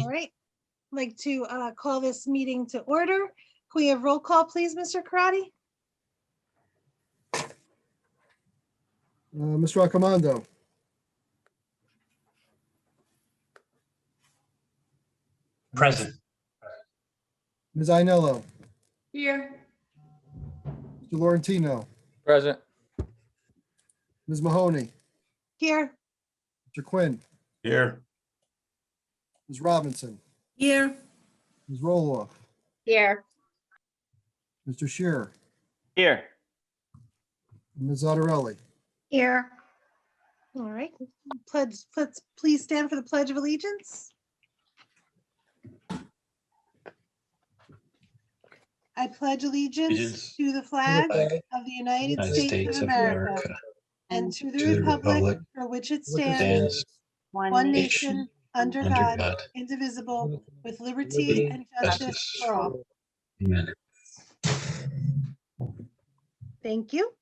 right, I'd like to call this meeting to order. Can we have roll call, please, Mr. Karati? Mr. Accomando. Present. Ms. Ainello. Here. Mr. Laurentino. Present. Ms. Mahoney. Here. Mr. Quinn. Here. Ms. Robinson. Here. Ms. Roloff. Here. Mr. Shearer. Here. Ms. Zottarelli. Here. All right, let's please stand for the Pledge of Allegiance. I pledge allegiance to the flag of the United States of America and to the republic for which it stands, one nation, under God, indivisible, with liberty and justice for all. Amen. Thank you.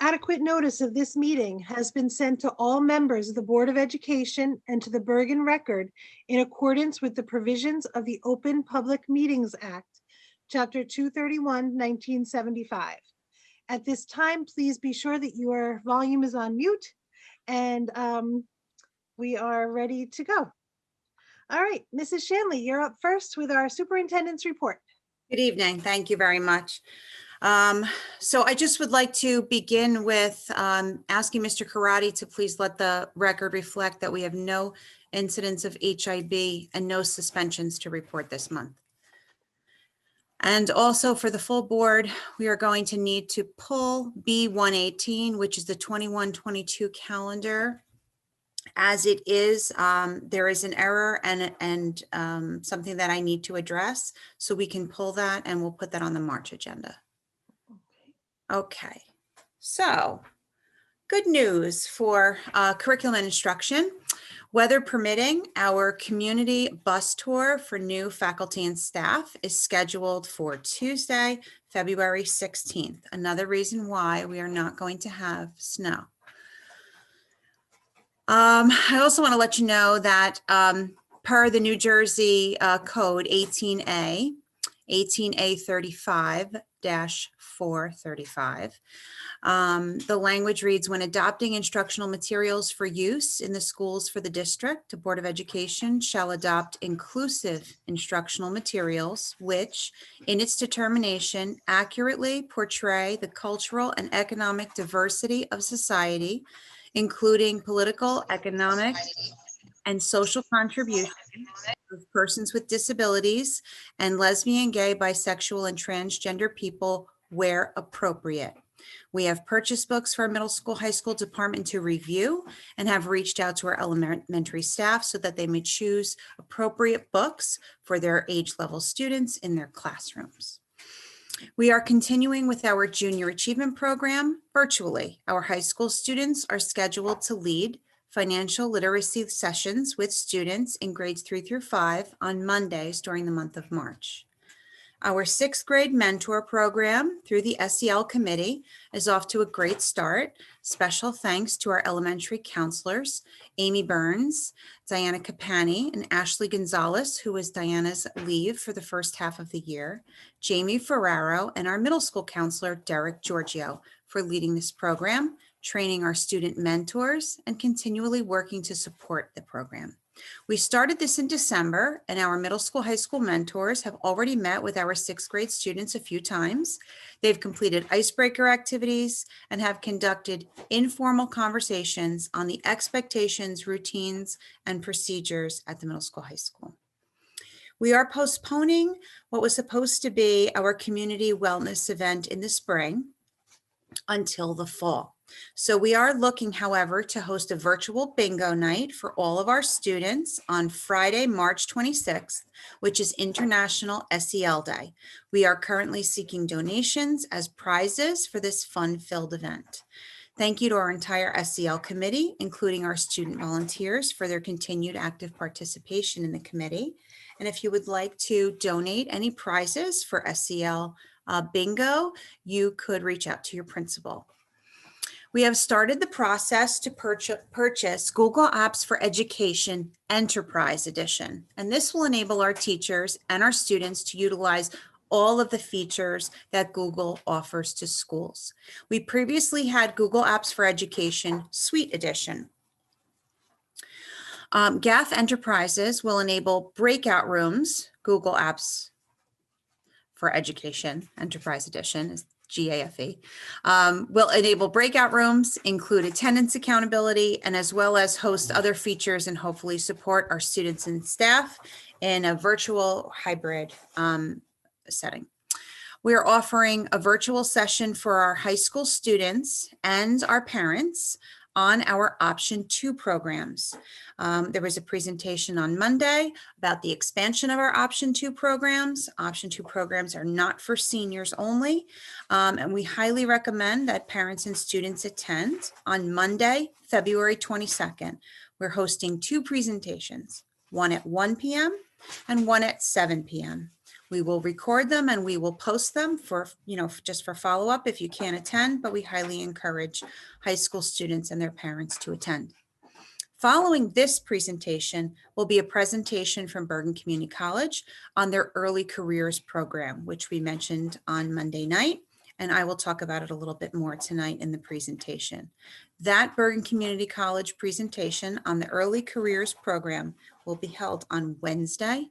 Adequate notice of this meeting has been sent to all members of the Board of Education and to the Bergen Record in accordance with the provisions of the Open Public Meetings Act, Chapter 231, 1975. At this time, please be sure that your volume is on mute, and we are ready to go. All right, Mrs. Shanley, you're up first with our superintendent's report. Good evening. Thank you very much. So I just would like to begin with asking Mr. Karati to please let the record reflect that we have no incidents of HIB and no suspensions to report this month. And also for the full board, we are going to need to pull B118, which is the 21-22 calendar. As it is, there is an error and something that I need to address. So we can pull that and we'll put that on the March agenda. Okay, so good news for curriculum and instruction. Weather permitting, our community bus tour for new faculty and staff is scheduled for Tuesday, February 16th. Another reason why we are not going to have snow. I also want to let you know that per the New Jersey code 18A 35-435. The language reads, when adopting instructional materials for use in the schools for the district, the Board of Education shall adopt inclusive instructional materials, which in its determination accurately portray the cultural and economic diversity of society, including political, economic, and social contributions of persons with disabilities and lesbian, gay, bisexual, and transgender people where appropriate. We have purchased books for our middle school, high school department to review and have reached out to our elementary staff so that they may choose appropriate books for their age level students in their classrooms. We are continuing with our junior achievement program virtually. Our high school students are scheduled to lead financial literacy sessions with students in grades 3 through 5 on Mondays during the month of March. Our 6th grade mentor program through the SEL committee is off to a great start. Special thanks to our elementary counselors, Amy Burns, Diana Capani, and Ashley Gonzalez, who was Diana's leave for the first half of the year, Jamie Ferraro, and our middle school counselor, Derek Giorgio, for leading this program, training our student mentors, and continually working to support the program. We started this in December, and our middle school, high school mentors have already met with our 6th grade students a few times. They've completed icebreaker activities and have conducted informal conversations on the expectations, routines, and procedures at the middle school, high school. We are postponing what was supposed to be our community wellness event in the spring until the fall. So we are looking, however, to host a virtual bingo night for all of our students on Friday, March 26th, which is International SEL Day. We are currently seeking donations as prizes for this fun-filled event. Thank you to our entire SEL committee, including our student volunteers, for their continued active participation in the committee. And if you would like to donate any prizes for SEL bingo, you could reach out to your principal. We have started the process to purchase Google Apps for Education Enterprise Edition, and this will enable our teachers and our students to utilize all of the features that Google offers to schools. We previously had Google Apps for Education Suite Edition. GAF Enterprises will enable breakout rooms, Google Apps for Education Enterprise Edition, is GAFE, will enable breakout rooms, include attendance accountability, and as well as host other features and hopefully support our students and staff in a virtual hybrid setting. We are offering a virtual session for our high school students and our parents on our Option 2 programs. There was a presentation on Monday about the expansion of our Option 2 programs. Option 2 programs are not for seniors only, and we highly recommend that parents and students attend on Monday, February 22nd. We're hosting 2 presentations, one at 1 p.m. and one at 7 p.m. We will record them and we will post them for, just for follow-up if you can't attend, but we highly encourage high school students and their parents to attend. Following this presentation will be a presentation from Bergen Community College on their Early Careers program, which we mentioned on Monday night, and I will talk about it a little bit more tonight in the presentation. That Bergen Community College presentation on the Early Careers program will be held on Wednesday,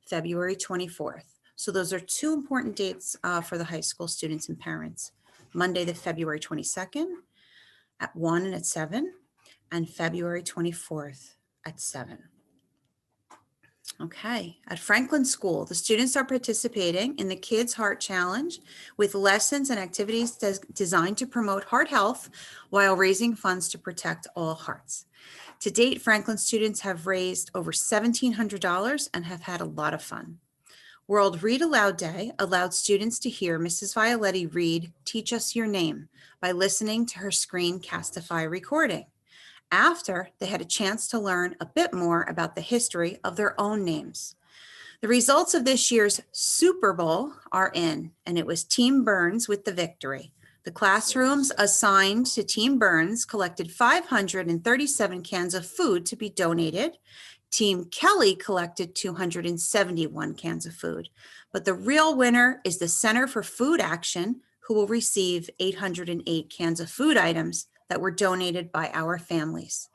February 24th. So those are 2 important dates for the high school students and parents. Monday, the February 22nd at 1 and at 7, and February 24th at 7. Okay, at Franklin School, the students are participating in the Kids Heart Challenge with lessons and activities designed to promote heart health while raising funds to protect all hearts. To date, Franklin students have raised over $1,700 and have had a lot of fun. World Read-Aloud Day allowed students to hear Mrs. Violetti read Teach Us Your Name by listening to her Screencastify recording. After, they had a chance to learn a bit more about the history of their own names. The results of this year's Super Bowl are in, and it was Team Burns with the victory. The classrooms assigned to Team Burns collected 537 cans of food to be donated. Team Kelly collected 271 cans of food, but the real winner is the Center for Food Action, who will receive 808 cans of food items that were donated by our families.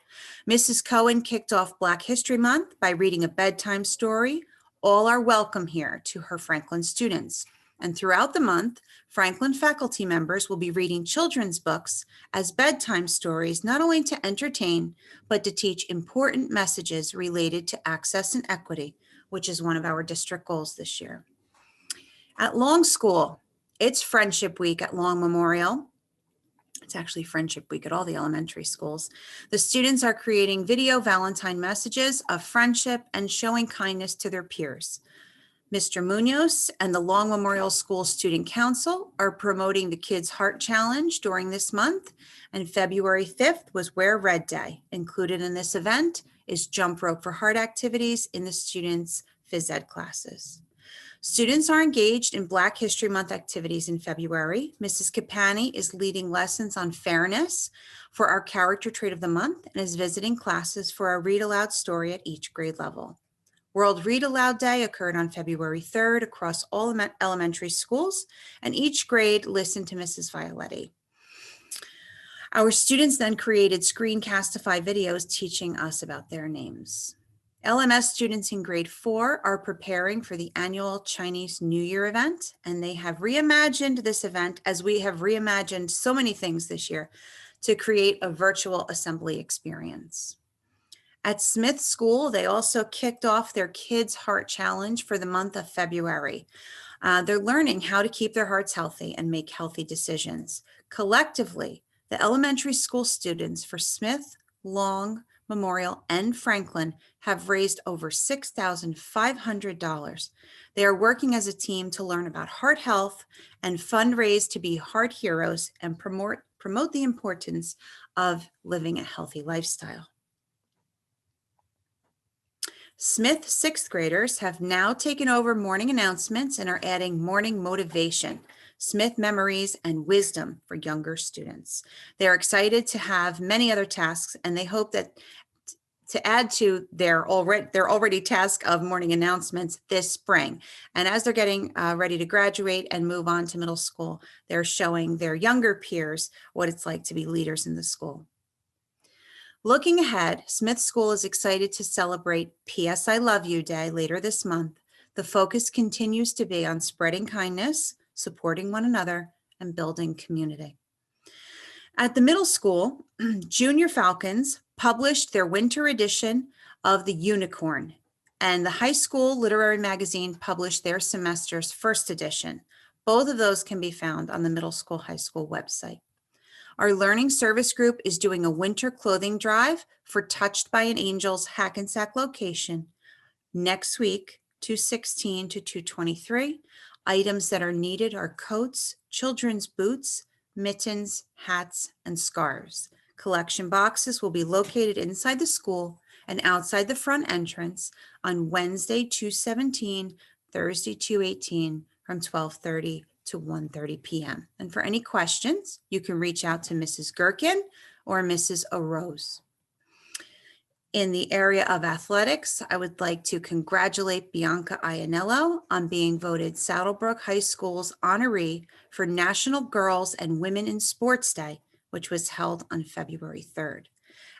Mrs. Cohen kicked off Black History Month by reading a bedtime story. All are welcome here to her Franklin students. And throughout the month, Franklin faculty members will be reading children's books as bedtime stories, not only to entertain, but to teach important messages related to access and equity, which is one of our district goals this year. At Long School, it's Friendship Week at Long Memorial. It's actually Friendship Week at all the elementary schools. The students are creating video Valentine messages of friendship and showing kindness to their peers. Mr. Munoz and the Long Memorial School Student Council are promoting the Kids Heart Challenge during this month, and February 5th was Wear Red Day. Included in this event is jump rope for heart activities in the students' phys ed classes. Students are engaged in Black History Month activities in February. Mrs. Capani is leading lessons on fairness for our character trait of the month and is visiting classes for our Read Aloud story at each grade level. World Read-Aloud Day occurred on February 3rd across all elementary schools, and each grade listened to Mrs. Violetti. Our students then created Screencastify videos teaching us about their names. LMS students in grade 4 are preparing for the annual Chinese New Year event, and they have reimagined this event, as we have reimagined so many things this year, to create a virtual assembly experience. At Smith School, they also kicked off their Kids Heart Challenge for the month of February. They're learning how to keep their hearts healthy and make healthy decisions. Collectively, the elementary school students for Smith, Long, Memorial, and Franklin have raised over $6,500. They are working as a team to learn about heart health and fundraise to be heart heroes and promote the importance of living a healthy lifestyle. Smith 6th graders have now taken over morning announcements and are adding morning motivation. Smith Memories, and Wisdom for younger students. They're excited to have many other tasks, and they hope that to add to their already task of morning announcements this spring. And as they're getting ready to graduate and move on to middle school, they're showing their younger peers what it's like to be leaders in the school. Looking ahead, Smith School is excited to celebrate PS I Love You Day later this month. The focus continues to be on spreading kindness, supporting one another, and building community. At the middle school, Junior Falcons published their winter edition of The Unicorn, and the high school literary magazine published their semester's first edition. Both of those can be found on the middle school, high school website. Our learning service group is doing a winter clothing drive for Touched by an Angel's Hackensack location next week, 2/16 to 2/23. Items that are needed are coats, children's boots, mittens, hats, and scarves. Collection boxes will be located inside the school and outside the front entrance on Wednesday, 2/17, Thursday, 2/18, from 12:30 to 1:30 p.m. And for any questions, you can reach out to Mrs. Gherkin or Mrs. O'Rose. In the area of athletics, I would like to congratulate Bianca Ianello on being voted Saddlebrook High School's honoree for National Girls and Women in Sports Day, which was held on February 3rd.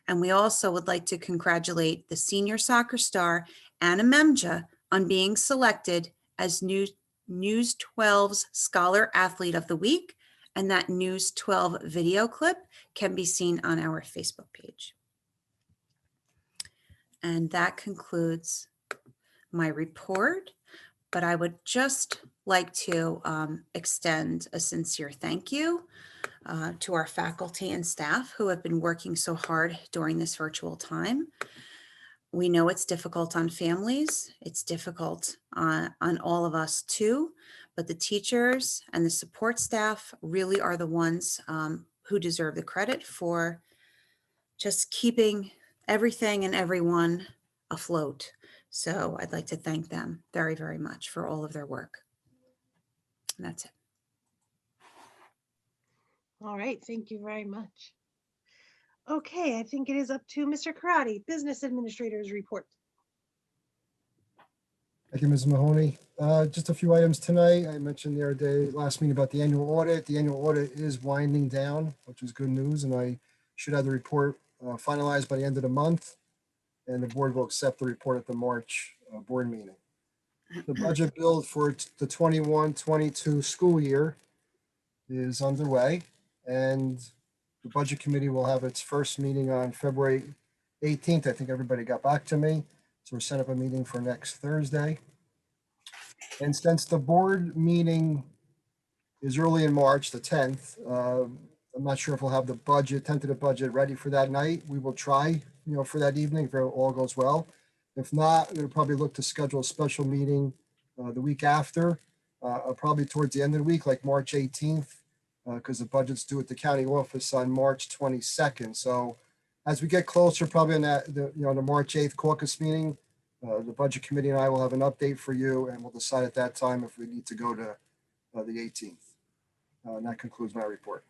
And we also would like to congratulate the senior soccer star, Anna Memja, on being selected as News 12's Scholar Athlete of the Week, and that News 12 video clip can be seen on our Facebook page. And that concludes my report, but I would just like to extend a sincere thank you to our faculty and staff who have been working so hard during this virtual time. We know it's difficult on families, it's difficult on all of us too, but the teachers and the support staff really are the ones who deserve the credit for just keeping everything and everyone afloat. So I'd like to thank them very, very much for all of their work. And that's it. All right, thank you very much. Okay, I think it is up to Mr. Karati, Business Administrator's report. Thank you, Ms. Mahoney. Just a few items tonight. I mentioned the other day, last meeting, about the annual audit. The annual audit is winding down, which is good news, and I should have the report finalized by the end of the month, and the board will accept the report at the March board meeting. The budget build for the 21-22 school year is underway, and the budget committee will have its first meeting on February 18th. I think everybody got back to me. So we're set up a meeting for next Thursday. And since the board meeting is early in March, the 10th, I'm not sure if we'll have the budget, tentative budget ready for that night. We will try, for that evening if it all goes well. If not, we'll probably look to schedule a special meeting the week after, probably towards the end of the week, like March 18th, because the budget's due at the county office on March 22nd. So as we get closer, probably on that, the March 8th caucus meeting, the budget committee and I will have an update for you, and we'll decide at that time if we need to go to the 18th. And that concludes my report.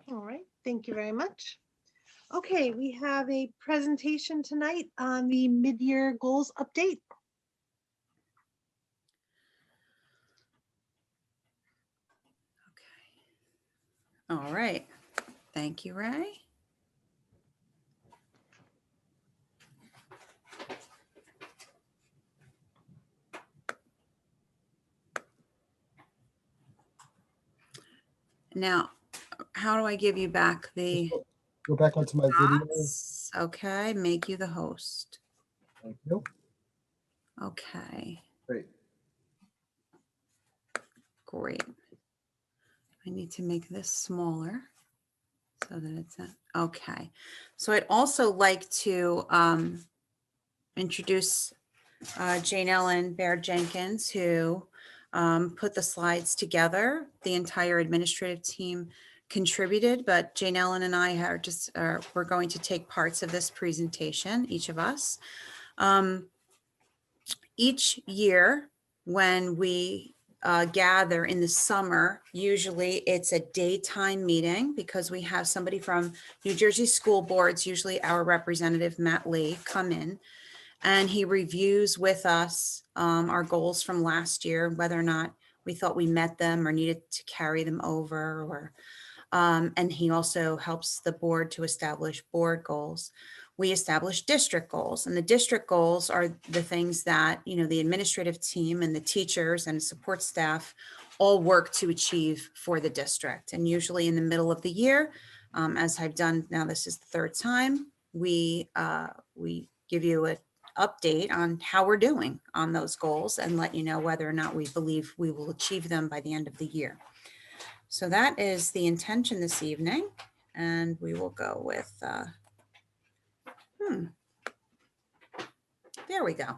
All right, thank you very much. Okay, we have a presentation tonight on the mid-year goals update. All right. Thank you, Ray. Now, how do I give you back the Go back onto my video. dots? Okay, make you the host. Thank you. Okay, Great. great. I need to make this smaller so that it's okay. So I'd also like to introduce Jane Ellen Baird Jenkins, who put the slides together. The entire administrative team contributed, but Jane Ellen and I are we're going to take parts of this presentation, each of us. Each year when we gather in the summer. Usually it's a daytime meeting because we have somebody from New Jersey School Boards, usually our representative, Matt Lee, come in and he reviews with us our goals from last year, whether or not we thought we met them or needed to carry them over, or and he also helps the board to establish board goals. We establish district goals, and the district goals are the things that, you know, the administrative team and the teachers and support staff all work to achieve for the district. And usually in the middle of the year, as I've done now, this is the third time, we give you an update on how we're doing on those goals and let you know whether or not we believe we will achieve them by the end of the year. So that is the intention this evening, and we will go with, there we go.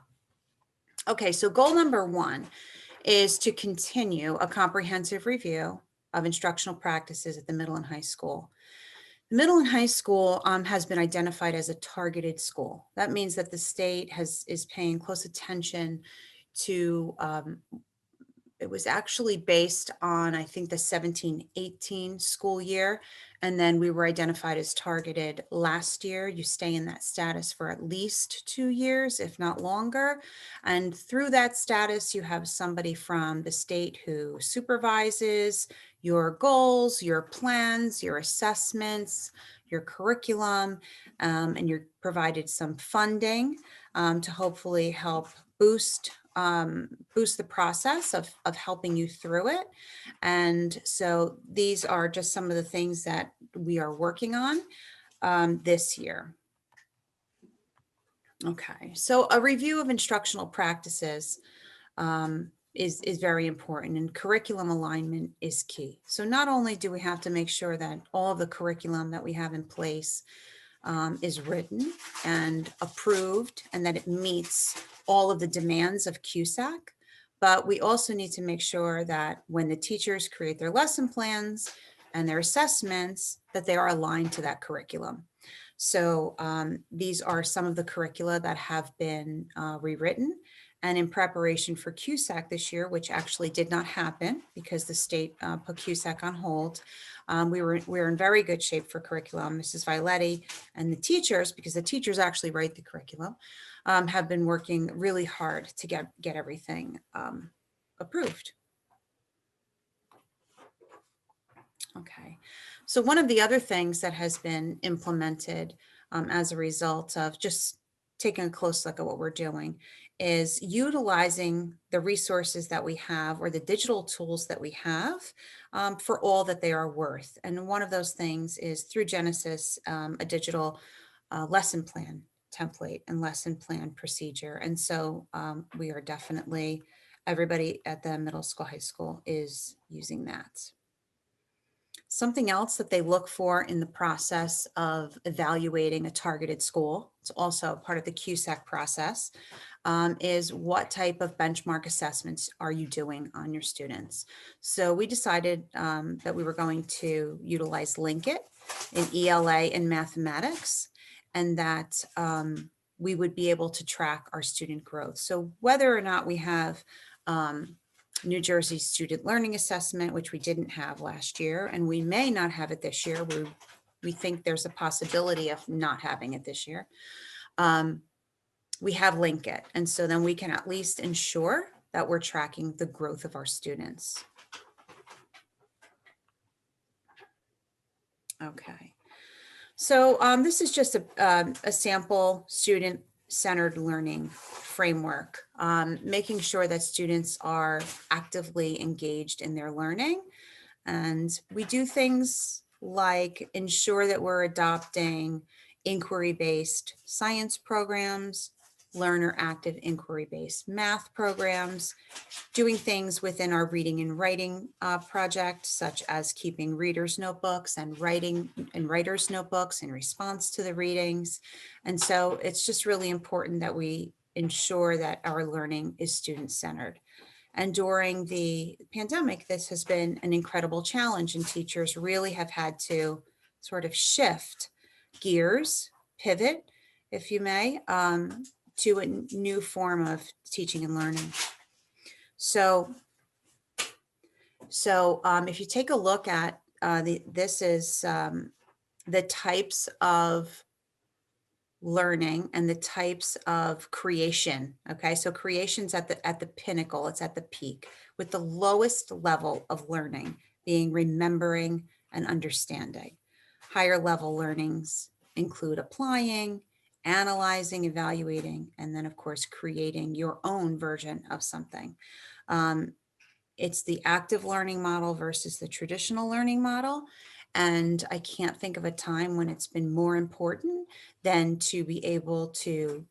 Okay, so goal number 1 is to continue a comprehensive review of instructional practices at the middle and high school. The middle and high school has been identified as a targeted school. That means that the state is paying close attention to, it was actually based on, I think, the 17-18 school year. And then we were identified as targeted last year. You stay in that status for at least 2 years, if not longer. And through that status, you have somebody from the state who supervises your goals, your plans, your assessments, your curriculum, and you're provided some funding to hopefully help boost the process of helping you through it. And so these are just some of the things that we are working on this year. Okay, so a review of instructional practices is very important, and curriculum alignment is key. So not only do we have to make sure that all of the curriculum that we have in place is written and approved and that it meets all of the demands of CUSAC, but we also need to make sure that when the teachers create their lesson plans and their assessments, that they are aligned to that curriculum. So these are some of the curricula that have been rewritten, and in preparation for CUSAC this year, which actually did not happen because the state put CUSAC on hold. We were in very good shape for curriculum. Mrs. Violetti and the teachers, because the teachers actually write the curriculum, have been working really hard to get everything approved. Okay, so one of the other things that has been implemented as a result of just taking a close look at what we're doing is utilizing the resources that we have, or the digital tools that we have, for all that they are worth. And one of those things is through Genesis, a digital lesson plan template and lesson plan procedure. And so we are definitely, everybody at the middle school, high school is using that. Something else that they look for in the process of evaluating a targeted school, it's also part of the CUSAC process, is what type of benchmark assessments are you doing on your students? So we decided that we were going to utilize Linkit in ELA and mathematics, and that we would be able to track our student growth. So whether or not we have New Jersey Student Learning Assessment, which we didn't have last year, and we may not have it this year. We think there's a possibility of not having it this year. We have Linkit, and so then we can at least ensure that we're tracking the growth of our students. Okay, so this is just a sample student-centered learning framework, making sure that students are actively engaged in their learning. And we do things like ensure that we're adopting inquiry-based science programs, learner active inquiry-based math programs, doing things within our reading and writing project, such as keeping readers' notebooks and writing and writers' notebooks in response to the readings. And so it's just really important that we ensure that our learning is student-centered. And during the pandemic, this has been an incredible challenge, and teachers really have had to sort of shift gears, pivot, if you may, to a new form of teaching and learning. So So if you take a look at this is the types of learning and the types of creation. Okay, so creation's at the pinnacle, it's at the peak, with the lowest level of learning being remembering and understanding. Higher level learnings include applying, analyzing, evaluating, and then of course creating your own version of something. It's the active learning model versus the traditional learning model. And I can't think of a time when it's been more important than to be able to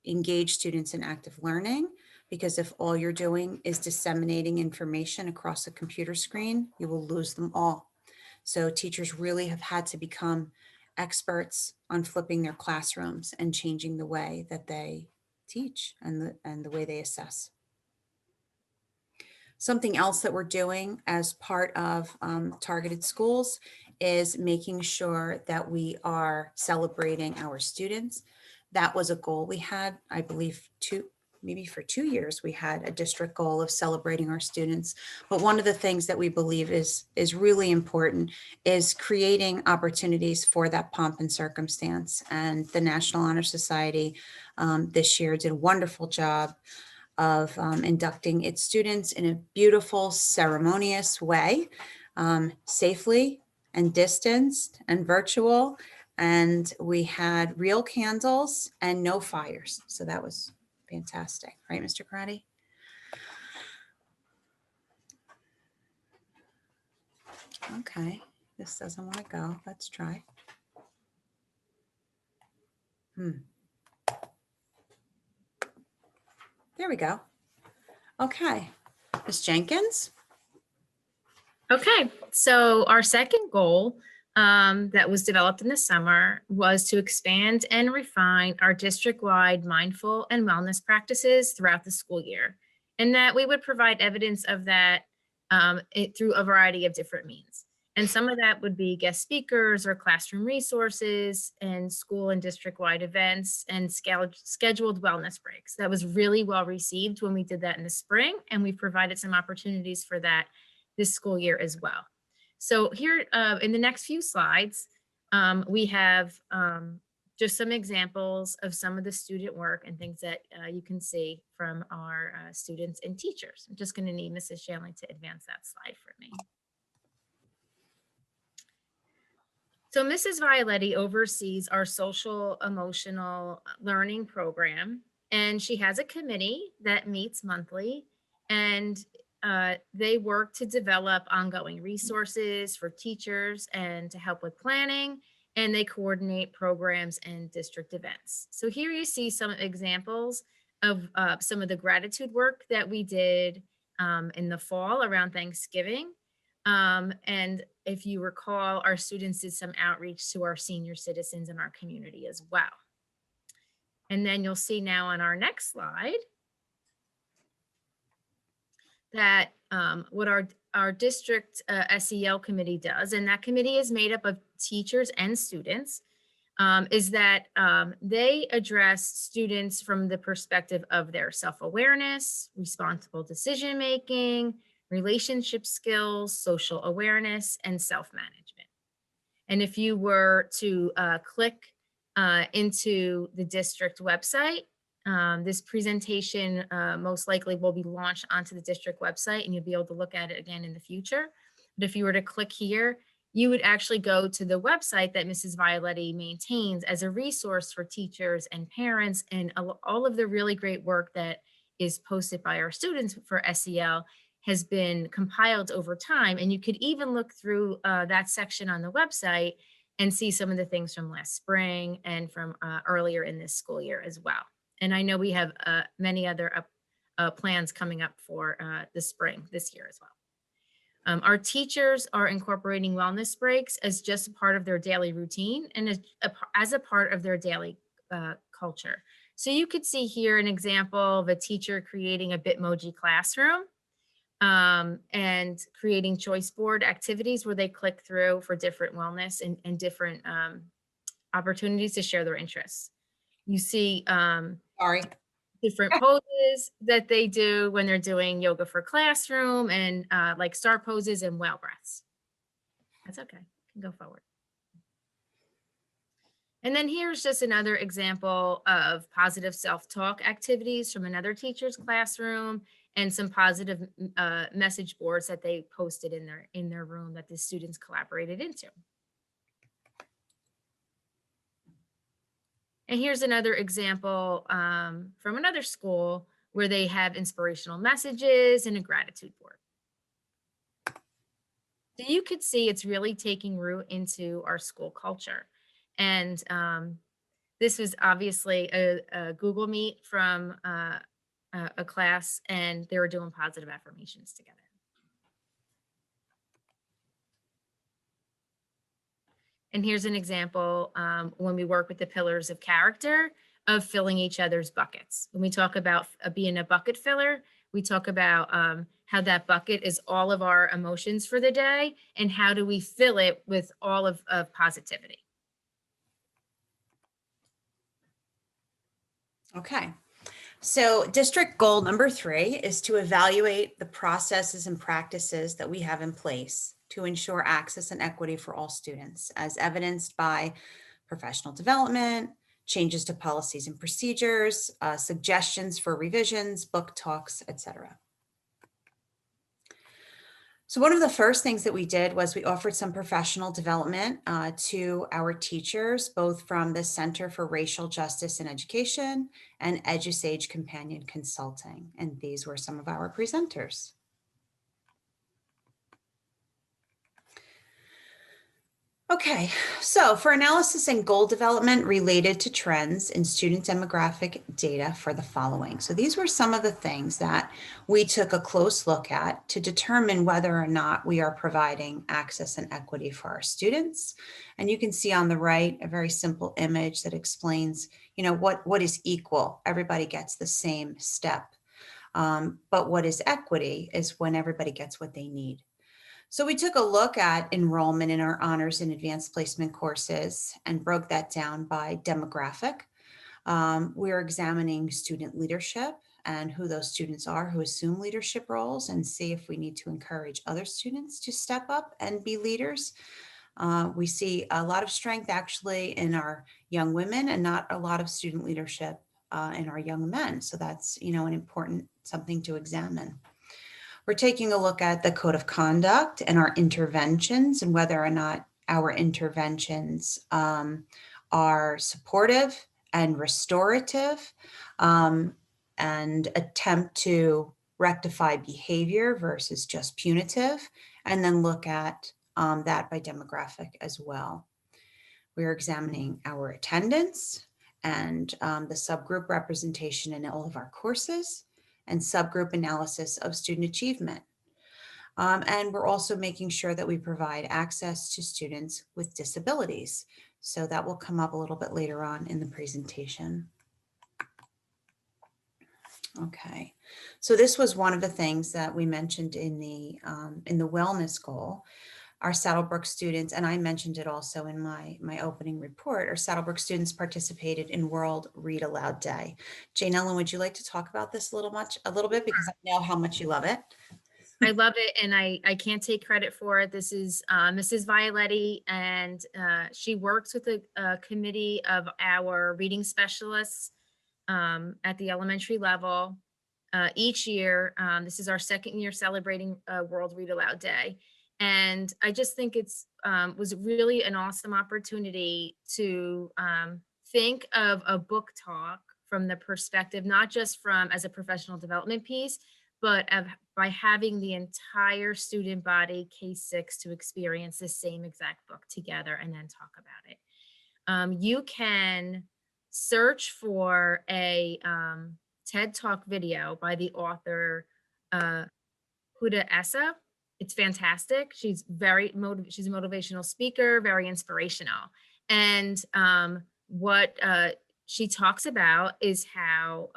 engage students in active learning, because if all you're doing is disseminating information across a computer screen, you will lose them all. So teachers really have had to become experts on flipping their classrooms and changing the way that they teach and the way they assess. Something else that we're doing as part of targeted schools is making sure that we are celebrating our students. That was a goal we had, I believe, maybe for 2 years, we had a district goal of celebrating our students. But one of the things that we believe is really important is creating opportunities for that pomp and circumstance. And the National Honor Society this year did a wonderful job of inducting its students in a beautiful, ceremonious way, safely and distanced and virtual. And we had real candles and no fires. So that was fantastic. Right, Mr. Karate? Okay, this doesn't want to go. Let's try. There we go. Okay, Ms. Jenkins. Okay, so our second goal that was developed in the summer was to expand and refine our district-wide mindful and wellness practices throughout the school year, and that we would provide evidence of that through a variety of different means. And some of that would be guest speakers or classroom resources and school and district-wide events and scheduled wellness breaks. That was really well received when we did that in the spring, and we provided some opportunities for that this school year as well. So here in the next few slides, we have just some examples of some of the student work and things that you can see from our students and teachers. I'm just going to need Mrs. Shanley to advance that slide for me. So Mrs. Violetti oversees our social emotional learning program, and she has a committee that meets monthly, and they work to develop ongoing resources for teachers and to help with planning, and they coordinate programs and district events. So here you see some examples of some of the gratitude work that we did in the fall around Thanksgiving. And if you recall, our students did some outreach to our senior citizens in our community as well. And then you'll see now on our next slide that what our district SEL committee does, and that committee is made up of teachers and students, is that they address students from the perspective of their self-awareness, responsible decision-making, relationship skills, social awareness, and self-management. And if you were to click into the district website, this presentation most likely will be launched onto the district website, and you'll be able to look at it again in the future. But if you were to click here, you would actually go to the website that Mrs. Violetti maintains as a resource for teachers and parents, and all of the really great work that is posted by our students for SEL has been compiled over time. And you could even look through that section on the website and see some of the things from last spring and from earlier in this school year as well. And I know we have many other plans coming up for the spring this year as well. Our teachers are incorporating wellness breaks as just a part of their daily routine and as a part of their daily culture. So you could see here an example of a teacher creating a Bitmoji classroom and creating choice board activities where they click through for different wellness and different opportunities to share their interests. You see, Sorry. different poses that they do when they're doing yoga for classroom and like star poses and whale breaths. That's okay, can go forward. And then here's just another example of positive self-talk activities from another teacher's classroom and some positive message boards that they posted in their room that the students collaborated into. And here's another example from another school where they have inspirational messages and a gratitude board. So you could see it's really taking root into our school culture. And this was obviously a Google Meet from a class, and they were doing positive affirmations together. And here's an example when we work with the pillars of character of filling each other's buckets. When we talk about being a bucket filler, we talk about how that bucket is all of our emotions for the day and how do we fill it with all of positivity. Okay, so district goal number 3 is to evaluate the processes and practices that we have in place to ensure access and equity for all students, as evidenced by professional development, changes to policies and procedures, suggestions for revisions, book talks, etc. So one of the first things that we did was we offered some professional development to our teachers, both from the Center for Racial Justice in Education and EduSage Companion Consulting. And these were some of our presenters. Okay, so for analysis and goal development related to trends in student demographic data for the following. So these were some of the things that we took a close look at to determine whether or not we are providing access and equity for our students. And you can see on the right, a very simple image that explains, what is equal. Everybody gets the same step. But what is equity is when everybody gets what they need. So we took a look at enrollment in our honors and advanced placement courses and broke that down by demographic. We're examining student leadership and who those students are who assume leadership roles and see if we need to encourage other students to step up and be leaders. We see a lot of strength actually in our young women and not a lot of student leadership in our young men. So that's, an important something to examine. We're taking a look at the code of conduct and our interventions and whether or not our interventions are supportive and restorative and attempt to rectify behavior versus just punitive, and then look at that by demographic as well. We're examining our attendance and the subgroup representation in all of our courses, and subgroup analysis of student achievement. And we're also making sure that we provide access to students with disabilities. So that will come up a little bit later on in the presentation. Okay, so this was one of the things that we mentioned in the wellness goal. Our Saddlebrook students, and I mentioned it also in my opening report, our Saddlebrook students participated in World Read-Aloud Day. Jane Ellen, would you like to talk about this a little bit, because I know how much you love it. I love it, and I can't take credit for it. This is Mrs. Violetti, and she works with a committee of our reading specialists at the elementary level. Each year, this is our second year celebrating World Read-Aloud Day. And I just think it's was really an awesome opportunity to think of a book talk from the perspective, not just from as a professional development piece, but by having the entire student body K-6 to experience the same exact book together and then talk about it. You can search for a TED Talk video by the author Huda Essa. It's fantastic. She's she's a motivational speaker, very inspirational. And what she talks about is how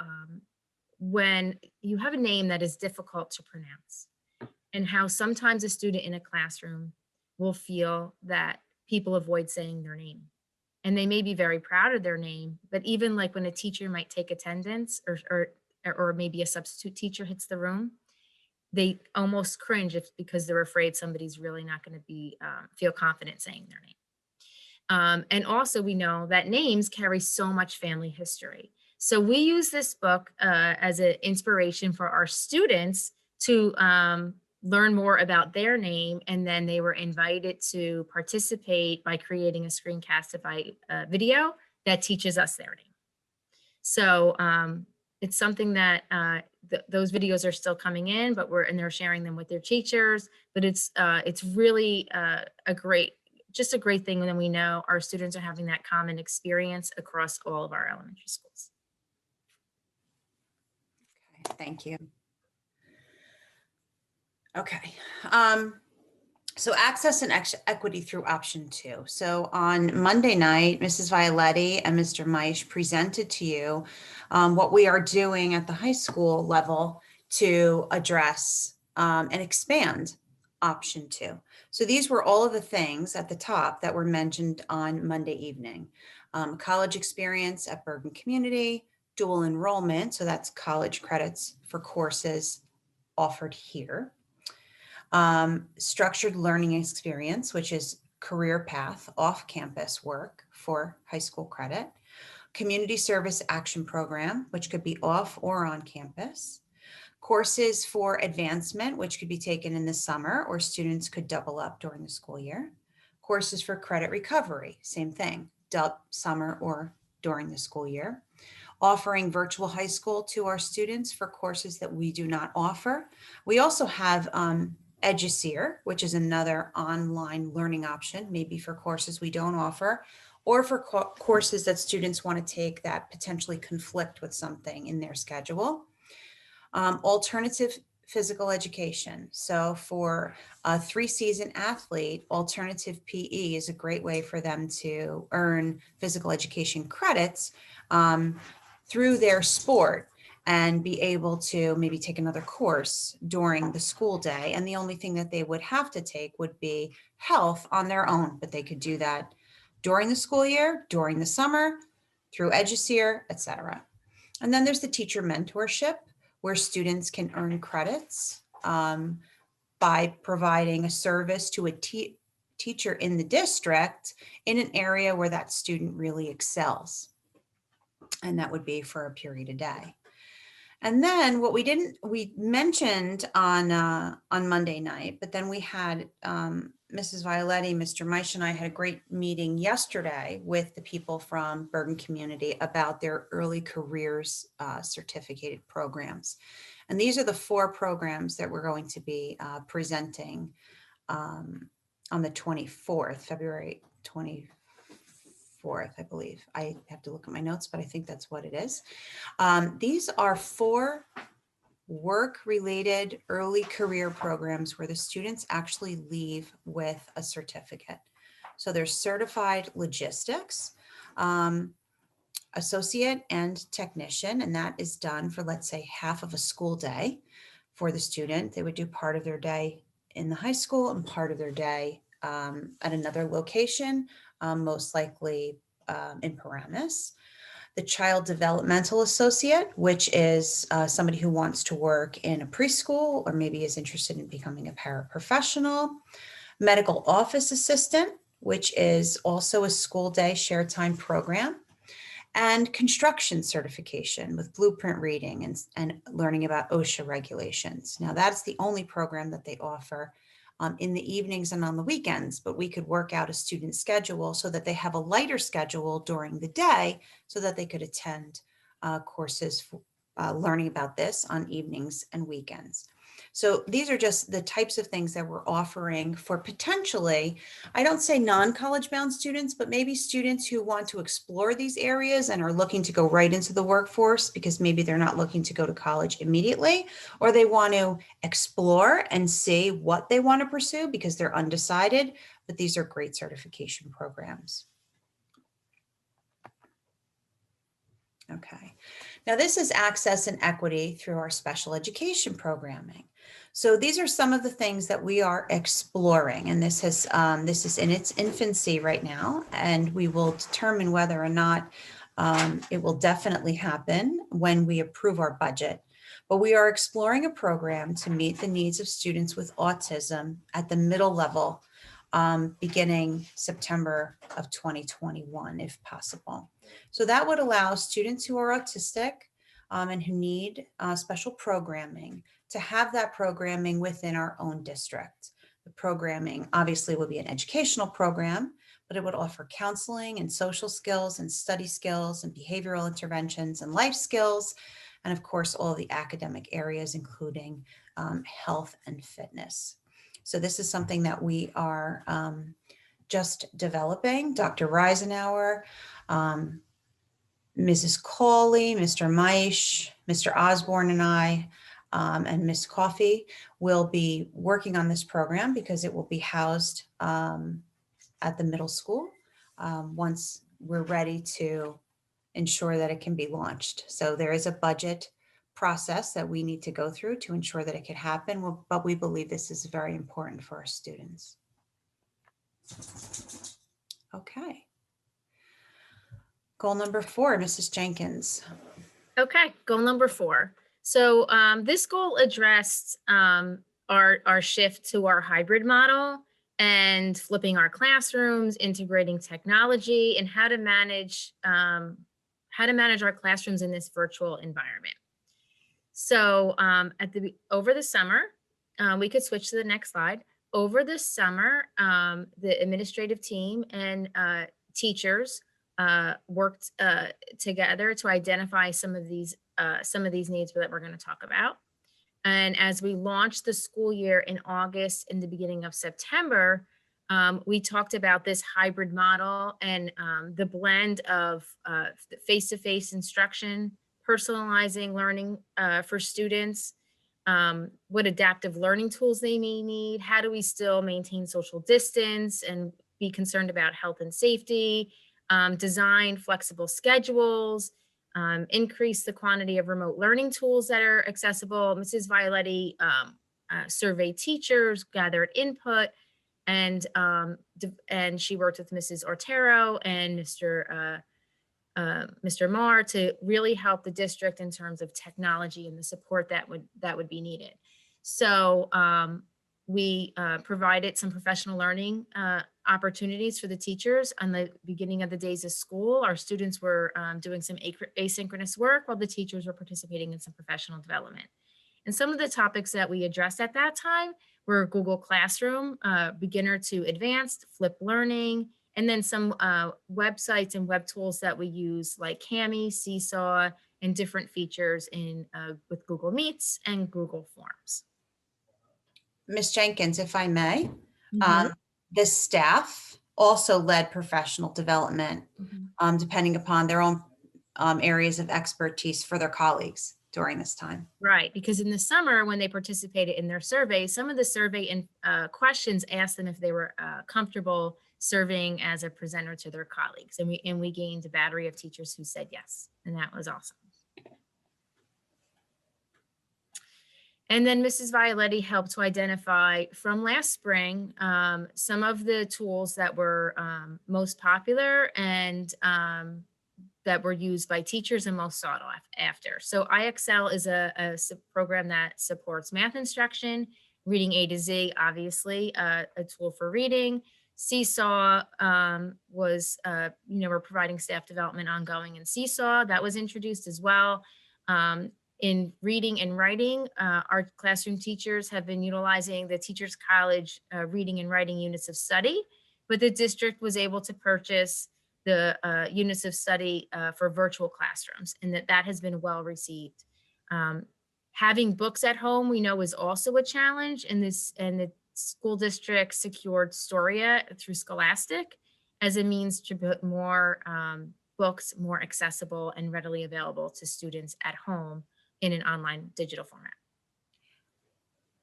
when you have a name that is difficult to pronounce, and how sometimes a student in a classroom will feel that people avoid saying their name. and they may be very proud of their name, but even like when a teacher might take attendance or maybe a substitute teacher hits the room, they almost cringe because they're afraid somebody's really not going to be feel confident saying their name. And also we know that names carry so much family history. So we use this book as an inspiration for our students to learn more about their name, and then they were invited to participate by creating a Screencastify video that teaches us their name. So it's something that those videos are still coming in, but they're sharing them with their teachers. But it's really just a great thing when we know our students are having that common experience across all of our elementary schools. Okay, thank you. Okay. So access and equity through option 2. So on Monday night, Mrs. Violetti and Mr. Meisch presented to you what we are doing at the high school level to address and expand option 2. So these were all of the things at the top that were mentioned on Monday evening. College experience at Bergen Community, dual enrollment, so that's college credits for courses offered here. Structured learning experience, which is career path off-campus work for high school credit. Community service action program, which could be off or on campus. Courses for advancement, which could be taken in the summer, or students could double up during the school year. Courses for credit recovery, same thing, summer or during the school year. Offering virtual high school to our students for courses that we do not offer. We also have Eduseer, which is another online learning option, maybe for courses we don't offer, or for courses that students want to take that potentially conflict with something in their schedule. Alternative physical education. So for a 3-season athlete, alternative PE is a great way for them to earn physical education credits through their sport and be able to maybe take another course during the school day. And the only thing that they would have to take would be health on their own, but they could do that during the school year, during the summer, through Eduseer, etc. And then there's the teacher mentorship, where students can earn credits by providing a service to a teacher in the district in an area where that student really excels. And that would be for a period a day. And then what we mentioned on Monday night, but then we had Mrs. Violetti, Mr. Meisch, and I had a great meeting yesterday with the people from Bergen Community about their early careers certificated programs. And these are the 4 programs that we're going to be presenting on the 24th, February 24th, I believe. I have to look at my notes, but I think that's what it is. These are 4 work-related early career programs where the students actually leave with a certificate. So there's certified logistics, associate and technician, and that is done for, let's say, half of a school day for the student. They would do part of their day in the high school and part of their day at another location, most likely in Paramus. The child developmental associate, which is somebody who wants to work in a preschool or maybe is interested in becoming a paraprofessional. Medical office assistant, which is also a school day shared time program. And construction certification with blueprint reading and learning about OSHA regulations. Now that's the only program that they offer in the evenings and on the weekends, but we could work out a student schedule so that they have a lighter schedule during the day so that they could attend courses learning about this on evenings and weekends. So these are just the types of things that we're offering for potentially, I don't say non-college bound students, but maybe students who want to explore these areas and are looking to go right into the workforce because maybe they're not looking to go to college immediately, or they want to explore and see what they want to pursue because they're undecided, but these are great certification programs. Okay, now this is access and equity through our special education programming. So these are some of the things that we are exploring, and this is in its infancy right now, and we will determine whether or not it will definitely happen when we approve our budget. But we are exploring a program to meet the needs of students with autism at the middle level, beginning September of 2021, if possible. So that would allow students who are autistic and who need special programming to have that programming within our own district. The programming obviously will be an educational program, but it would offer counseling and social skills and study skills and behavioral interventions and life skills, and of course, all the academic areas, including health and fitness. So this is something that we are just developing. Dr. Reisenauer, Mrs. Cawley, Mr. Meisch, Mr. Osborne, and I, and Ms. Coffey will be working on this program because it will be housed at the middle school once we're ready to ensure that it can be launched. So there is a budget process that we need to go through to ensure that it can happen, but we believe this is very important for our students. Okay. Goal number 4, Mrs. Jenkins. Okay, goal number 4. So this goal addressed our shift to our hybrid model and flipping our classrooms, integrating technology, and how to manage our classrooms in this virtual environment. So over the summer, we could switch to the next slide. Over the summer, the administrative team and teachers worked together to identify some of these needs that we're going to talk about. And as we launched the school year in August and the beginning of September, we talked about this hybrid model and the blend of face-to-face instruction, personalizing learning for students, what adaptive learning tools they may need, how do we still maintain social distance and be concerned about health and safety, design flexible schedules, increase the quantity of remote learning tools that are accessible. Mrs. Violetti surveyed teachers, gathered input, and she worked with Mrs. Ortero and Mr. Marr to really help the district in terms of technology and the support that would be needed. So we provided some professional learning opportunities for the teachers on the beginning of the days of school. Our students were doing some asynchronous work while the teachers were participating in some professional development. And some of the topics that we addressed at that time were Google Classroom, beginner to advanced, flipped learning, and then some websites and web tools that we use like Kami, Seesaw, and different features with Google Meets and Google Forms. Ms. Jenkins, if I may, the staff also led professional development depending upon their own areas of expertise for their colleagues during this time. Right, because in the summer when they participated in their survey, some of the survey questions asked them if they were comfortable serving as a presenter to their colleagues. And we gained a battery of teachers who said yes, and that was awesome. And then Mrs. Violetti helped to identify from last spring some of the tools that were most popular and that were used by teachers and most sought after. So iExcel is a program that supports math instruction, reading A to Z, obviously, a tool for reading. Seesaw was, we're providing staff development ongoing in Seesaw. That was introduced as well. In reading and writing, our classroom teachers have been utilizing the Teachers College reading and writing units of study, but the district was able to purchase the units of study for virtual classrooms, and that has been well received. Having books at home, we know, is also a challenge, and the school district secured Storia through Scholastic as a means to put more books more accessible and readily available to students at home in an online digital format.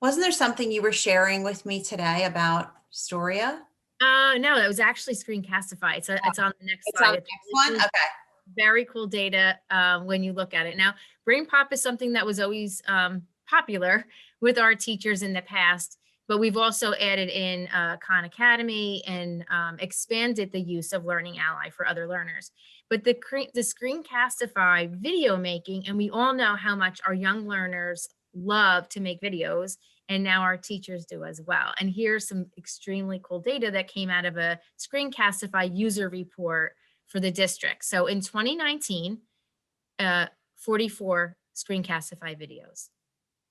Wasn't there something you were sharing with me today about Storia? No, it was actually Screencastify. It's on the next slide. On the next one? Okay. Very cool data when you look at it. Now, Brain Pop is something that was always popular, with our teachers in the past, but we've also added in Khan Academy and expanded the use of Learning Ally for other learners. But the Screencastify video making, and we all know how much our young learners love to make videos, and now our teachers do as well. And here's some extremely cool data that came out of a Screencastify user report for the district. So in 2019, 44 Screencastify videos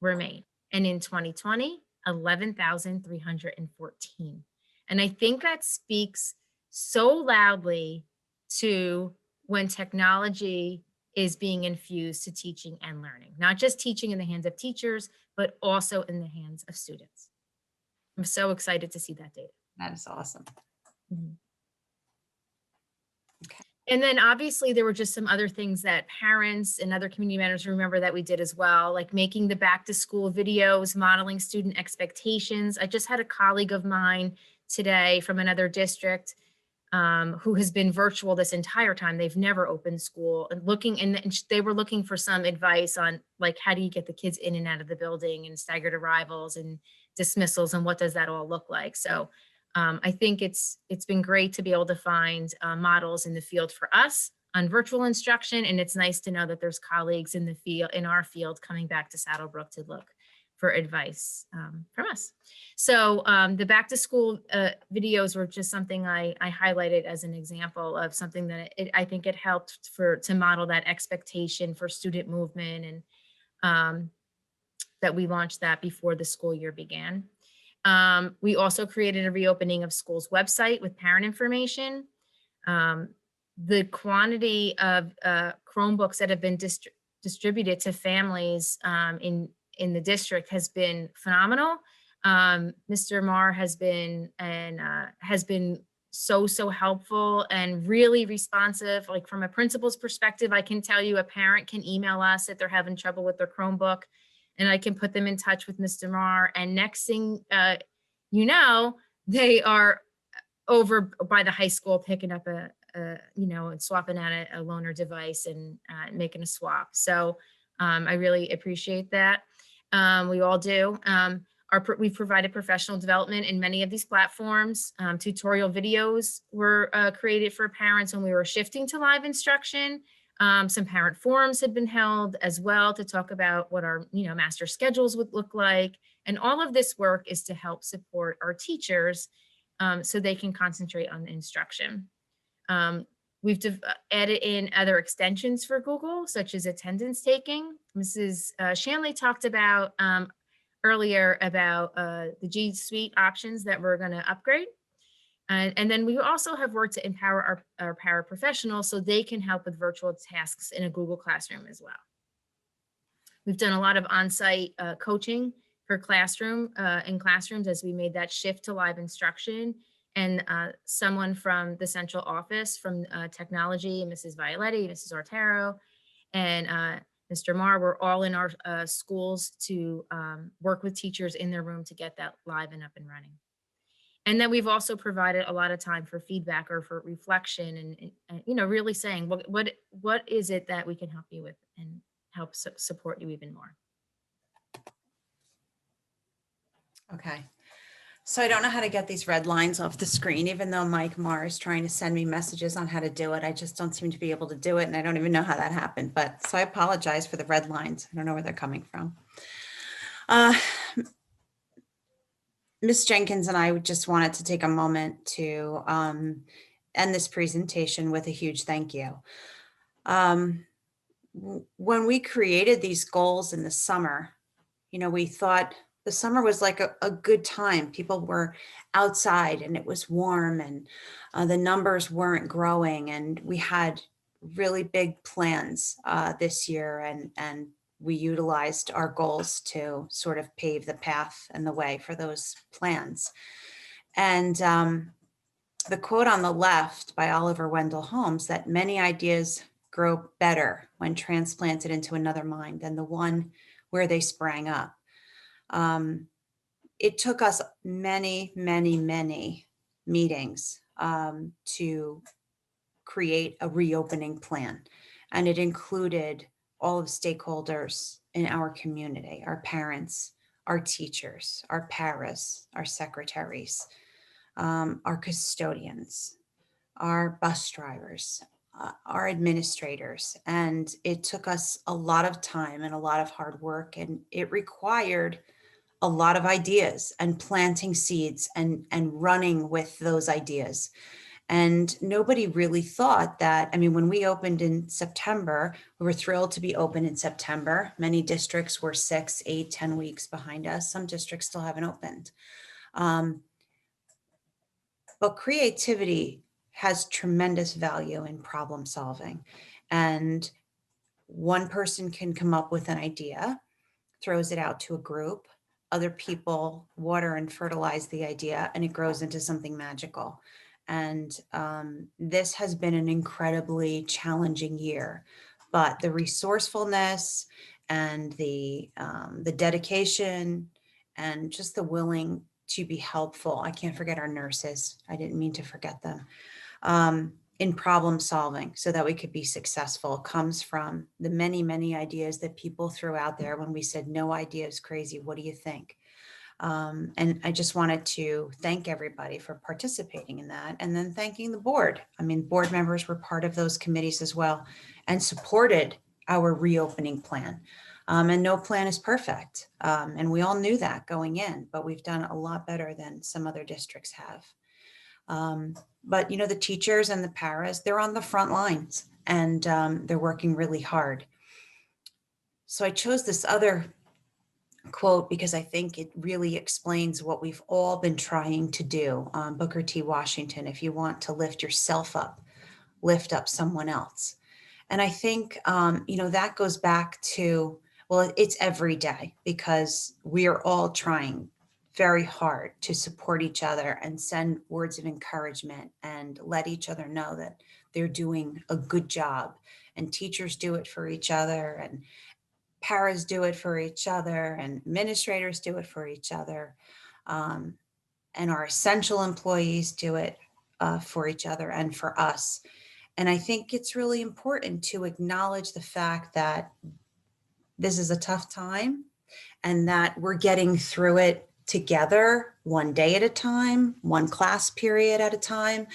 were made. And in 2020, 11,314. And I think that speaks so loudly to when technology is being infused to teaching and learning, not just teaching in the hands of teachers, but also in the hands of students. I'm so excited to see that data. That is awesome. Mhm. Okay. And then obviously there were just some other things that parents and other community managers remember that we did as well, like making the back to school videos, modeling student expectations. I just had a colleague of mine today from another district who has been virtual this entire time. They've never opened school, and they were looking for some advice on like, how do you get the kids in and out of the building, and staggered arrivals and dismissals, and what does that all look like? So I think it's been great to be able to find models in the field for us on virtual instruction. And it's nice to know that there's colleagues in the field, in our field, coming back to Saddlebrook to look for advice from us. So the back to school videos were just something I highlighted as an example of something that I think it helped to model that expectation for student movement, and that we launched that before the school year began. We also created a reopening of school's website with parent information. The quantity of Chromebooks that have been distributed to families in the district has been phenomenal. Mr. Marr has been so helpful and really responsive. Like from a principal's perspective, I can tell you a parent can email us if they're having trouble with their Chromebook, and I can put them in touch with Mr. Marr. And next thing you know, they are over by the high school picking up and swapping out a loaner device and making a swap. So I really appreciate that. We all do. We've provided professional development in many of these platforms. Tutorial videos were created for parents when we were shifting to live instruction. Some parent forums had been held as well to talk about what our master schedules would look like. And all of this work is to help support our teachers so they can concentrate on the instruction. We've added in other extensions for Google, such as attendance taking. Mrs. Shanley talked about earlier about the G Suite options that we're going to upgrade. And then we also have worked to empower our paraprofessionals so they can help with virtual tasks in a Google Classroom as well. We've done a lot of on-site coaching for in classrooms as we made that shift to live instruction. And someone from the central office from technology, Mrs. Violetti, Mrs. Artero, and Mr. Marr, were all in our schools to work with teachers in their room to get that live and up and running. And then we've also provided a lot of time for feedback or for reflection and really saying, what is it that we can help you with and help support you even more. Okay. So I don't know how to get these red lines off the screen, even though Mike Marr is trying to send me messages on how to do it. I just don't seem to be able to do it. And I don't even know how that happened. But so I apologize for the red lines. I don't know where they're coming from. Ms. Jenkins and I just wanted to take a moment to end this presentation with a huge thank you. When we created these goals in the summer, we thought the summer was like a good time. People were outside and it was warm and the numbers weren't growing, and we had really big plans this year, and we utilized our goals to sort of pave the path and the way for those plans. And the quote on the left by Oliver Wendell Holmes, that many ideas grow better when transplanted into another mind than the one where they sprang up. It took us many, many, many meetings to create a reopening plan. And it included all of the stakeholders in our community, our parents, our teachers, our paras, our secretaries, our custodians, our bus drivers, our administrators. And it took us a lot of time and a lot of hard work, and it required a lot of ideas and planting seeds and running with those ideas. And nobody really thought that, I mean, when we opened in September, we were thrilled to be open in September. Many districts were 6, 8, 10 weeks behind us. Some districts still haven't opened. But creativity has tremendous value in problem solving. And one person can come up with an idea, throws it out to a group, other people water and fertilize the idea, and it grows into something magical. And this has been an incredibly challenging year, but the resourcefulness and the dedication and just the willing to be helpful. I can't forget our nurses. I didn't mean to forget them. In problem solving so that we could be successful comes from the many, many ideas that people threw out there when we said, no idea is crazy. What do you think? And I just wanted to thank everybody for participating in that, and then thanking the board. I mean, board members were part of those committees as well and supported our reopening plan. And no plan is perfect. And we all knew that going in, but we've done a lot better than some other districts have. But, you know, the teachers and the paras, they're on the front lines, and they're working really hard. So I chose this other quote because I think it really explains what we've all been trying to do. Booker T. Washington, if you want to lift yourself up, lift up someone else. And I think, you know, that goes back to, well, it's every day, because we are all trying very hard to support each other and send words of encouragement and let each other know that they're doing a good job. And teachers do it for each other, and paras do it for each other, and administrators do it for each other. And our essential employees do it for each other and for us. And I think it's really important to acknowledge the fact that this is a tough time and that we're getting through it together, one day at a time, one class period at a time.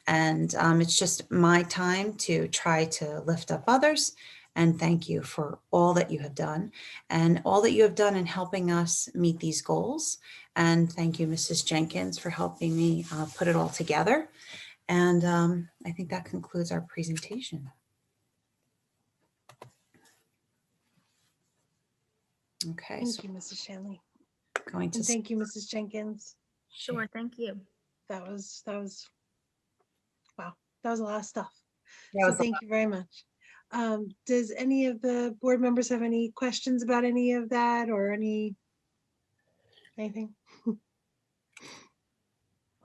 And it's just my time to try to lift up others. And thank you for all that you have done and all that you have done in helping us meet these goals. And thank you, Mrs. Jenkins, for helping me put it all together. And I think that concludes our presentation. Okay, Thank so you, Mrs. Shanley. going to And thank you, Mrs. Jenkins. Sure, thank you. That was, wow, that was a lot of stuff. That So was a thank you very much. Does any of the board members have any questions about any of that or anything?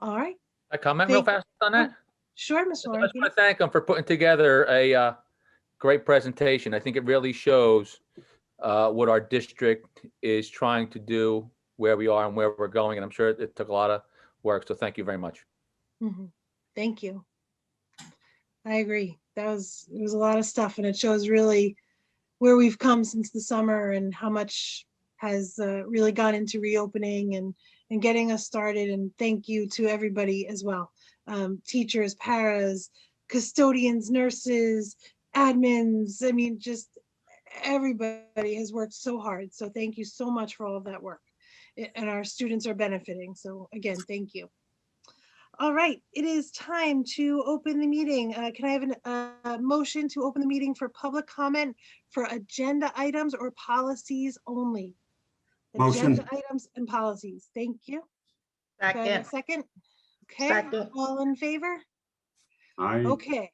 All right, I comment real Thank- fast on that? sure, Ms. I just want Warren. to thank them for putting together a great presentation. I think it really shows what our district is trying to do, where we are and where we're going. And I'm sure it took a lot of work. So thank you very much. Thank you. I agree. It was a lot of stuff, and it shows really where we've come since the summer and how much has really gone into reopening and getting us started. And thank you to everybody as well. Teachers, paras, custodians, nurses, admins. I mean, just everybody has worked so hard. So thank you so much for all of that work. And our students are benefiting. So again, thank you. All right, it is time to open the meeting. Can I have a motion to open the meeting for public comment for agenda items or policies only? Motion. Agenda items and policies. Thank you. Do I have a second? Okay, Second. all in favor? Aye. Okay.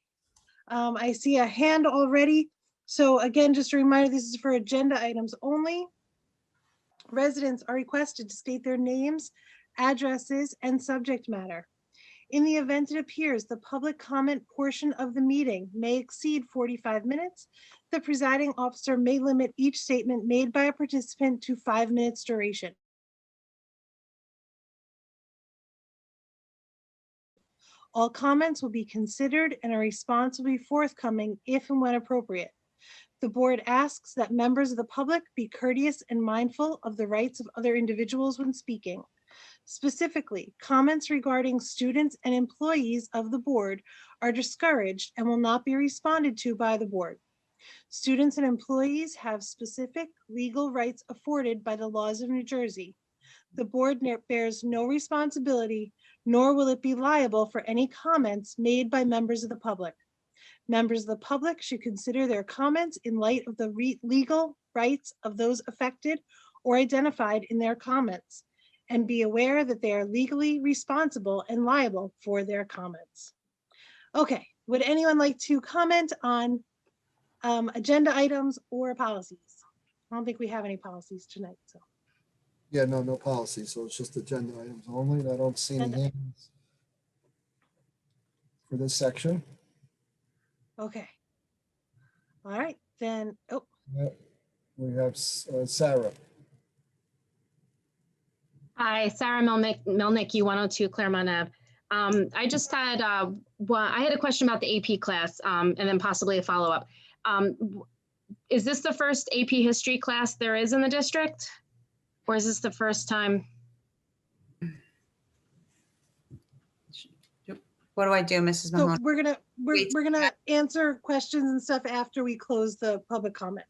I see a hand already. So again, just a reminder, this is for agenda items only. Residents are requested to state their names, addresses, and subject matter. In the event it appears the public comment portion of the meeting may exceed 45 minutes, the presiding officer may limit each statement made by a participant to 5 minutes duration. All comments will be considered and a response will be forthcoming if and when appropriate. The board asks that members of the public be courteous and mindful of the rights of other individuals when speaking. Specifically, comments regarding students and employees of the board are discouraged and will not be responded to by the board. Students and employees have specific legal rights afforded by the laws of New Jersey. The board bears no responsibility, nor will it be liable for any comments made by members of the public. Members of the public should consider their comments in light of the legal rights of those affected or identified in their comments, and be aware that they are legally responsible and liable for their comments. Okay, would anyone like to comment on agenda items or policies? I don't think we have any policies tonight, so. Yeah, no policy, so it's just agenda items only, and I don't see any hands for this section. Okay. All right, then, oh, Yep. We have Sarah. Hi, Sarah Melnick, U102 Claremont Ave. I just had, I had a question about the AP class and then possibly a follow-up. Is this the first AP history class there is in the district? Or is this the first time? What do I do, Mrs. so Mahoney? we're gonna answer questions and stuff after we close the public comment.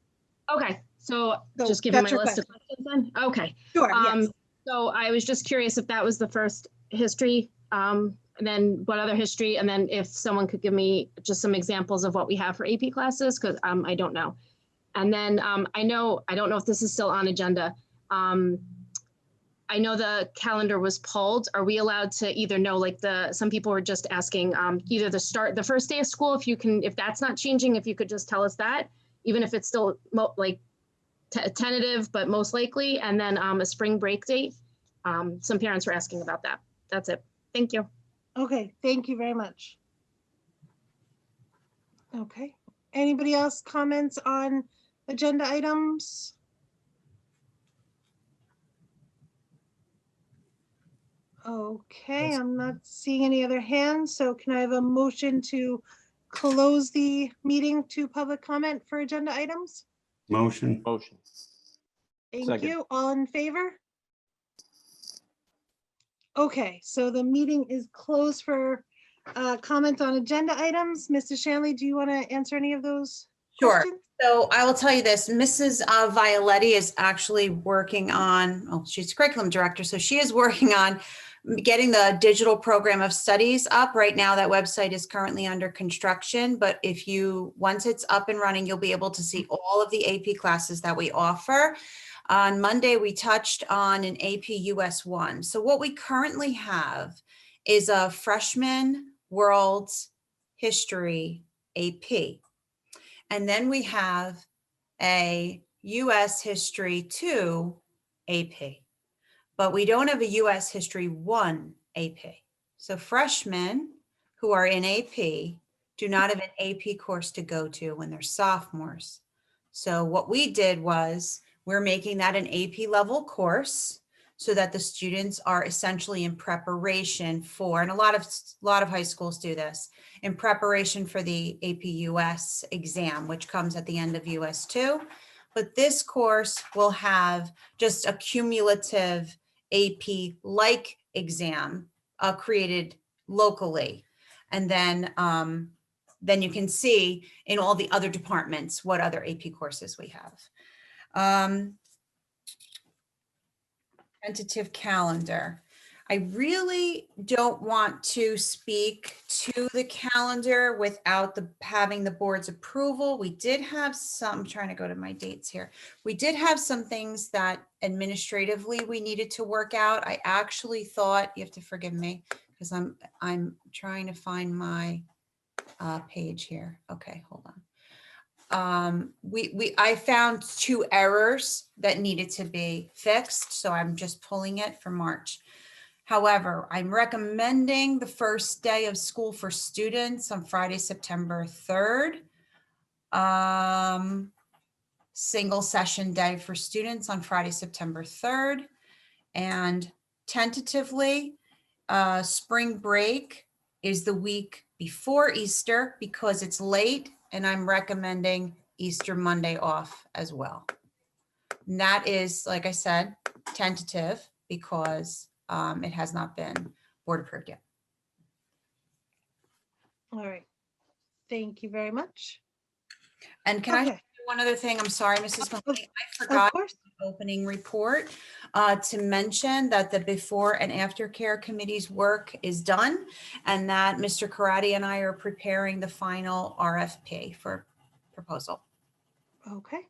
Okay, so So just give me my that's your list of questions then? Okay. Sure, yes. So I was just curious if that was the first history, and then what other history, and then if someone could give me just some examples of what we have for AP classes, because I don't know. And then I don't know if this is still on agenda. I know the calendar was pulled. Are we allowed to either know, like some people were just asking either the first day of school, if that's not changing, if you could just tell us that, even if it's still tentative, but most likely, and then a spring break date. Some parents were asking about that. That's it. Thank you. Okay, thank you very much. Okay, anybody else comments on agenda items? Okay, I'm not seeing any other hands, so can I have a motion to close the meeting to public comment for agenda items? Motion. Motion. Thank Second. you. All in favor? Okay, so the meeting is closed for comment on agenda items. Mrs. Shanley, do you want to answer any of those Sure. questions? So I will tell you this, Mrs. Violetti is actually working on, she's curriculum director, so she is working on getting the digital program of studies up. Right now, that website is currently under construction, but once it's up and running, you'll be able to see all of the AP classes that we offer. On Monday, we touched on an AP US 1. So what we currently have is a freshman world history AP. And then we have a US History 2 AP, but we don't have a US History 1 AP. So freshmen who are in AP do not have an AP course to go to when they're sophomores. So what we did was we're making that an AP level course so that the students are essentially in preparation for, and a lot of high schools do this, in preparation for the AP US exam, which comes at the end of US 2. But this course will have just a cumulative AP-like exam created locally. And then you can see in all the other departments what other AP courses we have. Tentative calendar. I really don't want to speak to the calendar without having the board's approval. We did have some, I'm trying to go to my dates here. We did have some things that administratively we needed to work out. I actually thought, you have to forgive me because I'm trying to find my page here. Okay, hold on. I found 2 errors that needed to be fixed, so I'm just pulling it for March. However, I'm recommending the first day of school for students on Friday, September 3rd. Single session day for students on Friday, September 3rd. And tentatively, spring break is the week before Easter because it's late, and I'm recommending Easter Monday off as well. And that is, like I said, tentative because it has not been board approved yet. All right. Thank you very much. And can I Okay. do one other thing? I'm sorry, Mrs. Mahoney, I Of forgot course. the opening report to mention that the before and after care committee's work is done and that Mr. Karati and I are preparing the final RFP for proposal. Okay.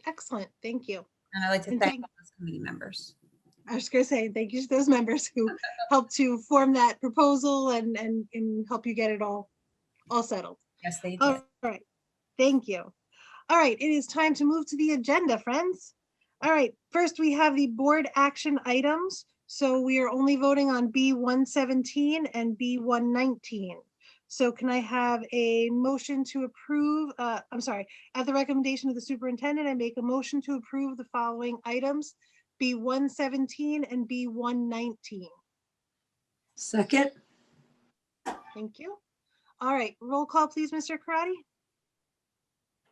Excellent. Thank you. And I'd like to And thank thank- all those committee members. I was going to say, thank you to those members who helped to form that proposal and help you get it all settled. Yes, they did. All right. Thank you. All right. It is time to move to the agenda, friends. All right. First, we have the board action items. So we are only voting on B117 and B119. So can I have a motion to approve? I'm sorry, at the recommendation of the superintendent, I make a motion to approve the following items, B117 and B119. Second. Thank you. All right, roll call, please, Mr. Karati.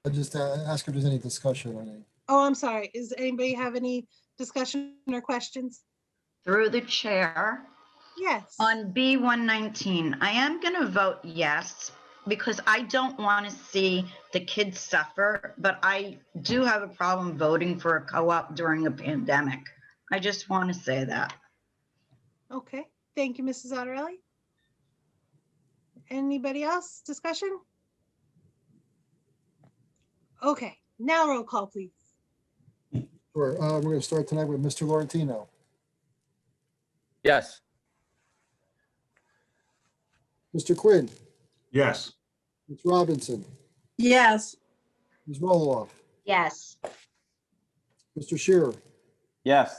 I just ask if there's any discussion on it. Oh, I'm sorry. Does anybody have any discussion or questions? Through the chair, Yes. on B119, I am going to vote yes because I don't want to see the kids suffer, but I do have a problem voting for a co-op during a pandemic. I just want to say that. Okay, thank you, Mrs. Otterelli. Anybody else? Discussion? Okay, now roll call, please. Sure, we're going to start tonight with Mr. Laurentino, Yes. Mr. Quinn, Yes. Ms. Robinson, Yes. Ms. Roloff, Yes. Mr. Shearer, Yes.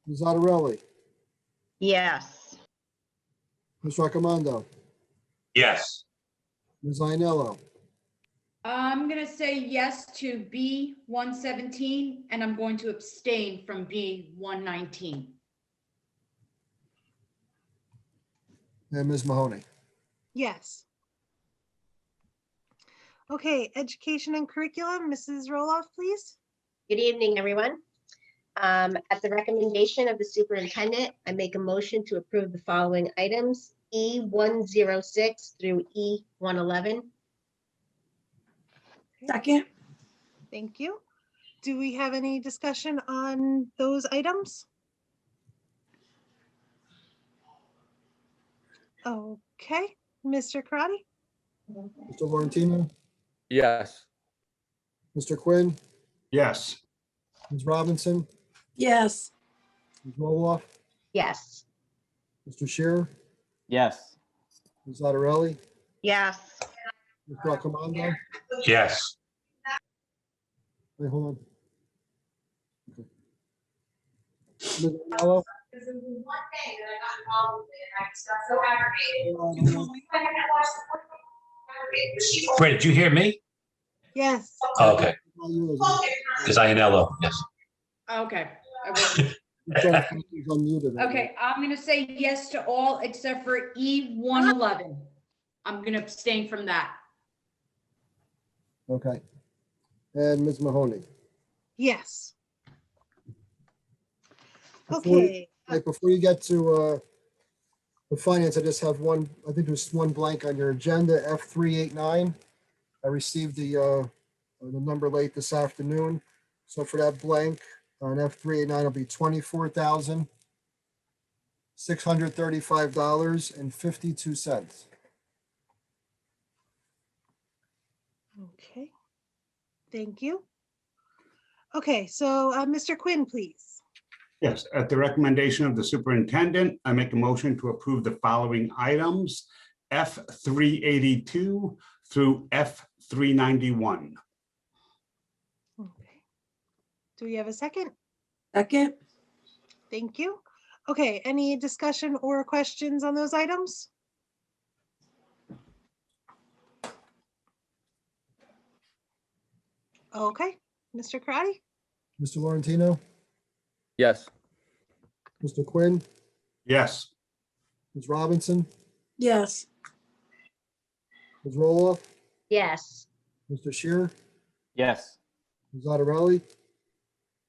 Ms. Otterelli, Yes. Ms. Raccomando, Yes. Ms. Ianello, I'm going to say yes to B117, and I'm going to abstain from B119. and Ms. Mahoney. Yes. Okay, education and curriculum, Mrs. Roloff, please. Good evening, everyone. At the recommendation of the superintendent, I make a motion to approve the following items, E106 through E111. Second. Thank you. Do we have any discussion on those items? Okay, Mr. Karati? Mr. Laurentino, Yes. Mr. Quinn, Yes. Ms. Robinson, Yes. Ms. Roloff, Yes. Mr. Shearer, Yes. Ms. Otterelli, Yes. Ms. Raccomando. Yes. Wait, hold on. Okay. Ms. Ianello, Wait, did you hear me? Yes. Oh, okay, because Ianello, yes. Okay. Unmuted. Okay, I'm going to say yes to all except for E111. I'm going to abstain from that. Okay. And Ms. Mahoney. Yes. Before- Okay. Like, before you get to the finance, I just have one, I think there's one blank on your agenda, F389. I received the number late this afternoon. So for that blank on F389, it'll be $24,635.52. Okay. Thank you. Okay, so Mr. Quinn, please. Yes. At the recommendation of the superintendent, I make a motion to approve the following items, F382 through F391. Okay. Do we have a second? Second. Thank you. Okay, any discussion or questions on those items? Okay, Mr. Karati? Mr. Laurentino, Yes. Mr. Quinn, Yes. Ms. Robinson, Yes. Ms. Roloff, Yes. Mr. Shearer, Yes. Ms. Zattarelli,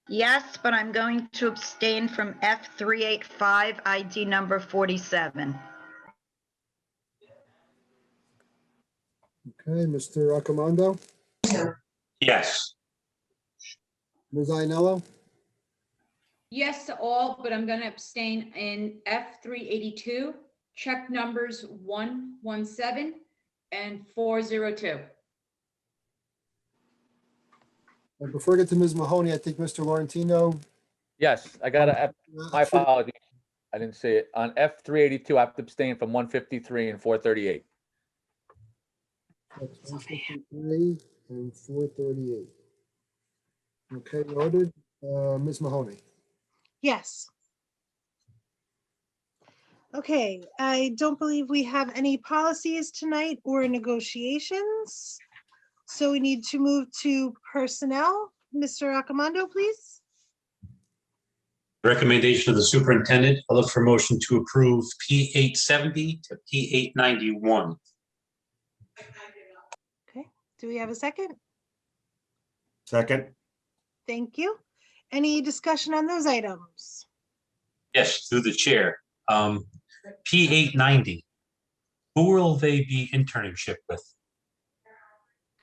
Yes, but I'm going to abstain from F385 ID number 47. okay, Mr. Accomando, Yes. Ms. Ianello, Yes to all, but I'm going to abstain in F382, check numbers 117 and 402. and before I get to Ms. Mahoney, I think Mr. Laurentino. Yes, I got to, my apologies. I didn't see it. On F382, I have to abstain from 153 and 438. That's 153 and 438. Okay, noted. Ms. Mahoney. Yes. Okay, I don't believe we have any policies tonight or negotiations. So we need to move to personnel. Mr. Accomando, please. Recommendation of the superintendent. I look for motion to approve P870 to P891. Okay, do we have a second? Second. Thank you. Any discussion on those items? Yes, through the chair. P890. Who will they be internship with?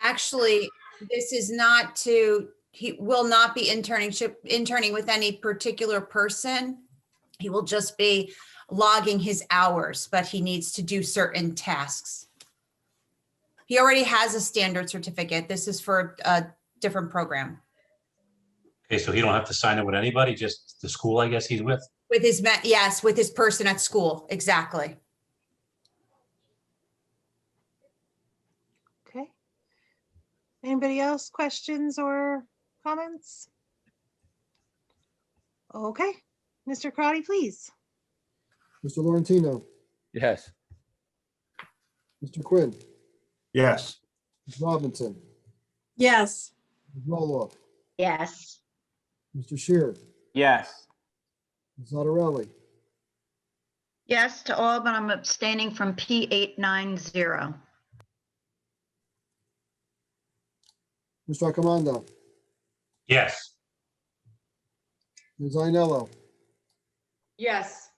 Actually, this is not to, he will not be interning with any particular person. He will just be logging his hours, but he needs to do certain tasks. He already has a standard certificate. This is for a different program. Okay, so he don't have to sign it with anybody, just the school, I guess he's with? With his, yes, with his person at school, exactly. Okay. Anybody else, questions or comments? Okay, Mr. Crowdy, please. Mr. Laurentino, Yes. Mr. Quinn, Yes. Ms. Robinson, Yes. Ms. Roloff, Yes. Mr. Shear, Yes. Ms. Zattarelli, Yes to all, but I'm abstaining from P890. Mr. Accomando, Yes. Ms. Ianello, Yes.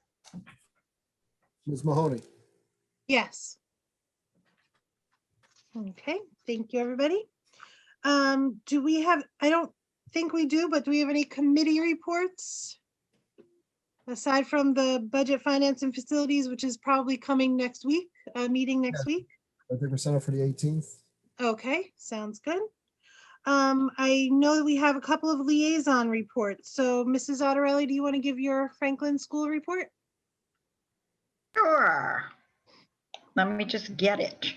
Ms. Mahoney. Yes. Okay, thank you, everybody. Do we have, I don't think we do, but do we have any committee reports? Aside from the budget, finance and facilities, which is probably coming next week, meeting next week? I think we're set up for the 18th. Okay, sounds good. I know that we have a couple of liaison reports. So Mrs. Otterelli, do you want to give your Franklin School report? Sure. Let me just get it.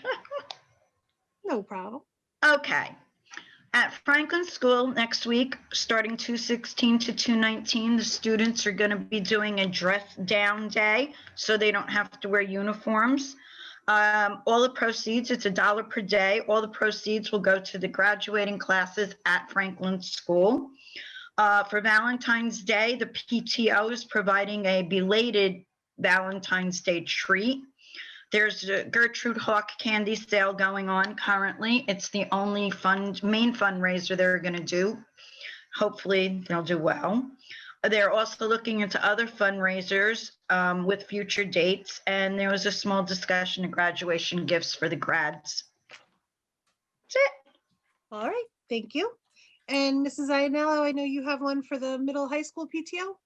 No problem. Okay. At Franklin School next week, starting 2/16 to 2/19, the students are going to be doing a dress down day, so they don't have to wear uniforms. All the proceeds, it's $1 per day. All the proceeds will go to the graduating classes at Franklin School. For Valentine's Day, the PTO is providing a belated Valentine's Day treat. There's a Gertrude Hawk candy sale going on currently. It's the only main fundraiser they're going to do. Hopefully they'll do well. They're also looking into other fundraisers with future dates. And there was a small discussion of graduation gifts for the grads. That's it. All right, thank you. And Mrs. Ianello, I know you have one for the middle high school PTO?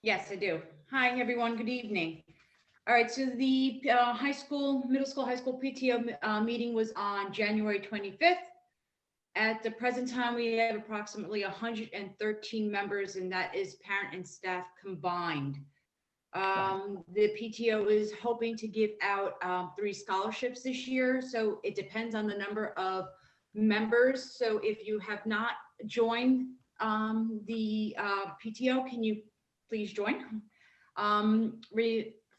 Yes, I do. Hi, everyone. Good evening. All right, so the middle school, high school PTO meeting was on January 25th. At the present time, we have approximately 113 members, and that is parent and staff combined. The PTO is hoping to give out 3 scholarships this year, so it depends on the number of members. So if you have not joined the PTO, can you please join?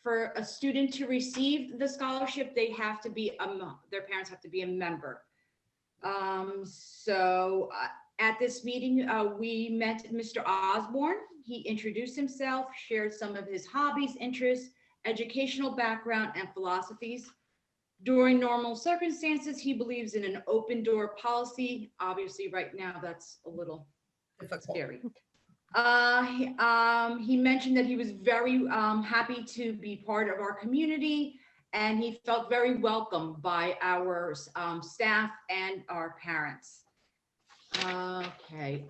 For a student to receive the scholarship, they have to be their parents have to be a member. At this meeting, we met Mr. Osborne. He introduced himself, shared some of his hobbies, interests, educational background, and philosophies. During normal circumstances, he believes in an open door policy. Obviously, right now, that's a little scary. He mentioned that he was very happy to be part of our community, and he felt very welcome by our staff and our parents. Okay.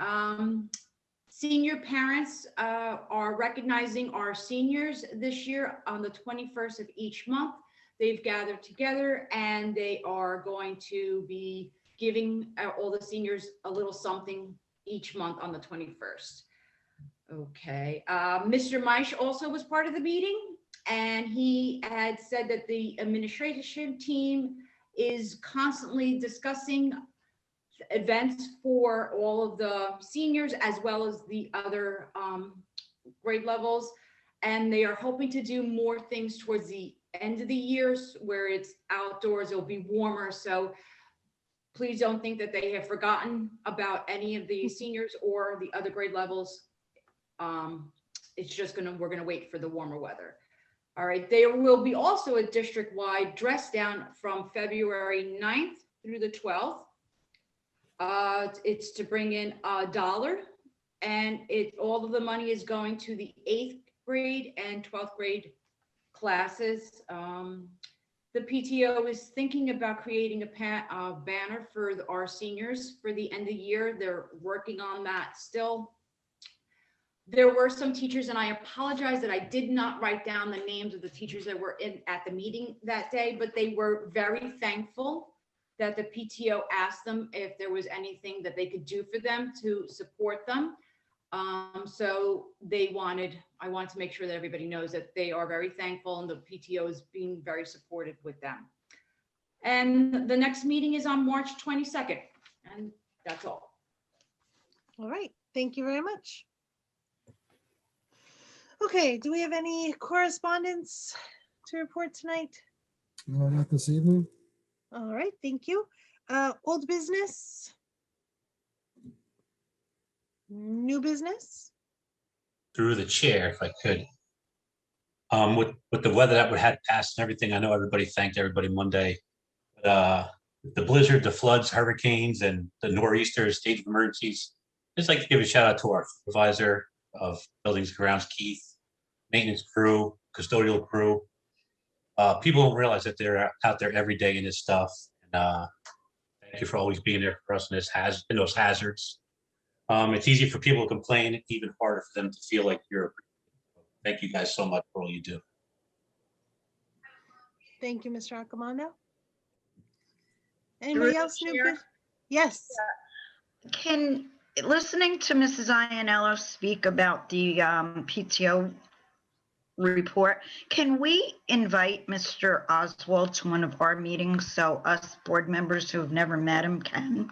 Senior parents are recognizing our seniors this year on the 21st of each month. They've gathered together and they are going to be giving all the seniors a little something each month on the 21st. Okay. Mr. Meisch also was part of the meeting, and he had said that the administration team is constantly discussing events for all of the seniors as well as the other grade levels. And they are hoping to do more things towards the end of the years where it's outdoors, it'll be warmer. So please don't think that they have forgotten about any of the seniors or the other grade levels. It's just we're gonna wait for the warmer weather. All right, there will be also a district-wide dress down from February 9th through the 12th. It's to bring in $1, and all of the money is going to the 8th grade and 12th grade classes. The PTO is thinking about creating a banner for our seniors for the end of the year. They're working on that still. There were some teachers, and I apologize that I did not write down the names of the teachers that were at the meeting that day, but they were very thankful that the PTO asked them if there was anything that they could do for them to support them. So I wanted to make sure that everybody knows that they are very thankful and the PTO is being very supportive with them. And the next meeting is on March 22nd, and that's all. All right, thank you very much. Okay, do we have any correspondence to report tonight? No, not this evening. All right, thank you. Old business? New business? Through the chair, if I could. With the weather that we had passed and everything, I know everybody thanked everybody Monday. The blizzard, the floods, hurricanes, and the nor'easters, state of emergencies. Just like to give a shout out to our supervisor of buildings and grounds, Keith, maintenance crew, custodial crew. People don't realize that they're out there every day in this stuff. And thank you for always being there for us in those hazards. It's easy for people to complain, even harder for them to feel like you're. Thank you guys so much for all you do. Thank you, Mr. Accomando. Anybody else? New business? Yes. Listening to Mrs. Ianello speak about the PTO report, can we invite Mr. Oswald to one of our meetings so us board members who have never met him can?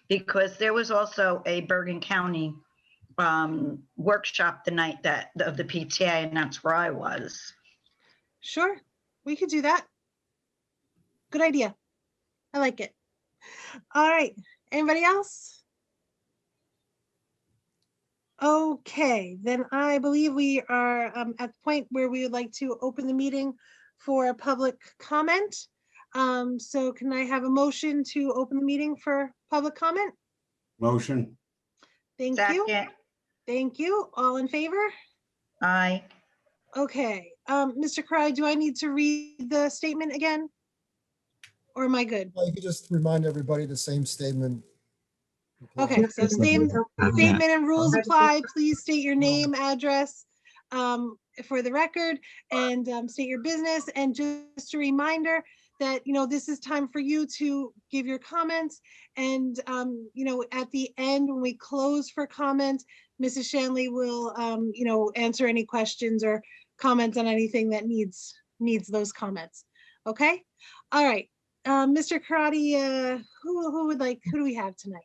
Because there was also a Bergen County workshop the night of the PTA, and that's where I was. Sure, we could do that. Good idea. I like it. All right, anybody else? Okay, then I believe we are at the point where we would like to open the meeting for public comment. So can I have a motion to open the meeting for public comment? Motion. Thank you. Thank you. All in favor? Aye. Okay, Mr. Cry, do I need to read the statement again? Or am I good? Well, you could just remind everybody the same statement. Okay, so statement and rules apply. Please state your name, address for the record, and state your business. And just a reminder that, this is time for you to give your comments. And, at the end, when we close for comment, Mrs. Shanley will, answer any questions or comment on anything that needs those comments. Okay. All right. Mr. Karate, who do we have tonight?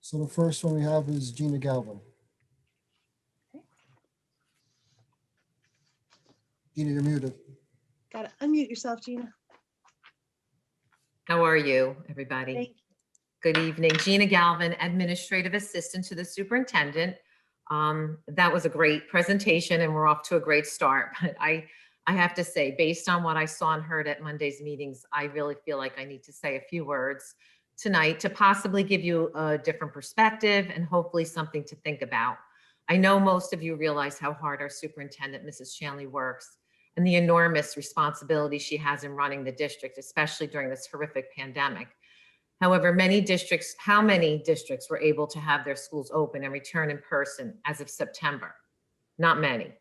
So the first one we have is Gina Galvin. Okay. Gina, you're muted. Got to unmute yourself, Gina. How are you, everybody? Thank you. Good evening. Gina Galvin, Administrative Assistant to the Superintendent. That was a great presentation and we're off to a great start. But I I have to say, based on what I saw and heard at Monday's meetings, I really feel like I need to say a few words tonight to possibly give you a different perspective and hopefully something to think about. I know most of you realize how hard our superintendent, Mrs. Shanley, works and the enormous responsibility she has in running the district, especially during this horrific pandemic. However, how many districts were able to have their schools open and return in person as of September? Not many.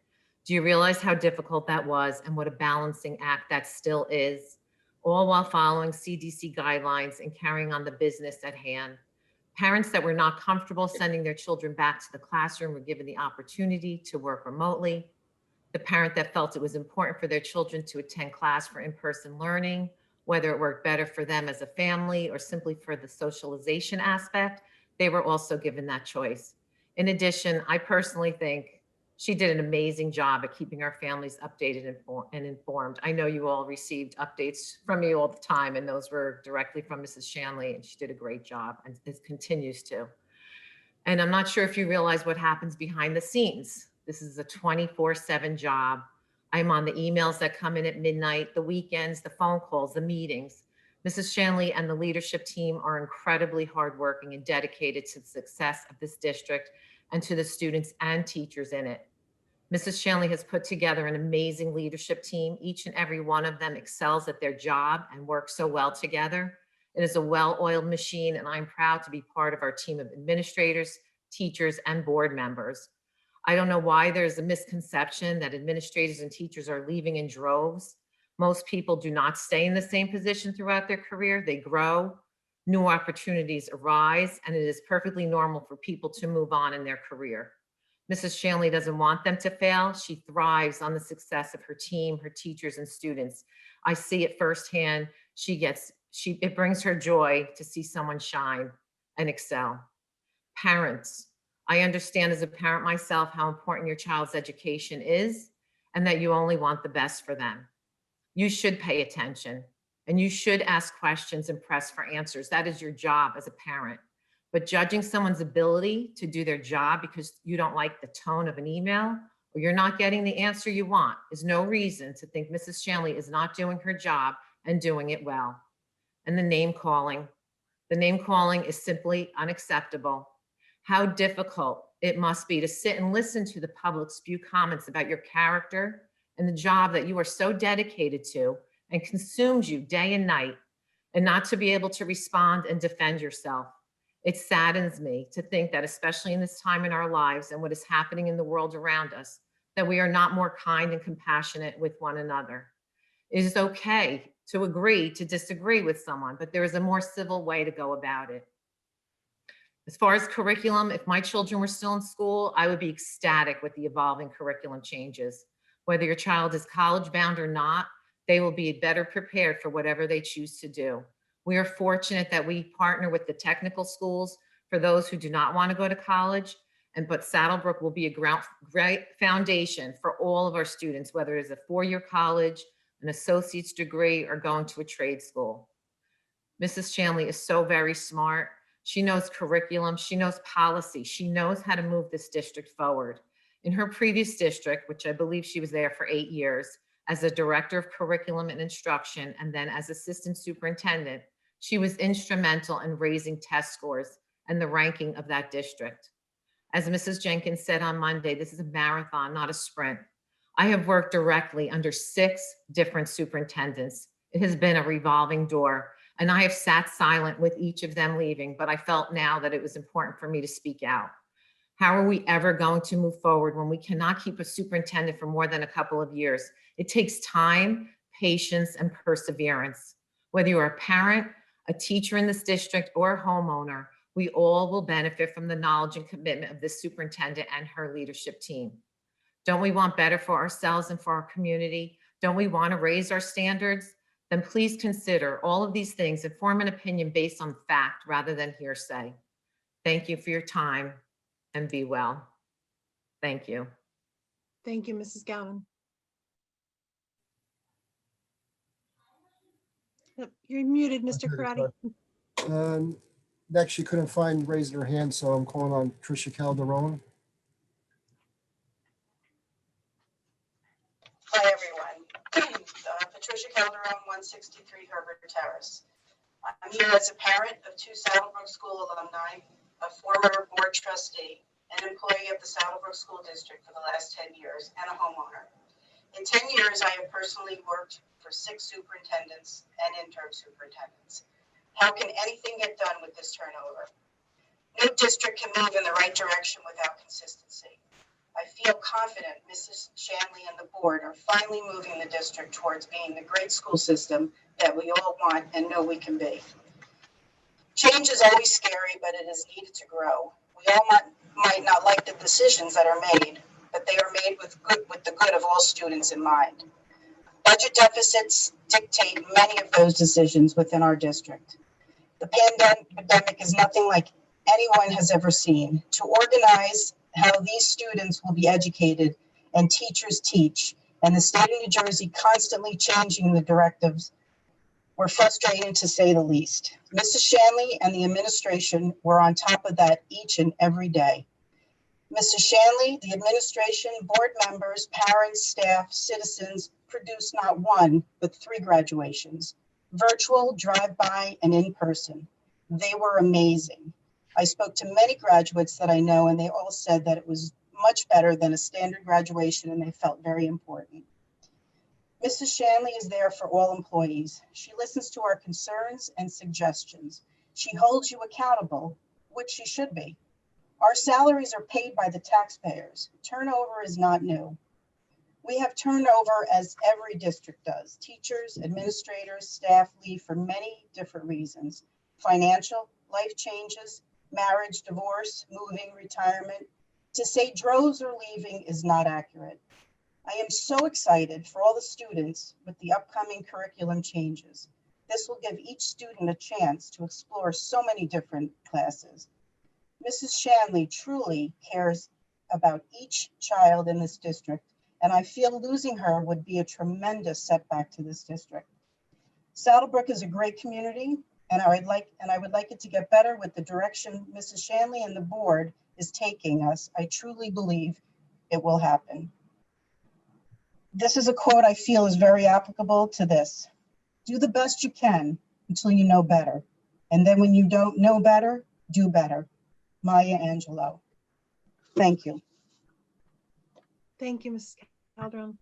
Do you realize how difficult that was and what a balancing act that still is, all while following CDC guidelines and carrying on the business at hand? Parents that were not comfortable sending their children back to the classroom were given the opportunity to work remotely. The parent that felt it was important for their children to attend class for in-person learning, whether it worked better for them as a family or simply for the socialization aspect, they were also given that choice. In addition, I personally think she did an amazing job at keeping our families updated and informed. I know you all received updates from me all the time, and those were directly from Mrs. Shanley, and she did a great job and it continues to. And I'm not sure if you realize what happens behind the scenes. This is a 24/7 job. I'm on the emails that come in at midnight, the weekends, the phone calls, the meetings. Mrs. Shanley and the leadership team are incredibly hardworking and dedicated to the success of this district and to the students and teachers in it. Mrs. Shanley has put together an amazing leadership team. Each and every one of them excels at their job and works so well together. It is a well-oiled machine, and I'm proud to be part of our team of administrators, teachers, and board members. I don't know why there's a misconception that administrators and teachers are leaving in droves. Most people do not stay in the same position throughout their career. They grow, new opportunities arise, and it is perfectly normal for people to move on in their career. Mrs. Shanley doesn't want them to fail. She thrives on the success of her team, her teachers, and students. I see it firsthand. It brings her joy to see someone shine and excel. Parents, I understand as a parent myself how important your child's education is and that you only want the best for them. You should pay attention and you should ask questions and press for answers. That is your job as a parent. But judging someone's ability to do their job because you don't like the tone of an email or you're not getting the answer you want is no reason to think Mrs. Shanley is not doing her job and doing it well. And the name calling is simply unacceptable. How difficult it must be to sit and listen to the public spew comments about your character and the job that you are so dedicated to and consumes you day and night, and not to be able to respond and defend yourself. It saddens me to think that, especially in this time in our lives and what is happening in the world around us, that we are not more kind and compassionate with one another. It is okay to agree to disagree with someone, but there is a more civil way to go about it. As far as curriculum, if my children were still in school, I would be ecstatic with the evolving curriculum changes. Whether your child is college bound or not, they will be better prepared for whatever they choose to do. We are fortunate that we partner with the technical schools for those who do not want to go to college, but Saddlebrook will be a great foundation for all of our students, whether it's a four-year college, an associate's degree, or going to a trade school. Mrs. Shanley is so very smart. She knows curriculum, she knows policy, she knows how to move this district forward. In her previous district, which I believe she was there for 8 years, as a director of curriculum and instruction, and then as assistant superintendent, she was instrumental in raising test scores and the ranking of that district. As Mrs. Jenkins said on Monday, this is a marathon, not a sprint. I have worked directly under 6 different superintendents. It has been a revolving door, and I have sat silent with each of them leaving, but I felt now that it was important for me to speak out. How are we ever going to move forward when we cannot keep a superintendent for more than a couple of years? It takes time, patience, and perseverance. Whether you're a parent, a teacher in this district, or a homeowner, we all will benefit from the knowledge and commitment of this superintendent and her leadership team. Don't we want better for ourselves and for our community? Don't we want to raise our standards? Then please consider all of these things and form an opinion based on fact rather than hearsay. Thank you for your time and be well. Thank you. Thank you, Mrs. Galvin. Yep, you're muted, Mr. Karati. Next, she couldn't find raising her hand, so I'm calling on Tricia Calderon. Hi, everyone. Patricia Calderon, 163 Herbert Terrace. I'm here as a parent of 2 Saddlebrook School alumni, a former board trustee, an employee of the Saddlebrook School District for the last 10 years, and a homeowner. In 10 years, I have personally worked for 6 superintendents and interim superintendents. How can anything get done with this turnover? No district can move in the right direction without consistency. I feel confident Mrs. Shanley and the board are finally moving the district towards being the great school system that we all want and know we can be. Change is always scary, but it is needed to grow. We all might not like the decisions that are made, but they are made with the good of all students in mind. Budget deficits dictate many of those decisions within our district. The pandemic is nothing like anyone has ever seen. To organize how these students will be educated and teachers teach, and the state of New Jersey constantly changing the directives, were frustrating to say the least. Mrs. Shanley and the administration were on top of that each and every day. Mrs. Shanley, the administration, board members, parents, staff, citizens produced not 1, but 3 graduations, virtual, drive-by, and in person. They were amazing. I spoke to many graduates that I know, and they all said that it was much better than a standard graduation, and they felt very important. Mrs. Shanley is there for all employees. She listens to our concerns and suggestions. She holds you accountable, which she should be. Our salaries are paid by the taxpayers. Turnover is not new. We have turnover as every district does. Teachers, administrators, staff leave for many different reasons. Financial, life changes, marriage, divorce, moving, retirement. To say droves are leaving is not accurate. I am so excited for all the students with the upcoming curriculum changes. This will give each student a chance to explore so many different classes. Mrs. Shanley truly cares about each child in this district, and I feel losing her would be a tremendous setback to this district. Saddlebrook is a great community, and I would like it to get better with the direction Mrs. Shanley and the board is taking us. I truly believe it will happen. This is a quote I feel is very applicable to this. Do the best you can until you know better. And then when you don't know better, do better. Maya Angelou. Thank you. Thank you, Mrs. Calderon.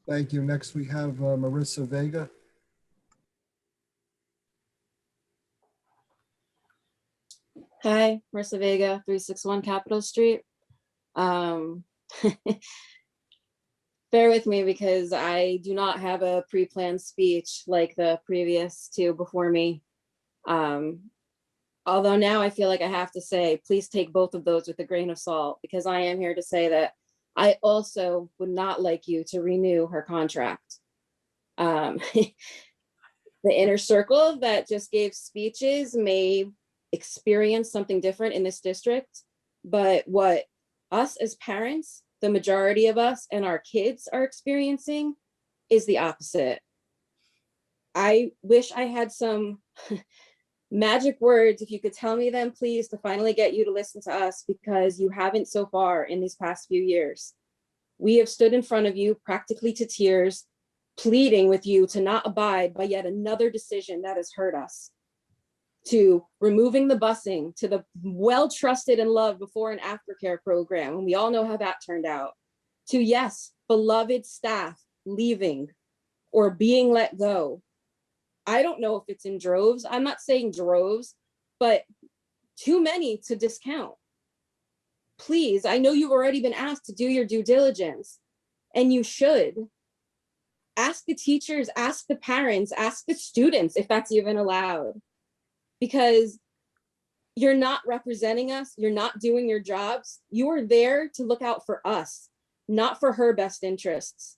Thank you. Next, we have Marissa Vega. Hi, Marissa Vega, 361 Capitol Street. Bear with me because I do not have a pre-planned speech like the previous 2 before me. Although now I feel like I have to say, please take both of those with a grain of salt, because I am here to say that I also would not like you to renew her contract. The inner circle that just gave speeches may experience something different in this district, but what us as parents, the majority of us and our kids are experiencing is the opposite. I wish I had some magic words, if you could tell me them, please, to finally get you to listen to us, because you haven't so far in these past few years. We have stood in front of you practically to tears, pleading with you to not abide by yet another decision that has hurt us, to removing the busing, to the well-trusted and loved before and aftercare program, and we all know how that turned out, to, yes, beloved staff leaving or being let go. I don't know if it's in droves. I'm not saying droves, but too many to discount. Please, I know you've already been asked to do your due diligence, and you should. Ask the teachers, ask the parents, ask the students if that's even allowed. Because you're not representing us, you're not doing your jobs. You are there to look out for us, not for her best interests.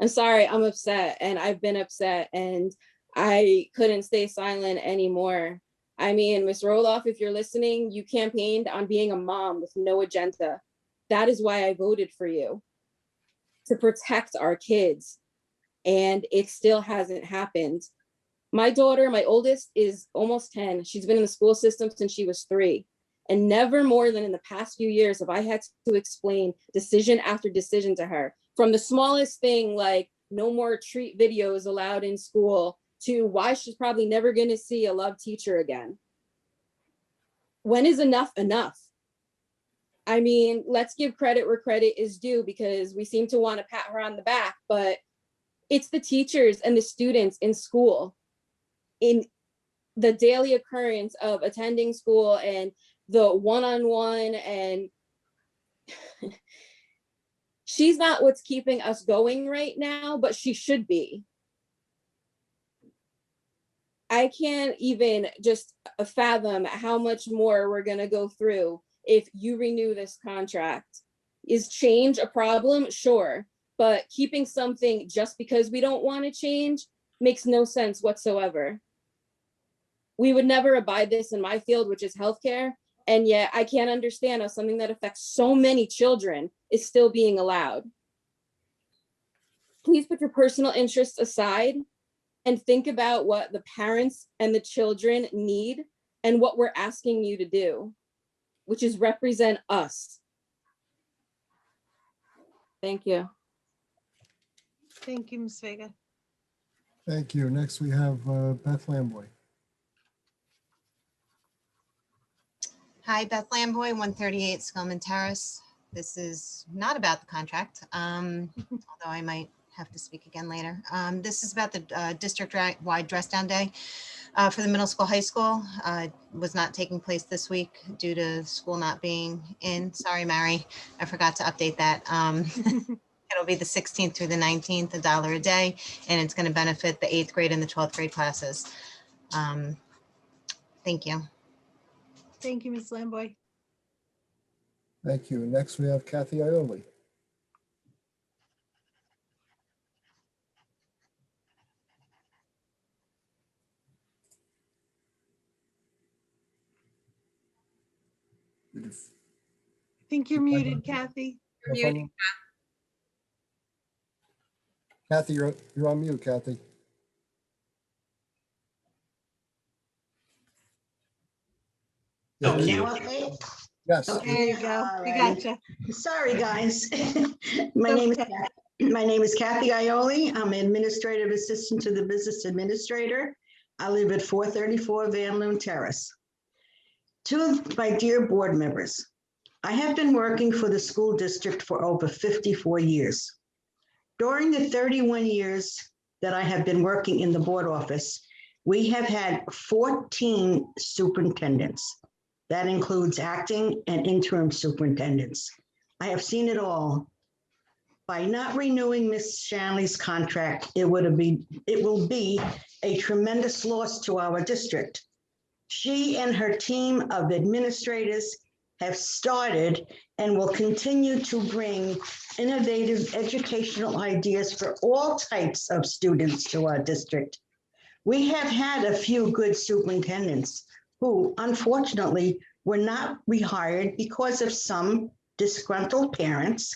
I'm sorry, I'm upset, and I've been upset, and I couldn't stay silent anymore. I mean, Ms. Roloff, if you're listening, you campaigned on being a mom with no agenda. That is why I voted for you, to protect our kids. And it still hasn't happened. My daughter, my oldest, is almost 10. She's been in the school system since she was 3. And never more than in the past few years have I had to explain decision after decision to her, from the smallest thing like no more treat videos allowed in school to why she's probably never going to see a love teacher again. When is enough enough? I mean, let's give credit where credit is due, because we seem to want to pat her on the back, but it's the teachers and the students in school, in the daily occurrence of attending school and the one-on-one, and she's not what's keeping us going right now, but she should be. I can't even just fathom how much more we're going to go through if you renew this contract. Is change a problem? Sure. But keeping something just because we don't want to change makes no sense whatsoever. We would never abide this in my field, which is healthcare. And yet I can't understand how something that affects so many children is still being allowed. Please put your personal interests aside and think about what the parents and the children need and what we're asking you to do, which is represent us. Thank you. Thank you, Ms. Vega. Thank you. Next, we have Beth Lamboy. Hi, Beth Lamboy, 138 Scullman Terrace. This is not about the contract, although I might have to speak again later. This is about the district-wide dress-down day for the middle school, high school. Was not taking place this week due to school not being in. Sorry, Mary, I forgot to update that. It'll be the 16th through the 19th, $1 a day, and it's going to benefit the 8th grade and the 12th grade classes. Thank you. Thank you, Ms. Lamboy. Thank you. Next, we have Kathy Ioli. I think you're muted, Kathy. You're muted. Kathy, you're on mute, Kathy. No, Now, cute. okay. Yes. There Okay. you go. All We right. gotcha. Sorry, guys. My name is Kathy Ioli. I'm Administrative Assistant to the Business Administrator. I live at 434 Van Loon Terrace. To my dear board members, I have been working for the school district for over 54 years. During the 31 years that I have been working in the board office, we have had 14 superintendents. That includes acting and interim superintendents. I have seen it all. By not renewing Ms. Shanley's contract, it will be a tremendous loss to our district. She and her team of administrators have started and will continue to bring innovative educational ideas for all types of students to our district. We have had a few good superintendents who unfortunately were not rehired because of some disgruntled parents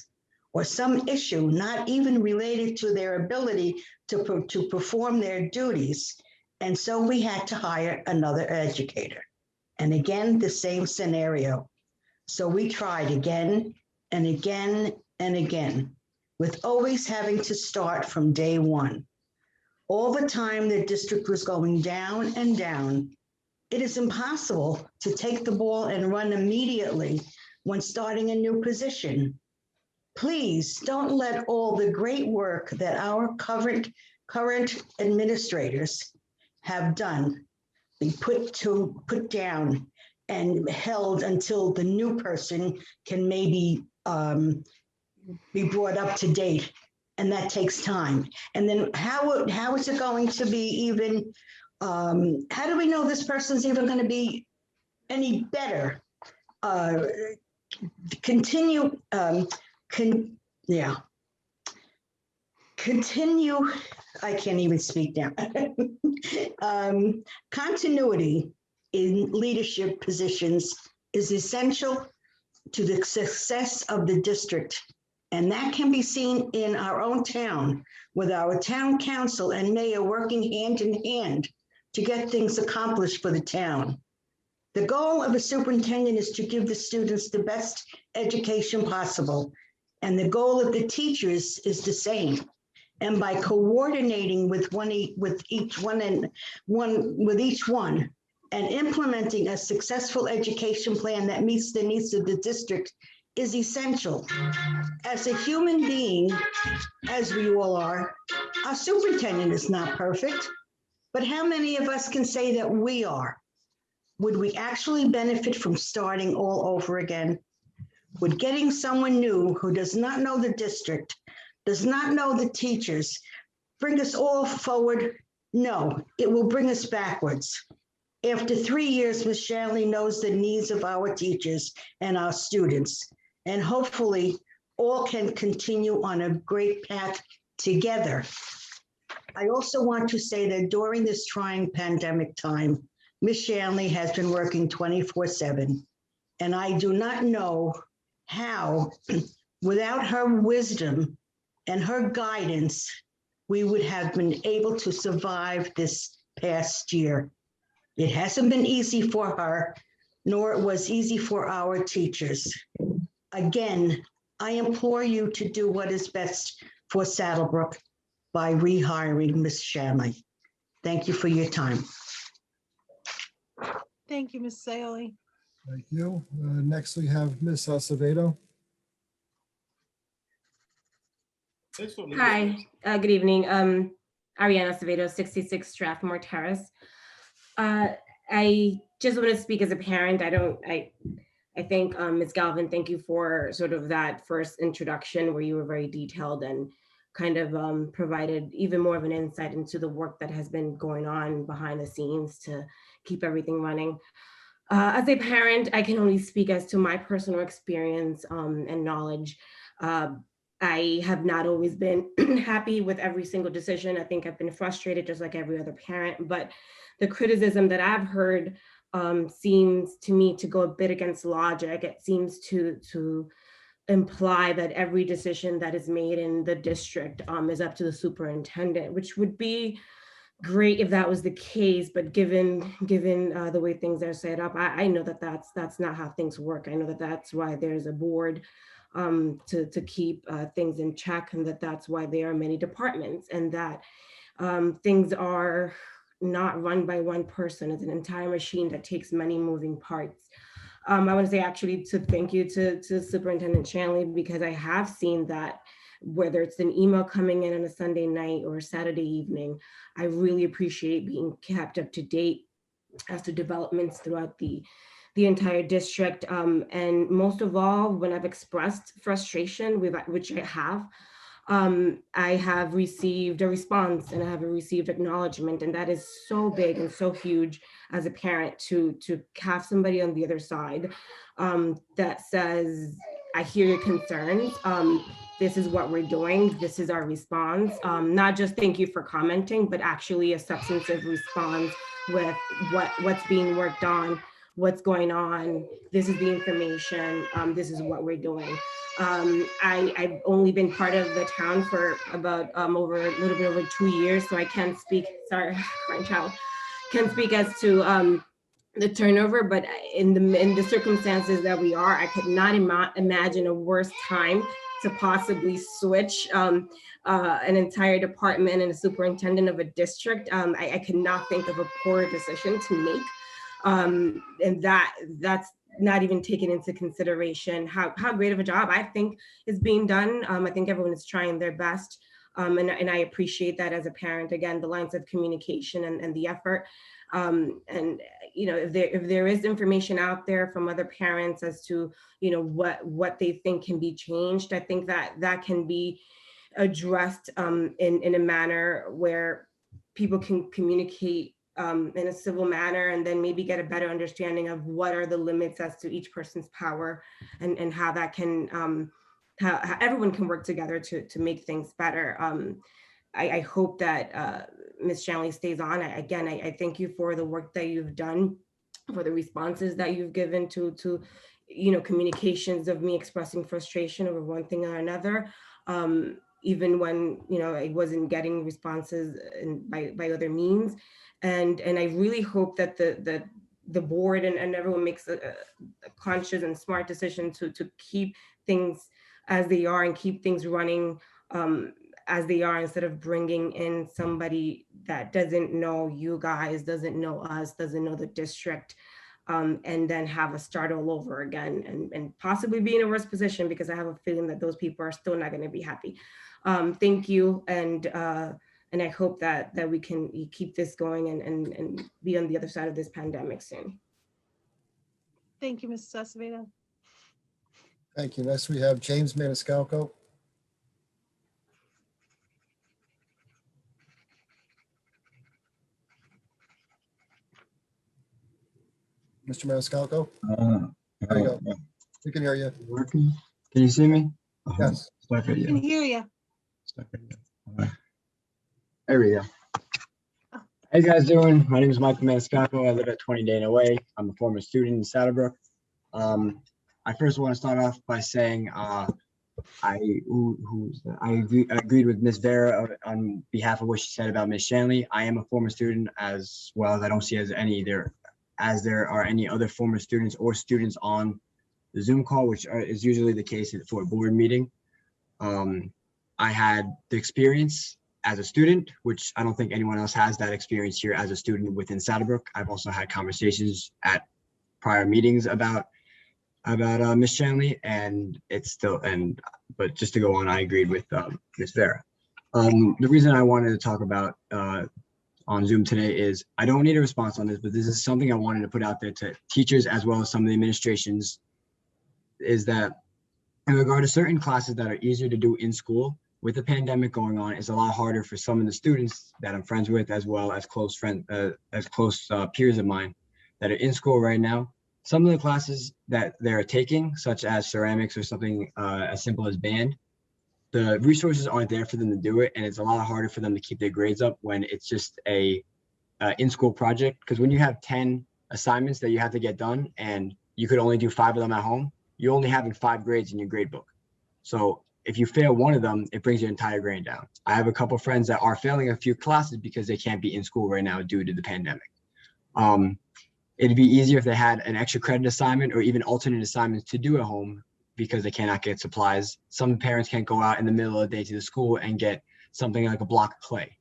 or some issue not even related to their ability to perform their duties. And so we had to hire another educator. And again, the same scenario. So we tried again and again and again, with always having to start from day one. All the time the district was going down and down. It is impossible to take the ball and run immediately when starting a new position. Please don't let all the great work that our current administrators have done be put down and held until the new person can maybe be brought up to date. And that takes time. And then how is it going to be even, how do we know this person's even going to be any better? Continue, I can't even speak now. Continuity in leadership positions is essential to the success of the district. And that can be seen in our own town with our town council and mayor working hand in hand to get things accomplished for the town. The goal of a superintendent is to give the students the best education possible, and the goal of the teachers is the same. And by coordinating with each one and implementing a successful education plan that meets the needs of the district is essential. As a human being, as we all are, our superintendent is not perfect, but how many of us can say that we are? Would we actually benefit from starting all over again? Would getting someone new who does not know the district, does not know the teachers, bring us all forward? No, it will bring us backwards. After 3 years, Ms. Shanley knows the needs of our teachers and our students, and hopefully all can continue on a great path together. I also want to say that during this trying pandemic time, Ms. Shanley has been working 24/7, and I do not know how, without her wisdom and her guidance, we would have been able to survive this past year. It hasn't been easy for her, nor it was easy for our teachers. Again, I implore you to do what is best for Saddlebrook by rehiring Ms. Shanley. Thank you for your time. Thank you, Ms. Saoli. Thank you. Next, we have Ms. Acevedo. Hi, good evening. Ariana Acevedo, 66 Strathmore Terrace. I just want to speak as a parent. I think Ms. Galvin, thank you for sort of that first introduction where you were very detailed and kind of provided even more of an insight into the work that has been going on behind the scenes to keep everything running. As a parent, I can only speak as to my personal experience and knowledge. I have not always been happy with every single decision. I think I've been frustrated just like every other parent, but the criticism that I've heard seems to me to go a bit against logic. It seems to imply that every decision that is made in the district is up to the superintendent, which would be great if that was the case, but given the way things are set up, I know that that's not how things work. I know that that's why there's a board to keep things in check, and that's why there are many departments, and that things are not run by one person. It's an entire machine that takes many moving parts. I want to say actually to thank you to Superintendent Shanley, because I have seen that whether it's an email coming in on a Sunday night or a Saturday evening, I really appreciate being kept up to date as to developments throughout the entire district. And most of all, when I've expressed frustration, which I have received a response and I have received acknowledgement, and that is so big and so huge as a parent to have somebody on the other side that says, I hear your concerns. This is what we're doing. This is our response. Not just thank you for commenting, but actually a substantive response with what's being worked on, what's going on. This is the information. This is what we're doing. I've only been part of the town for about a little bit over 2 years, so I can't speak, sorry, crying child, can't speak as to the turnover, but in the circumstances that we are, I could not imagine a worse time to possibly switch an entire department and a superintendent of a district. I could not think of a poorer decision to make. And that's not even taken into consideration how great of a job I think is being done. I think everyone is trying their best. And I appreciate that as a parent, again, the lines of communication and the effort. And you know, if there is information out there from other parents as to, you know, what they think can be changed, I think that can be addressed in a manner where people can communicate in a civil manner, and then maybe get a better understanding of what are the limits as to each person's power, and how that can how everyone can work together to make things better. I hope that Ms. Shanley stays on. I thank you for the work that you've done, for the responses that you've given to you know, communications of me expressing frustration over one thing or another, even when, you know, I wasn't getting responses by other means. And I really hope that the board and everyone makes a conscious and smart decision to keep things as they are and keep things running as they are, instead of bringing in somebody that doesn't know you guys, doesn't know us, doesn't know the district, and then have us start all over again and possibly be in a worse position, because I have a feeling that those people are still not going to be happy. Thank you. And I hope that we can keep this going and be on the other side of this pandemic soon. Thank you, Mrs. Acevedo. Thank you. Next, we have James Maniscalco. Mr. Maniscalco, there you go. We can hear you. Working? Can you see me? Yes. I can hear you. There we go. How you guys doing? My name is Michael Maniscalco. I live at 20 Dana Way. I'm a former student in Saddlebrook. I first want to start off by saying I agreed with Ms. Vera on behalf of what she said about Ms. Shanley. I am a former student, as well as I don't see as any there are any other former students or students on the Zoom call, which is usually the case for a board meeting. I had the experience as a student, which I don't think anyone else has that experience here as a student within Saddlebrook. I've also had conversations at prior meetings about Ms. Shanley, and but just to go on, I agreed with Ms. Vera. The reason I wanted to talk about on Zoom today is I don't need a response on this, but this is something I wanted to put out there to teachers as well as some of the administrations, is that in regard to certain classes that are easier to do in school, with the pandemic going on, it's a lot harder for some of the students that I'm friends with, as well as close peers of mine that are in school right now. Some of the classes that they're taking, such as ceramics or something as simple as band, the resources aren't there for them to do it, and it's a lot harder for them to keep their grades up when it's just a in-school project. Because when you have 10 assignments that you have to get done and you could only do 5 of them at home, you're only having 5 grades in your grade book. So if you fail one of them, it brings your entire grade down. I have a couple of friends that are failing a few classes because they can't be in school right now due to the pandemic. It'd be easier if they had an extra credit assignment or even alternate assignments to do at home because they cannot get supplies. Some parents can't go out in the middle of the day to the school and get something like a block of clay.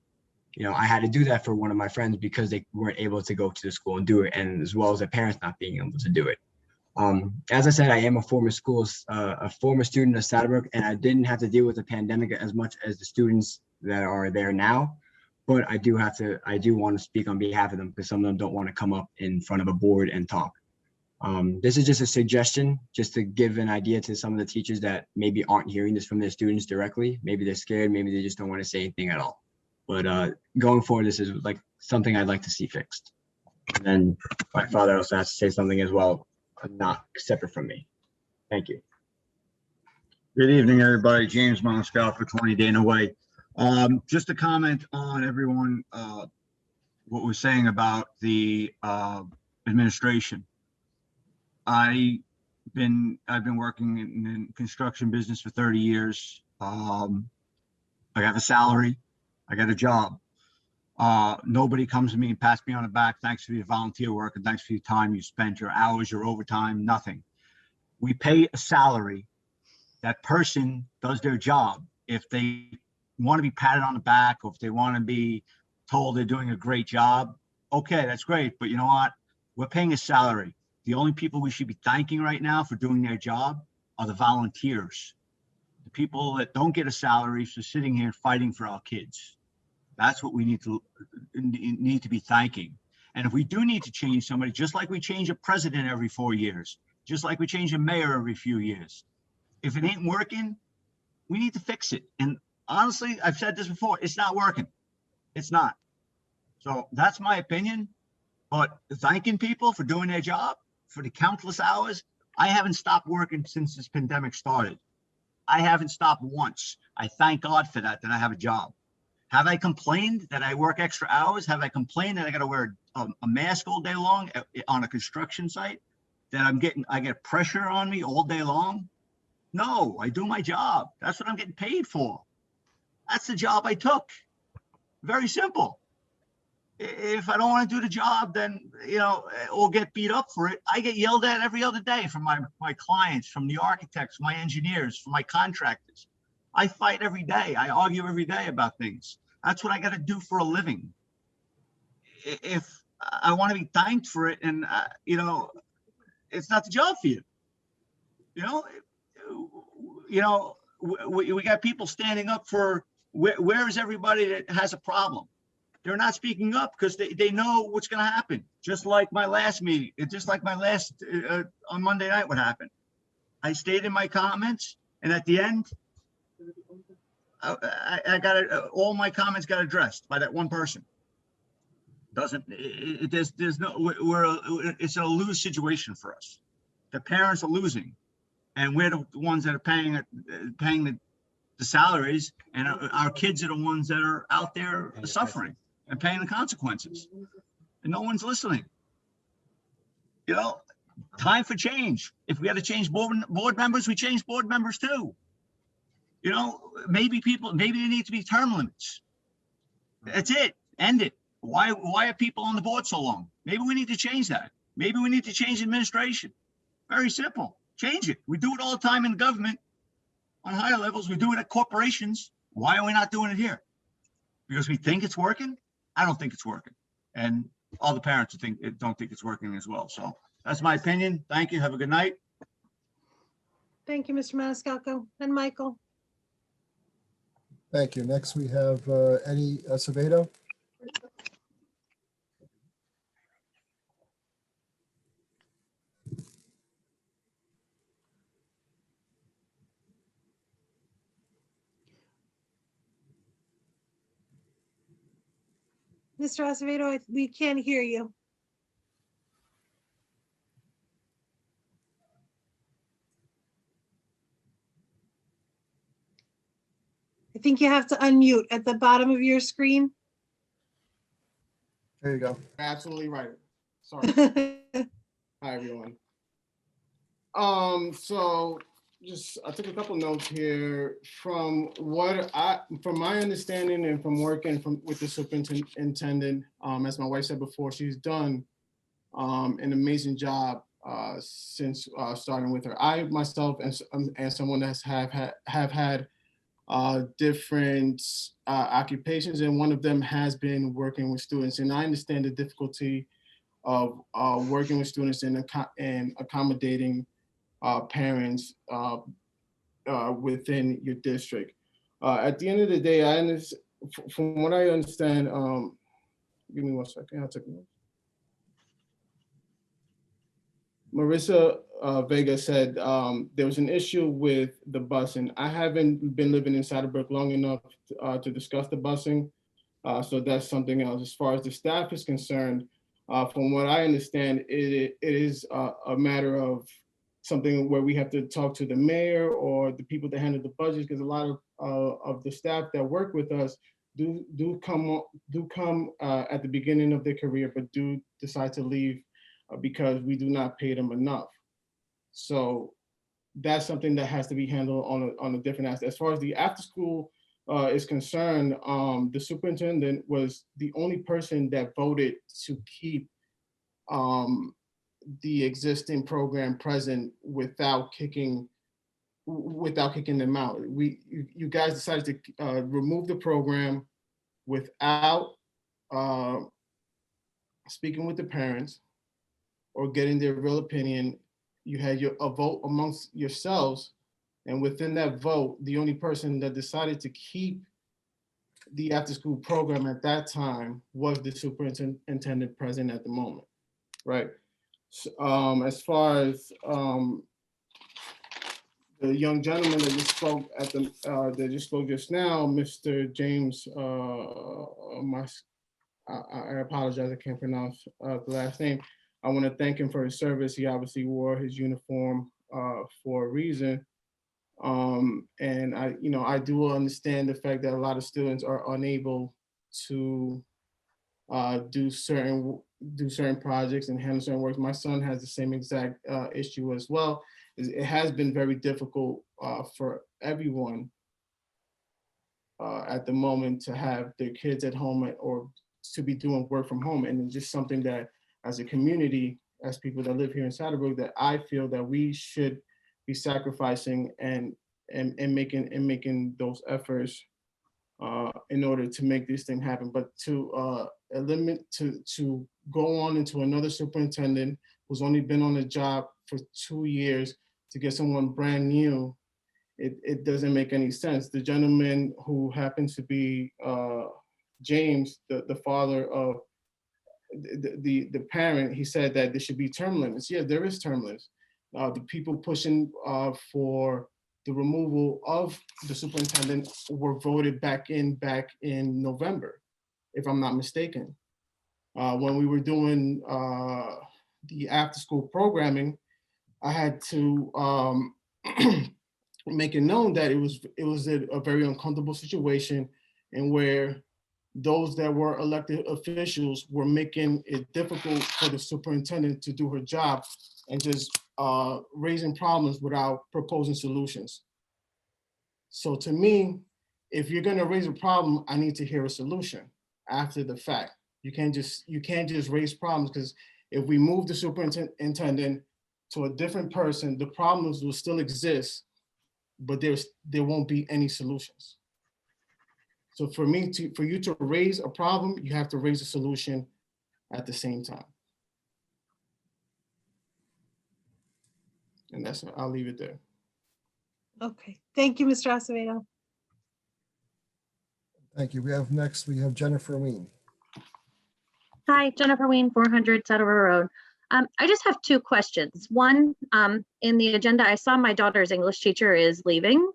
You know, I had to do that for one of my friends because they weren't able to go to the school and do it, and as well as their parents not being able to do it. As I said, I am a former student of Saddlebrook, and I didn't have to deal with the pandemic as much as the students that are there now. But I do want to speak on behalf of them because some of them don't want to come up in front of a board and talk. This is just a suggestion, just to give an idea to some of the teachers that maybe aren't hearing this from their students directly. Maybe they're scared, maybe they just don't want to say anything at all. But going forward, this is like something I'd like to see fixed. And then my father also has to say something as well, not separate from me. Thank you. Good evening, everybody. James Maniscalco for 20 Dana Way. Just to comment on everyone, what we're saying about the administration. I've been working in construction business for 30 years. I have a salary. I got a job. Nobody comes to me and pats me on the back. Thanks for your volunteer work and thanks for your time you spent, your hours, your overtime, nothing. We pay a salary. That person does their job. If they want to be patted on the back, or if they want to be told they're doing a great job, okay, that's great. But you know what? We're paying a salary. The only people we should be thanking right now for doing their job are the volunteers. The people that don't get a salary for sitting here fighting for our kids. That's what we need to be thanking. And if we do need to change somebody, just like we change a president every 4 years, just like we change a mayor every few years, if it ain't working, we need to fix it. And honestly, I've said this before, it's not working. It's not. So that's my opinion. But thanking people for doing their job, for the countless hours, I haven't stopped working since this pandemic started. I haven't stopped once. I thank God for that I have a job. Have I complained that I work extra hours? Have I complained that I got to wear a mask all day long on a construction site? That I get pressure on me all day long? No, I do my job. That's what I'm getting paid for. That's the job I took. Very simple. If I don't want to do the job, then, or get beat up for it, I get yelled at every other day from my clients, from the architects, my engineers, from my contractors. I fight every day. I argue every day about things. That's what I got to do for a living. If I want to be thanked for it, and it's not the job for you. We got people standing up for where is everybody that has a problem? They're not speaking up because they know what's going to happen. Just like my last meeting, just like my last on Monday night, what happened? I stayed in my comments, and at the end, I got it. All my comments got addressed by that one person. There's no, it's a lose situation for us. The parents are losing, and we're the ones that are paying the salaries, and our kids are the ones that are out there suffering and paying the consequences, and no one's listening. Time for change. If we got to change board members, we change board members too. Maybe there need to be term limits. That's it. End it. Why are people on the board so long? Maybe we need to change that. Maybe we need to change administration. Very simple. Change it. We do it all the time in government on higher levels. We do it at corporations. Why are we not doing it here? Because we think it's working? I don't think it's working. And all the parents don't think it's working as well. So that's my opinion. Thank you. Have a good night. Thank you, Mr. Maniscalco. And Michael. Thank you. Next, we have Ariana Acevedo. Mr. Acevedo, we can't hear you. I think you have to unmute at the bottom of your screen. There you go. Absolutely right. Sorry. Hi, everyone. So I took a couple notes here from my understanding and from working with the superintendent. As my wife said before, she's done an amazing job since starting with her. I myself and someone that have had different occupations, and one of them has been working with students. And I understand the difficulty of working with students and accommodating parents within your district. At the end of the day, from what I understand, give me 1 second, I'll take a look. Marissa Vega said there was an issue with the busing. I haven't been living inside of Brook long enough to discuss the busing, so that's something else. As far as the staff is concerned, from what I understand, it is a matter of something where we have to talk to the mayor or the people that handle the budgets, because a lot of the staff that work with us do come at the beginning of their career, but do decide to leave because we do not pay them enough. So that's something that has to be handled on a different aspect. As far as the after school is concerned, the superintendent was the only person that voted to keep the existing program present without kicking them out. You guys decided to remove the program without speaking with the parents or getting their real opinion. You had a vote amongst yourselves, and within that vote, the only person that decided to keep the after-school program at that time was the superintendent present at the moment, right? So, as far as the young gentleman that just spoke just now, Mr. James, I apologize, I can't pronounce the last name. I want to thank him for his service. He obviously wore his uniform for a reason. And I do understand the fact that a lot of students are unable to do certain projects and handle certain works. My son has the same exact issue as well. It has been very difficult for everyone at the moment to have their kids at home or to be doing work from home. And it's just something that as a community, as people that live here in Saddlebrook, that I feel that we should be sacrificing and making those efforts in order to make this thing happen. But to to go on into another superintendent who's only been on the job for 2 years to get someone brand new, it doesn't make any sense. The gentleman who happens to be James, the father of the parent, he said that there should be term limits. Yeah, there is term limits. The people pushing for the removal of the superintendent were voted back in November, if I'm not mistaken. When we were doing the after-school programming, I had to make it known that it was a very uncomfortable situation, and where those that were elected officials were making it difficult for the superintendent to do her job and just raising problems without proposing solutions. So to me, if you're gonna raise a problem, I need to hear a solution after the fact. You can't just raise problems, because if we move the superintendent to a different person, the problems will still exist, but there won't be any solutions. So for you to raise a problem, you have to raise a solution at the same time. And I'll leave it there. Okay, thank you, Mr. Acevedo. Thank you. We have Jennifer Ween. Hi, Jennifer Ween, 400 Saddle River Road. I just have two questions. One, in the agenda, I saw my daughter's English teacher is leaving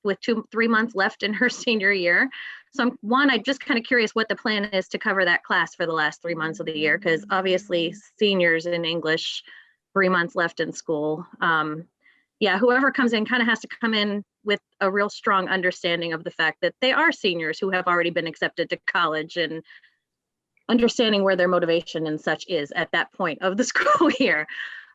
with 3 months left in her senior year. So I'm just kind of curious what the plan is to cover that class for the last 3 months of the year, because obviously seniors in English, 3 months left in school. Yeah, whoever comes in kind of has to come in with a real strong understanding of the fact that they are seniors who have already been accepted to college, and understanding where their motivation and such is at that point of the school year.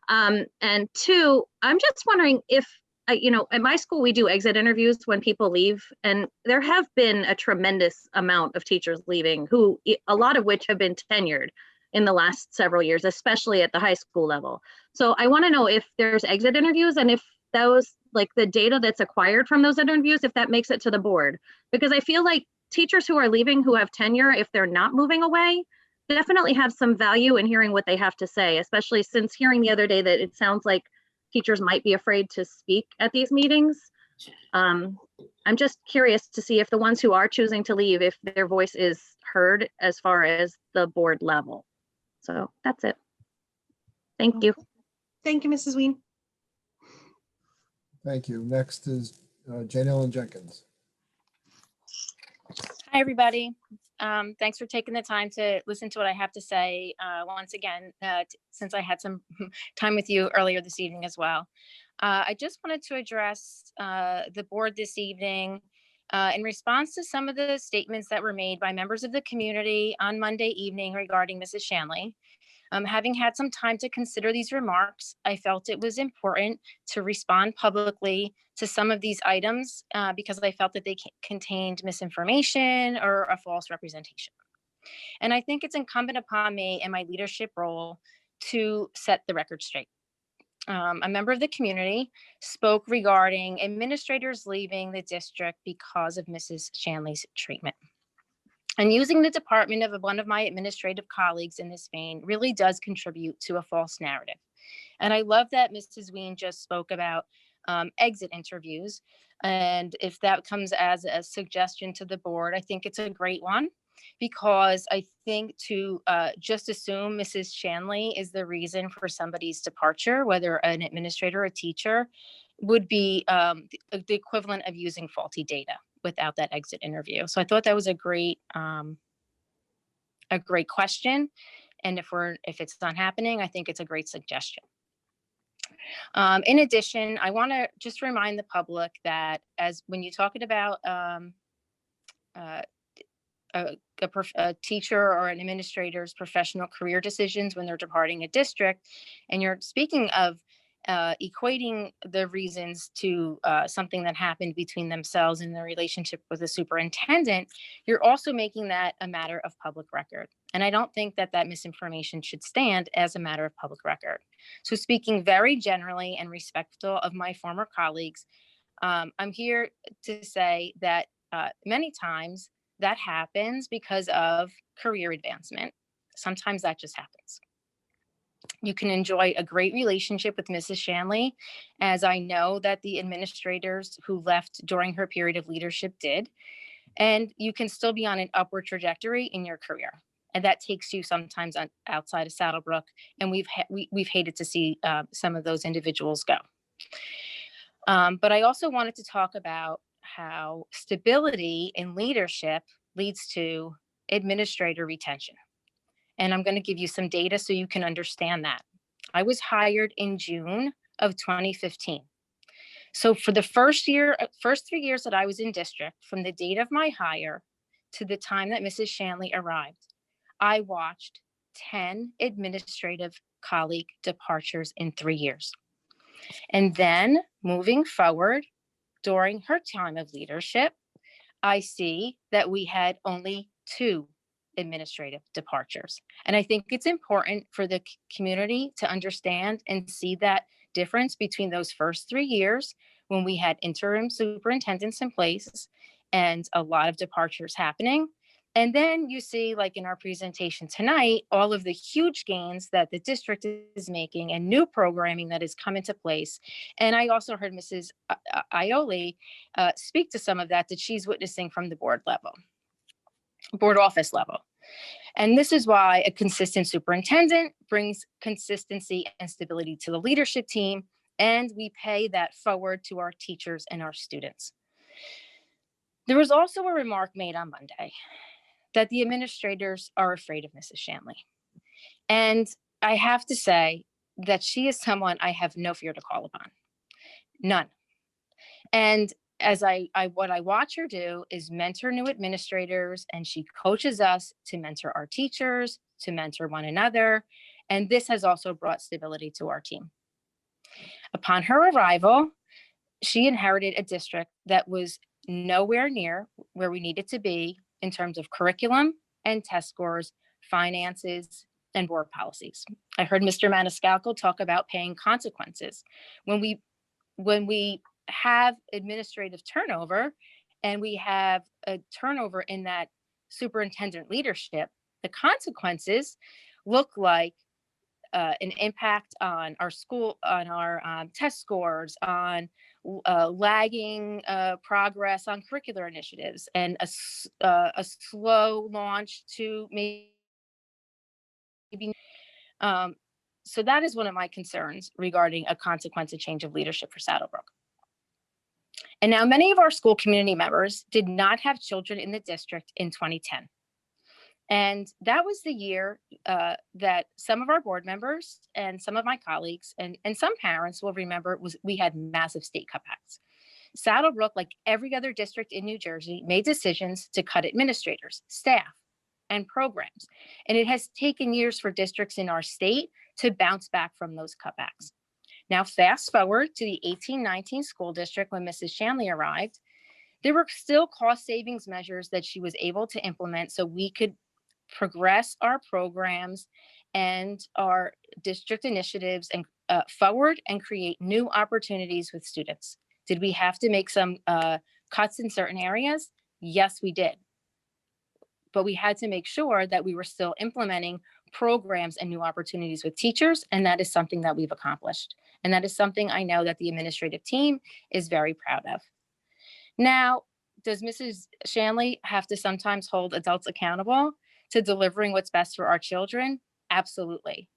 And two, I'm just wondering if, at my school, we do exit interviews when people leave, and there have been a tremendous amount of teachers leaving, a lot of which have been tenured in the last several years, especially at the high school level. So I want to know if there's exit interviews, and if those, like the data that's acquired from those interviews, if that makes it to the board, because I feel like teachers who are leaving who have tenure, if they're not moving away, definitely have some value in hearing what they have to say, especially since hearing the other day that it sounds like teachers might be afraid to speak at these meetings. I'm just curious to see if the ones who are choosing to leave, if their voice is heard as far as the board level. So that's it. Thank you. Thank you, Mrs. Ween. Thank you. Next is Jane Ellen Jenkins. Hi, everybody. Thanks for taking the time to listen to what I have to say once again, since I had some time with you earlier this evening as well. I just wanted to address the board this evening in response to some of the statements that were made by members of the community on Monday evening regarding Mrs. Shanley. Having had some time to consider these remarks, I felt it was important to respond publicly to some of these items because I felt that they contained misinformation or a false representation. And I think it's incumbent upon me in my leadership role to set the record straight. A member of the community spoke regarding administrators leaving the district because of Mrs. Shanley's treatment. And using the department of one of my administrative colleagues in this vein really does contribute to a false narrative. And I love that Mrs. Ween just spoke about exit interviews. And if that comes as a suggestion to the board, I think it's a great one, because I think to just assume Mrs. Shanley is the reason for somebody's departure, whether an administrator or a teacher, would be the equivalent of using faulty data without that exit interview. So I thought that was a great question. And if it's not happening, I think it's a great suggestion. In addition, I want to just remind the public that when you're talking about a teacher or an administrator's professional career decisions when they're departing a district, and you're speaking of equating the reasons to something that happened between themselves and their relationship with the superintendent, you're also making that a matter of public record. And I don't think that that misinformation should stand as a matter of public record. So speaking very generally and respectful of my former colleagues, I'm here to say that many times that happens because of career advancement. Sometimes that just happens. You can enjoy a great relationship with Mrs. Shanley, as I know that the administrators who left during her period of leadership did. And you can still be on an upward trajectory in your career. And that takes you sometimes outside of Saddlebrook. And we've hated to see some of those individuals go. But I also wanted to talk about how stability in leadership leads to administrator retention. And I'm going to give you some data so you can understand that. I was hired in June of 2015. So for the first 3 years that I was in district, from the date of my hire to the time that Mrs. Shanley arrived, I watched 10 administrative colleague departures in 3 years. And then moving forward during her time of leadership, I see that we had only 2 administrative departures. And I think it's important for the community to understand and see that difference between those first 3 years when we had interim superintendents in place and a lot of departures happening. And then you see, like in our presentation tonight, all of the huge gains that the district is making and new programming that has come into place. And I also heard Mrs. Ioli speak to some of that she's witnessing from the board office level. And this is why a consistent superintendent brings consistency and stability to the leadership team, and we pay that forward to our teachers and our students. There was also a remark made on Monday that the administrators are afraid of Mrs. Shanley. And I have to say that she is someone I have no fear to call upon. None. And as what I watch her do is mentor new administrators, and she coaches us to mentor our teachers, to mentor one another. And this has also brought stability to our team. Upon her arrival, she inherited a district that was nowhere near where we needed to be in terms of curriculum and test scores, finances, and board policies. I heard Mr. Maniscalco talk about paying consequences. When we have administrative turnover and we have a turnover in that superintendent leadership, the consequences look like an impact on our school, on our test scores, on lagging progress on curricular initiatives, and a slow launch to maybe. So that is one of my concerns regarding a consequence of change of leadership for Saddlebrook. And now many of our school community members did not have children in the district in 2010. And that was the year that some of our board members and some of my colleagues and some parents will remember we had massive state cutbacks. Saddlebrook, like every other district in New Jersey, made decisions to cut administrators, staff, and programs. And it has taken years for districts in our state to bounce back from those cutbacks. Now, fast forward to the 18-19 school district when Mrs. Shanley arrived, there were still cost savings measures that she was able to implement so we could progress our programs and our district initiatives and forward and create new opportunities with students. Did we have to make some cuts in certain areas? Yes, we did. But we had to make sure that we were still implementing programs and new opportunities with teachers, and that is something that we've accomplished. And that is something I know that the administrative team is very proud of. Now, does Mrs. Shanley have to sometimes hold adults accountable to delivering what's best for our children? Absolutely.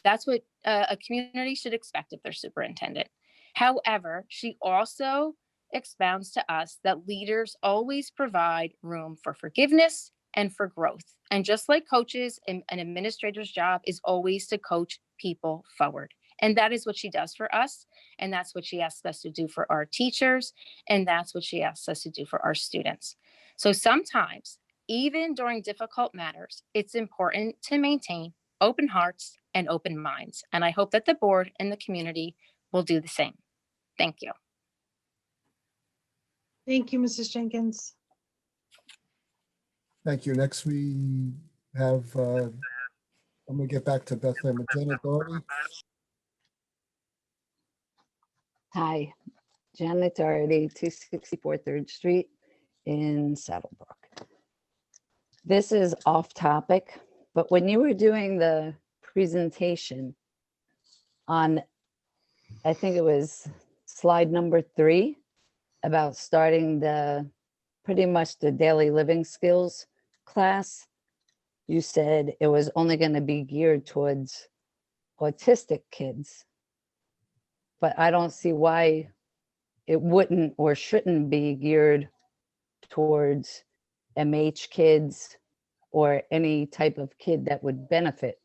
That's what a community should expect of their superintendent. However, she also expounds to us that leaders always provide room for forgiveness and for growth. And just like coaches, an administrator's job is always to coach people forward. And that is what she does for us. And that's what she asks us to do for our teachers. And that's what she asks us to do for our students. So sometimes, even during difficult matters, it's important to maintain open hearts, and open minds. And I hope that the board and the community will do the same. Thank you. Thank you, Mrs. Jenkins. Thank you. Next, we have, I'm gonna get back to Bethlehem with Janet Doherty. Hi, Janet Doherty, 264 3rd Street in Saddlebrook. This is off topic, but when you were doing the presentation on, I think it was slide number 3, about starting pretty much the daily living skills class, you said it was only going to be geared towards autistic kids. But I don't see why it wouldn't or shouldn't be geared towards MH kids or any type of kid that would benefit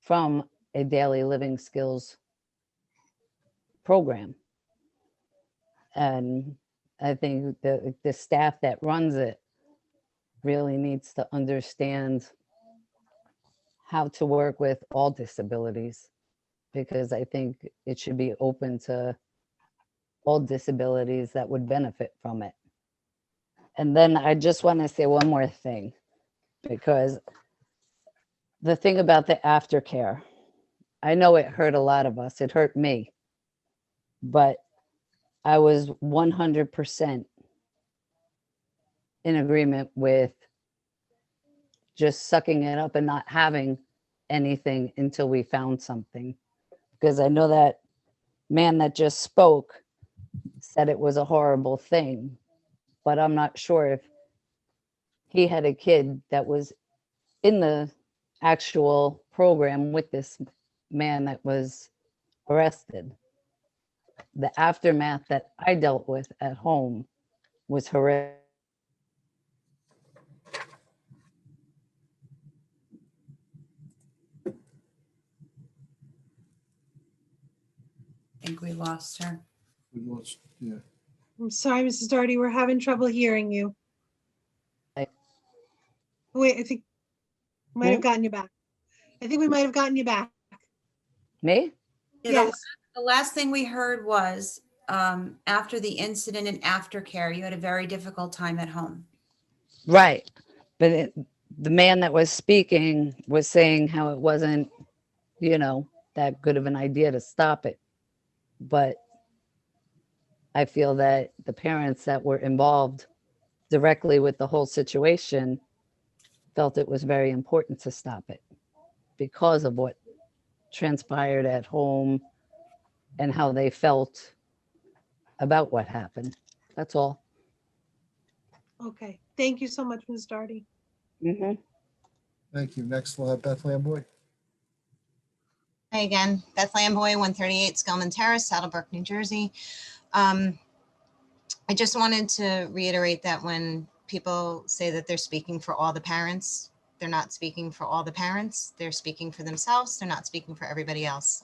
from a daily living skills program. And I think the staff that runs it really needs to understand how to work with all disabilities, because I think it should be open to all disabilities that would benefit from it. And then I just want to say one more thing, because the thing about the aftercare, I know it hurt a lot of us. It hurt me, but I was 100% in agreement with just sucking it up and not having anything until we found something. Because I know that man that just spoke said it was a horrible thing, but I'm not sure if he had a kid that was in the actual program with this man that was arrested. The aftermath that I dealt with at home was horrific. I think we lost her. Yeah. I'm sorry, Mrs. Doherty, we're having trouble hearing you. Wait, I think might have gotten you back. I think we might have gotten you back. Me? Yeah, Yes. the last thing we heard was after the incident and aftercare, you had a very difficult time at home. Right. But the man that was speaking was saying how it wasn't, that good of an idea to stop it. But I feel that the parents that were involved directly with the whole situation felt it was very important to stop it because of what transpired at home and how they felt about what happened. That's all. Okay. Thank you so much, Ms. Doherty. Thank you. Next, we'll have Beth Lamboy. Hi again, Beth Lamboy, 138 Skellman Terrace, Saddlebrook, New Jersey. I just wanted to reiterate that when people say that they're speaking for all the parents, they're not speaking for all the parents. They're speaking for themselves. They're not speaking for everybody else.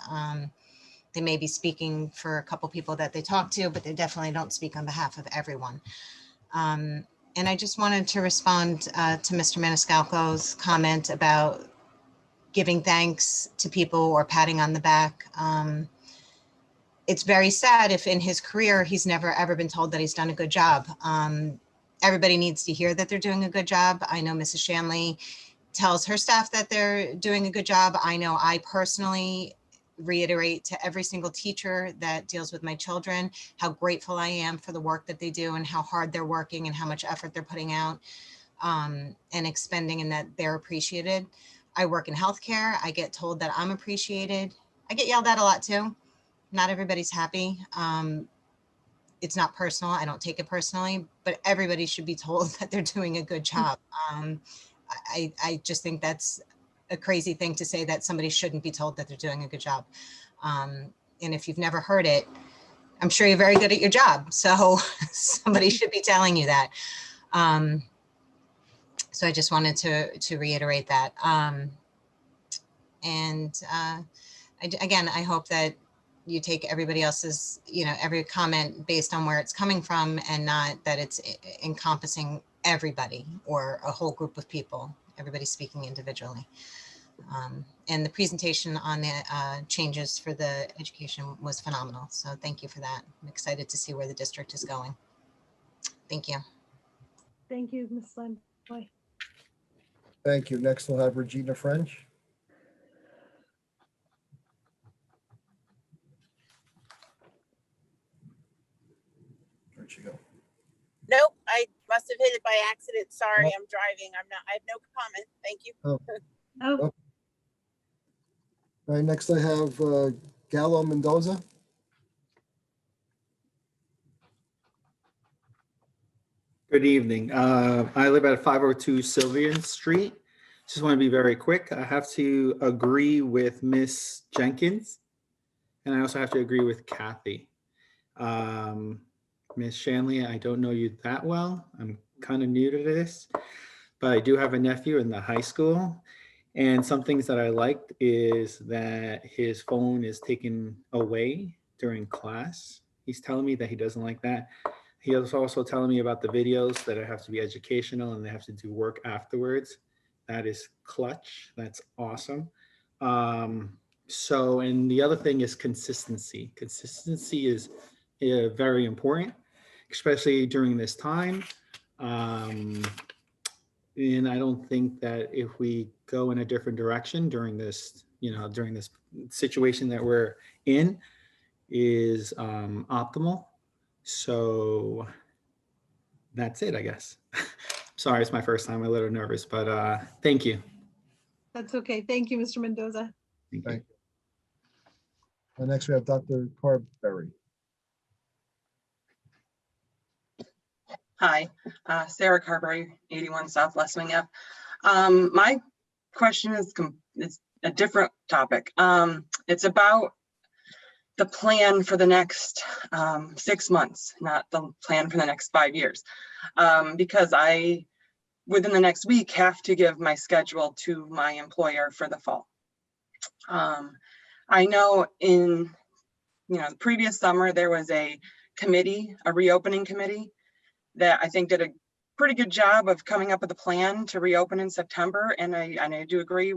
They may be speaking for a couple people that they talk to, but they definitely don't speak on behalf of everyone. And I just wanted to respond to Mr. Maniscalco's comment about giving thanks to people or patting on the back. It's very sad if in his career, he's never ever been told that he's done a good job. Everybody needs to hear that they're doing a good job. I know Mrs. Shanley tells her staff that they're doing a good job. I know I personally reiterate to every single teacher that deals with my children how grateful I am for the work that they do and how hard they're working and how much effort they're putting out and expending, and that they're appreciated. I work in healthcare. I get told that I'm appreciated. I get yelled at a lot too. Not everybody's happy. It's not personal. I don't take it personally, but everybody should be told that they're doing a good job. I just think that's a crazy thing to say, that somebody shouldn't be told that they're doing a good job. And if you've never heard it, I'm sure you're very good at your job. So somebody should be telling you that. So I just wanted to reiterate that. Again, I hope that you take everybody else's, every comment based on where it's coming from, and not that it's encompassing everybody or a whole group of people. Everybody's speaking individually. And the presentation on the changes for the education was phenomenal. So thank you for that. I'm excited to see where the district is going. Thank you. Thank you, Ms. Lamboy. Thank you. Next, we'll have Regina French. Where'd she go? Nope, I must have hit it by accident. Sorry, Oh. I'm driving. I have no comment. Thank you. Oh. Oh, All right, next I have Gallo Mendoza. Good evening. I live at 502 Sylvian Street. Just want to be very quick. I have to agree with Miss Jenkins, and I also have to agree with Kathy. Miss Shanley, I don't know you that well. I'm kind of new to this, but I do have a nephew in the high school. And some things that I liked is that his phone is taken away during class. He's telling me that he doesn't like that. He was also telling me about the videos that have to be educational and they have to do work afterwards. That is clutch. That's awesome. So, and the other thing is consistency. Consistency is very important, especially during this time. And I don't think that if we go in a different direction during this, during this situation that we're in is optimal. So that's it, I guess. Sorry, it's my first time. I'm a little nervous, but thank you. that's okay. Thank you, Mr. Mendoza. Thank you. And next we have Dr. Carberry. Hi, Sarah Carberry, 81 South West Wing F. My question is a different topic. It's about the plan for the next 6 months, not the plan for the next 5 years. Because I, within the next week, have to give my schedule to my employer for the fall. I know in the previous summer, there was a committee, a reopening committee, that I think did a pretty good job of coming up with a plan to reopen in September. And I do agree,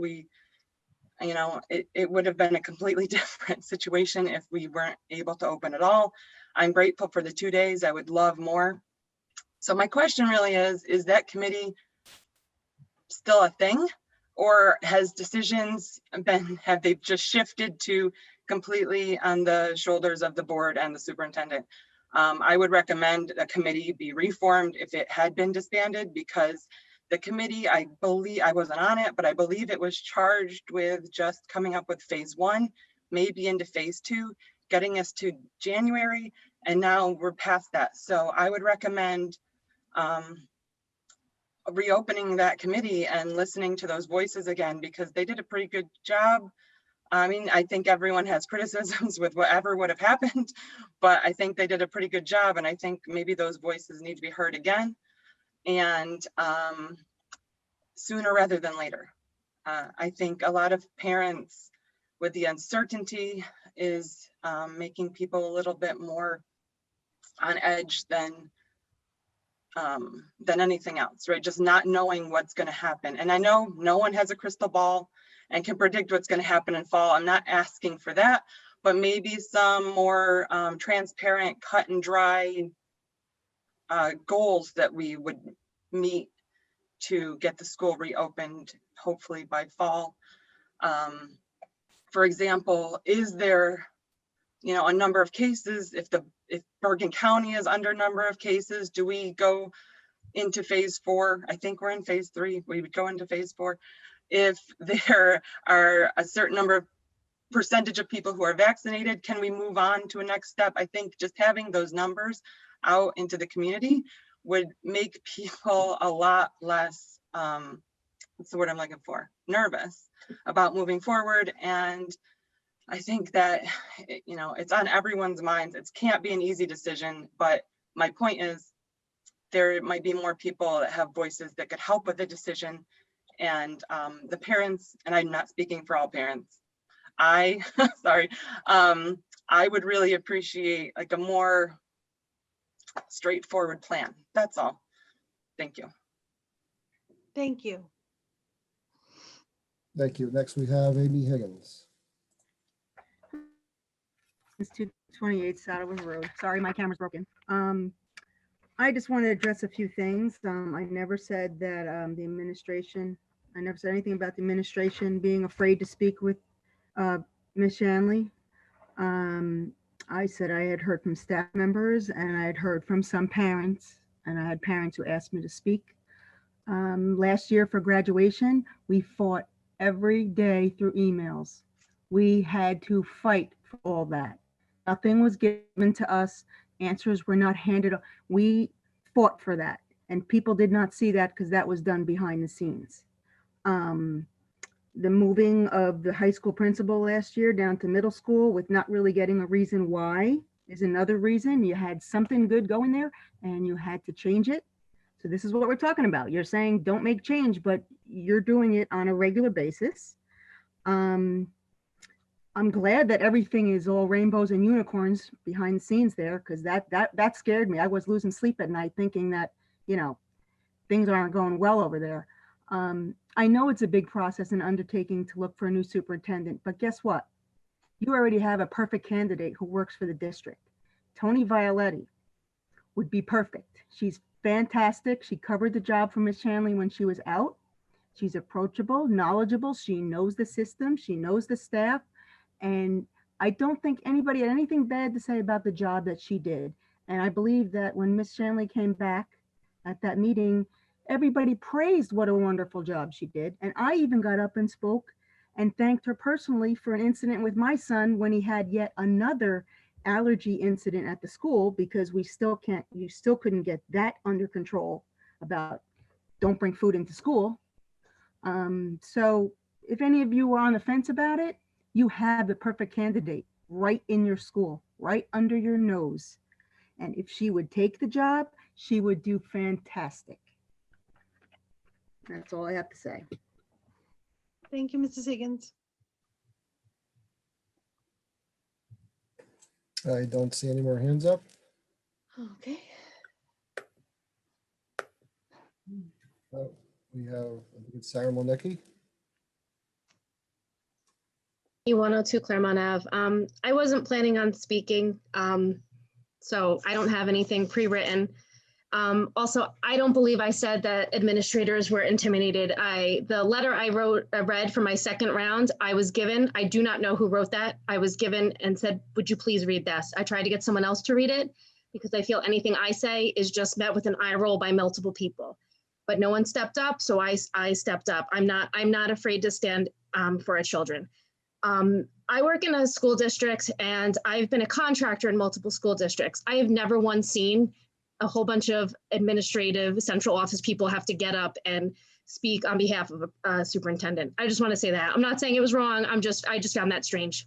it would have been a completely different situation if we weren't able to open at all. I'm grateful for the 2 days. I would love more. So my question really is that committee still a thing? Or has decisions have they just shifted to completely on the shoulders of the board and the superintendent? I would recommend a committee be reformed if it had been disbanded, because the committee, I believe, I wasn't on it, but I believe it was charged with just coming up with phase 1, maybe into phase 2, getting us to January, and now we're past that. So I would recommend reopening that committee and listening to those voices again, because they did a pretty good job. I mean, I think everyone has criticisms with whatever would have happened, but I think they did a pretty good job. And I think maybe those voices need to be heard again, and sooner rather than later. I think a lot of parents with the uncertainty is making people a little bit more on edge than anything else, right? Just not knowing what's going to happen. And I know no one has a crystal ball and can predict what's going to happen in fall. I'm not asking for that, but maybe some more transparent, cut and dry goals that we would meet to get the school reopened, hopefully by fall. For example, is there, a number of cases? If Bergen County is under a number of cases, do we go into phase 4? I think we're in phase 3. We would go into phase 4. If there are a certain number of percentage of people who are vaccinated, can we move on to a next step? I think just having those numbers out into the community would make people a lot less, what's the word I'm looking for, nervous about moving forward. And I think that, it's on everyone's minds. It can't be an easy decision, but my point is there might be more people that have voices that could help with the decision. And the parents, and I'm not speaking for all parents, sorry, I would really appreciate like a more straightforward plan. That's all. Thank you. Thank you. Thank you. Next, we have Amy Higgins. It's 228 Saddlewood Road. Sorry, my camera's broken. I just want to address a few things. I never said that the administration, I never said anything about the administration being afraid to speak with Ms. Shanley. I said I had heard from staff members and I had heard from some parents, and I had parents who asked me to speak. Last year for graduation, we fought every day through emails. We had to fight for all that. Nothing was given to us. Answers were not handed. We fought for that, and people did not see that because that was done behind the scenes. The moving of the high school principal last year down to middle school with not really getting a reason why is another reason. You had something good going there and you had to change it. So this is what we're talking about. You're saying don't make change, but you're doing it on a regular basis. I'm glad that everything is all rainbows and unicorns behind the scenes there, because that scared me. I was losing sleep at night thinking that, you know, things aren't going well over there. I know it's a big process and undertaking to look for a new superintendent, but guess what? You already have a perfect candidate who works for the district. Tony Violetti would be perfect. She's fantastic. She covered the job for Ms. Shanley when she was out. She's approachable, knowledgeable. She knows the system. She knows the staff. And I don't think anybody had anything bad to say about the job that she did. And I believe that when Ms. Shanley came back at that meeting, everybody praised what a wonderful job she did. And I even got up and spoke and thanked her personally for an incident with my son when he had yet another allergy incident at the school, because you still couldn't get that under control about don't bring food into school. So if any of you were on the fence about it, you have the perfect candidate right in your school, right under your nose. And if she would take the job, she would do fantastic. That's all I have to say. Thank you, Mrs. Higgins. I don't see any more hands up. Okay. We have, I think it's Sarah Molnecki. E102 Claremont Ave. I wasn't planning on speaking, so I don't have anything pre-written. Also, I don't believe I said that administrators were intimidated. The letter I read for my second round, I was given. I do not know who wrote that. I was given and said, would you please read this? I tried to get someone else to read it because I feel anything I say is just met with an eye roll by multiple people. But no one stepped up, so I stepped up. I'm not afraid to stand for our children. I work in a school district and I've been a contractor in multiple school districts. I have never once seen a whole bunch of administrative central office people have to get up and speak on behalf of a superintendent. I just want to say that. I'm not saying it was wrong. I just found that strange.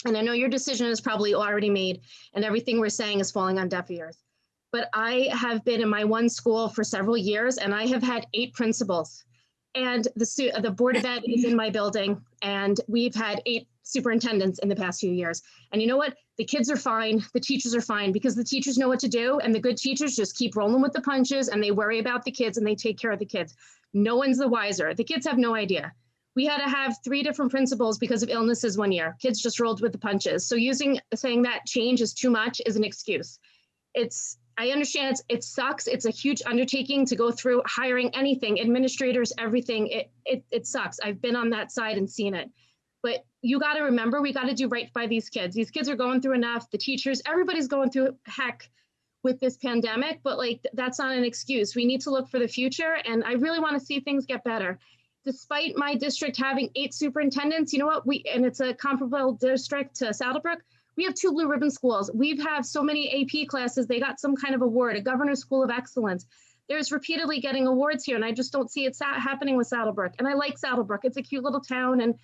And I know your decision is probably already made and everything we're saying is falling on deaf ears. But I have been in my one school for several years and I have had 8 principals. And the Board of Ed is in my building, and we've had 8 superintendents in the past few years. And you know what? The kids are fine. The teachers are fine because the teachers know what to do, and the good teachers just keep rolling with the punches, and they worry about the kids, and they take care of the kids. No one's the wiser. The kids have no idea. We had to have 3 different principals because of illnesses one year. Kids just rolled with the punches. So saying that change is too much is an excuse. I understand it sucks. It's a huge undertaking to go through hiring anything, administrators, everything. It sucks. I've been on that side and seen it. But you got to remember, we got to do right by these kids. These kids are going through enough. The teachers, everybody's going through heck with this pandemic, but that's not an excuse. We need to look for the future. And I really want to see things get better. Despite my district having 8 superintendents, you know what? And it's a comparable district to Saddlebrook. We have 2 blue ribbon schools. We have so many AP classes. They got some kind of award, a Governor's School of Excellence. There's repeatedly getting awards here, and I just don't see it happening with Saddlebrook. And I like Saddlebrook. It's a cute little town, and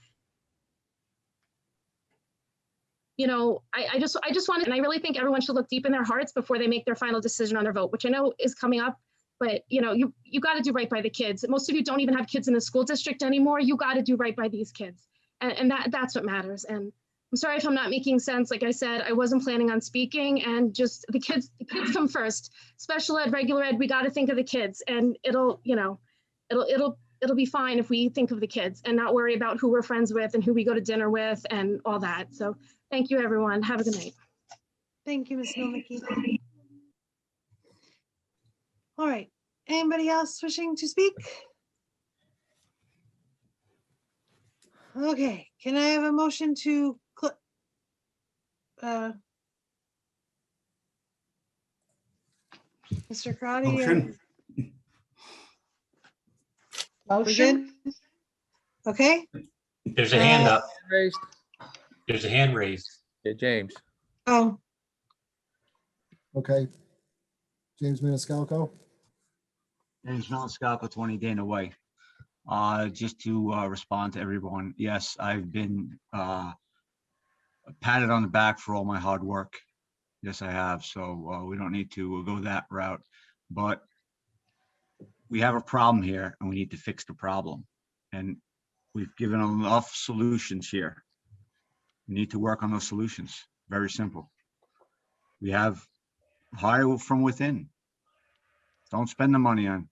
you know, I just want, and I really think everyone should look deep in their hearts before they make their final decision on their vote, which I know is coming up. But you know, you got to do right by the kids. Most of you don't even have kids in the school district anymore. You got to do right by these kids, and that's what matters. And I'm sorry if I'm not making sense. Like I said, I wasn't planning on speaking, and just the kids come first. Special ed, regular ed, we got to think of the kids, and it'll it'll be fine if we think of the kids and not worry about who we're friends with and who we go to dinner with and all that. So thank you, everyone. Have a good night. Thank you, Ms. Milnicky. All right, anybody else wishing to speak? Okay, can I have a motion to Mr. Karati? Motion. We're good? Okay. There's a hand up. There's a hand raised. Yeah, James. Oh, Okay. James Maniscalco. James Maniscalco, 20 Dana Way. Just to respond to everyone, yes, I've been patted on the back for all my hard work. Yes, I have. So we don't need to go that route, but we have a problem here and we need to fix the problem. And we've given enough solutions here. We need to work on those solutions. Very simple. We have hire from within. Don't spend the money on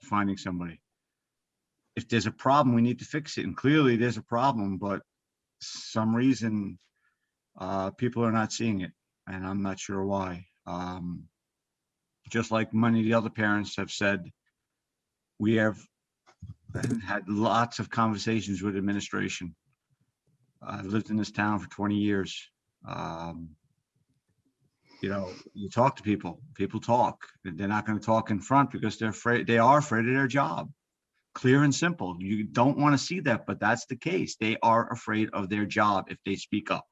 finding somebody. If there's a problem, we need to fix it. And clearly there's a problem, but some reason people are not seeing it. And I'm not sure why. Just like many of the other parents have said, we have had lots of conversations with administration. I've lived in this town for 20 years. You know, you talk to people, people talk. They're not going to talk in front because they're afraid, they are afraid of their job. Clear and simple. You don't want to see that, but that's the case. They are afraid of their job if they speak up.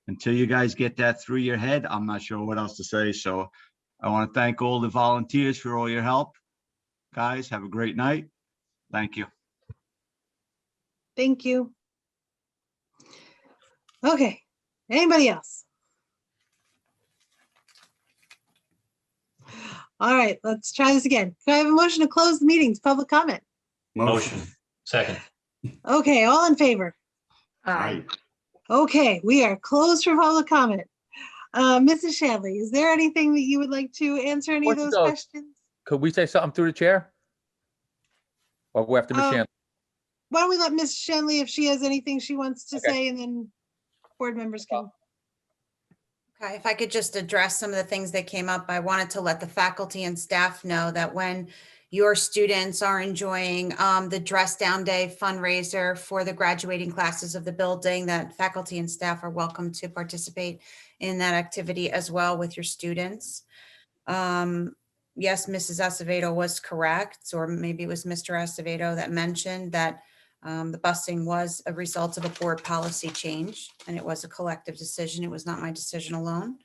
Until you guys get that through your head, I'm not sure what else to say. So I want to thank all the volunteers for all your help. Guys, have a great night. Thank you. thank you. Okay, anybody else? All right, let's try this again. Can I have a motion to close the meeting to public comment? Motion. Second. Okay, all in favor? Aye. Okay, we are closed for public comment. Mrs. Shadley, is there anything that you would like to answer any of those questions? Could we say something through the chair? Or go after Ms. Shanley? Why don't we let Ms. Shanley, if she has anything she wants to Okay. say, and then board members can. Okay, if I could just address some of the things that came up, I wanted to let the faculty and staff know that when your students are enjoying the Dress Down Day fundraiser for the graduating classes of the building, that faculty and staff are welcome to participate in that activity as well with your students. Yes, Mrs. Acevedo was correct, or maybe it was Mr. Acevedo that mentioned that the busing was a result of a board policy change, and it was a collective decision. It was not my decision alone.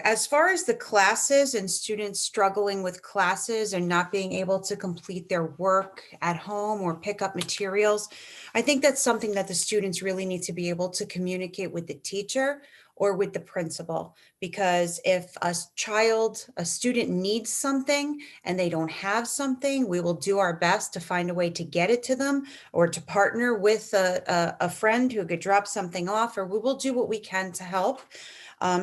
As far as the classes and students struggling with classes and not being able to complete their work at home or pick up materials, I think that's something that the students really need to be able to communicate with the teacher or with the principal. Because if a student needs something and they don't have something, we will do our best to find a way to get it to them, or to partner with a friend who could drop something off, or we will do what we can to help.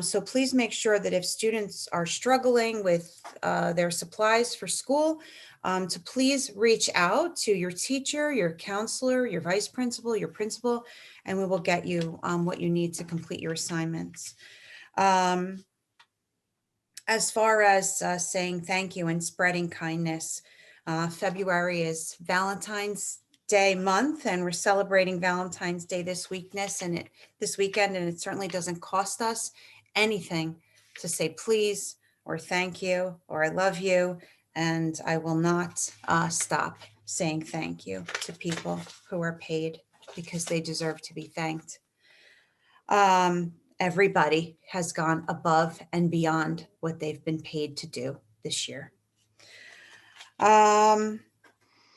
So please make sure that if students are struggling with their supplies for school, to please reach out to your teacher, your counselor, your vice principal, your principal, and we will get you what you need to complete your assignments. As far as saying thank you and spreading kindness, February is Valentine's Day month, and we're celebrating Valentine's Day this weekend, and it certainly doesn't cost us anything to say please or thank you or I love you, and I will not stop saying thank you to people who are paid, because they deserve to be thanked. Everybody has gone above and beyond what they've been paid to do this year.